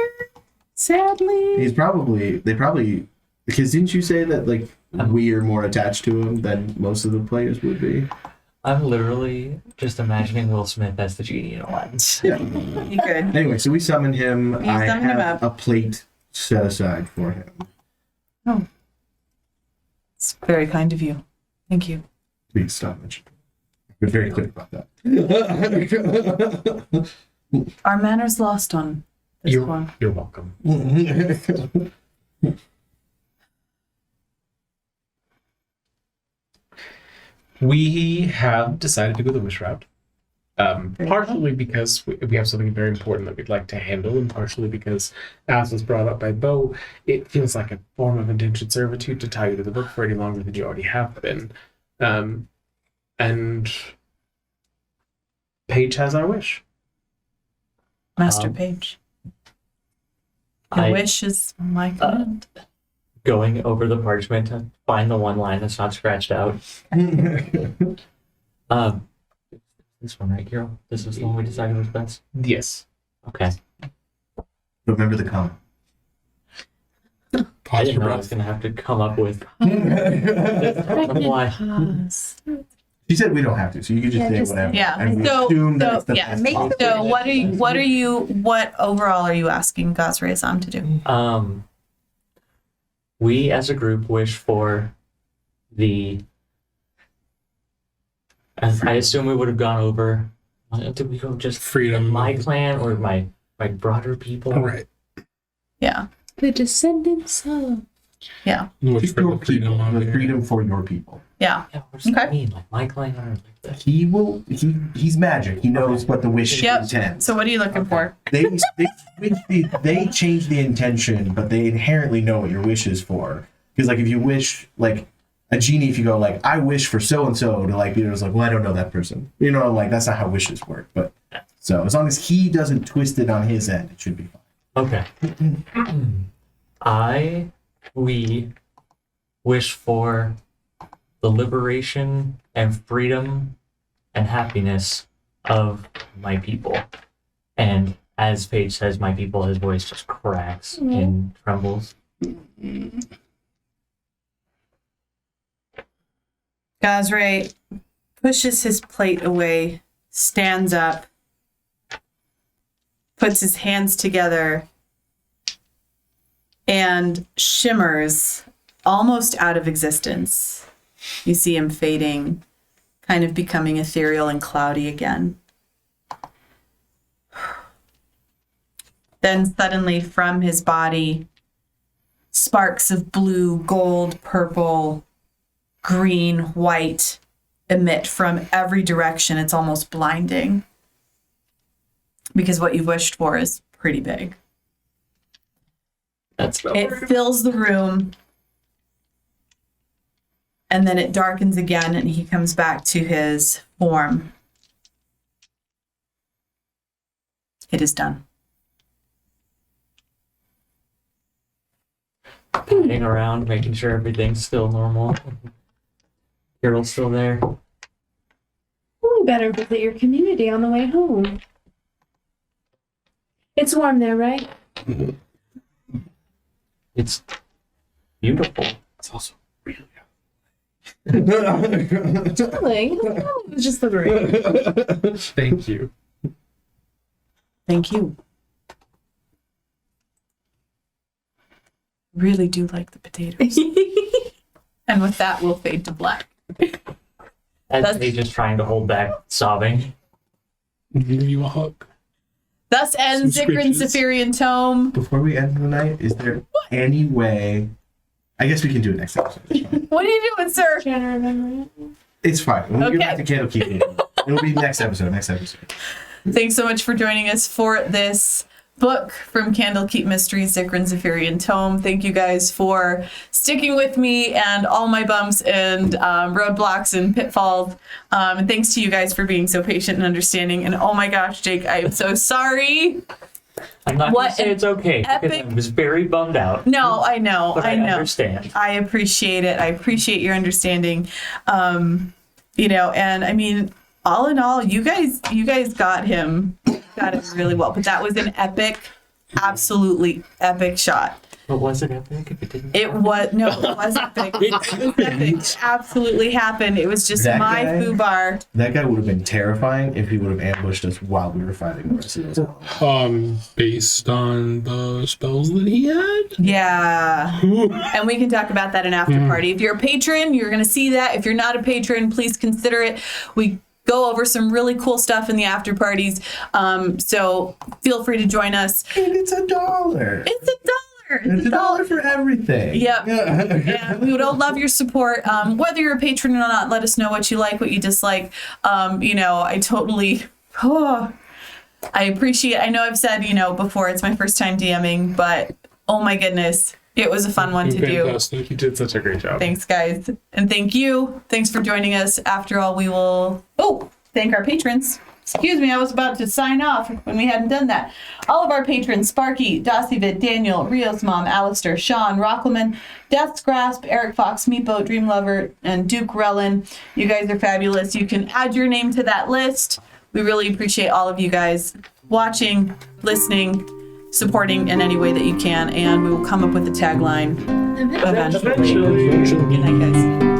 Sadly. they probably because didn't you say that like we are more attached to him than most of the players would be? I'm literally just imagining Will Smith as the genie in Aladdin's. Yeah. You could. Anyway, so we summon him. You I summon him have up. a plate set aside for him. It's very kind of you. Thank you. Please stop mentioning. I've been very clear about that. Are manners lost on this one? You're welcome. We have decided to go the wish route. Partially because we have something very important that we'd like to handle, and partially because, as was brought up by Bo, it feels like a form of indentured servitude to tie you to the book for any longer than you already have been. And Paige has our wish. Master Page. Your wish is my command. Going over the parchment to find the one line that's not scratched out. This one right here. This is the one we decided was best. Yes. Okay. Remember the comment. I Pause didn't for know I was breath. gonna have to come up with. Why? She said we don't have to, so you can just Yeah, say just- whatever. Yeah. And we So, assume that so it's the yeah. best possible. So what overall are you asking Gazre-san to do? We as a group wish for the. I assume we would have gone over. Did we go just Freedom. my clan or my broader people? All right. Yeah. The descendants of. Yeah. Which Just for your the freedom people, of the it. freedom for your people. Yeah. Yeah, what does that Okay. mean? Like my clan or like that? He's magic. He knows what the wish Yep. intends. So what are you looking for? They change the intention, but they inherently know what your wish is for. Because like if you wish like a genie, if you go like I wish for so and so to like, you know, it's like, well, I don't know that person. You know, like that's not how wishes work. But so as long as he doesn't twist it on his end, it should be fine. Okay. We wish for the liberation and freedom and happiness of my people. And as Paige says, my people, his voice just cracks and trembles. Gazre pushes his plate away, stands up, puts his hands together, and shimmers almost out of existence. You see him fading, kind of becoming ethereal and cloudy again. Then suddenly from his body, sparks of blue, gold, purple, green, white emit from every direction. It's almost blinding because what you've wished for is pretty big. It fills the room and then it darkens again and he comes back to his form. It is done. Patting around, making sure everything's still normal. Carol's still there. We better visit your community on the way home. It's warm there, right? It's beautiful. It's also really Chilling. It was just the rain. Thank you. Thank you. Really do like the potatoes. And with that, we'll fade to black. As Paige is trying to hold back sobbing. give you a hug. Thus ends Some Zikran's scritches. Zephyrean Tome. Before we end the night, is there any way? I guess we can do it next episode. It's fine. What are you doing, sir? Trying to remember it. It's fine. We'll get back to Okay. Candlekeep. It'll be next episode. Next episode. Thanks so much for joining us for this book from Candlekeep Mysteries, Zikran's Zephyrean Tome. Thank you guys for sticking with me and all my bumps and roadblocks and pitfalls. And thanks to you guys for being so patient and understanding. And oh my gosh, Jake, I am so sorry. I'm not What gonna say an it's okay because epic- I was very bummed out. No, I know. But I know. understand. I appreciate it. I appreciate your understanding. You know, and I mean, all in all, you guys got him really well. But that was an epic, absolutely epic shot. But was it epic if it didn't? It was epic. It was epic. It absolutely happened. It was just That my guy- foobar. That guy would have been terrifying if he would have ambushed us while we were fighting the rest of those. Based on the spells that he had. Yeah. And we can talk about that in after party. If you're a patron, you're going to see that. If you're not a patron, please consider it. We go over some really cool stuff in the after parties. So feel free to join us. And it's $1. It's $1. It's $1 for everything. Yep. Yeah. And we would all love your support. Whether you're a patron or not, let us know what you like, what you dislike. I totally, I appreciate, I know I've said, before, it's my first time DMing, but oh my goodness, it was a fun one to do. Fantastic. You did such a great job. Thanks, guys. And thank you. Thanks for joining us. After all, we will, thank our patrons. Excuse me, I was about to sign off when we hadn't done that. All of our patrons, Sparky, Dossivid, Daniel, Rio's Mom, Alistair, Sean, Rockelman, Death's Grasp, Eric Fox, Meatboat, Dream Lover, and Duke Rellin. You guys are fabulous. You can add your name to that list. We really appreciate all of you guys watching, listening, supporting in any way that you can, and we will come up with a tagline eventually. Good night, guys.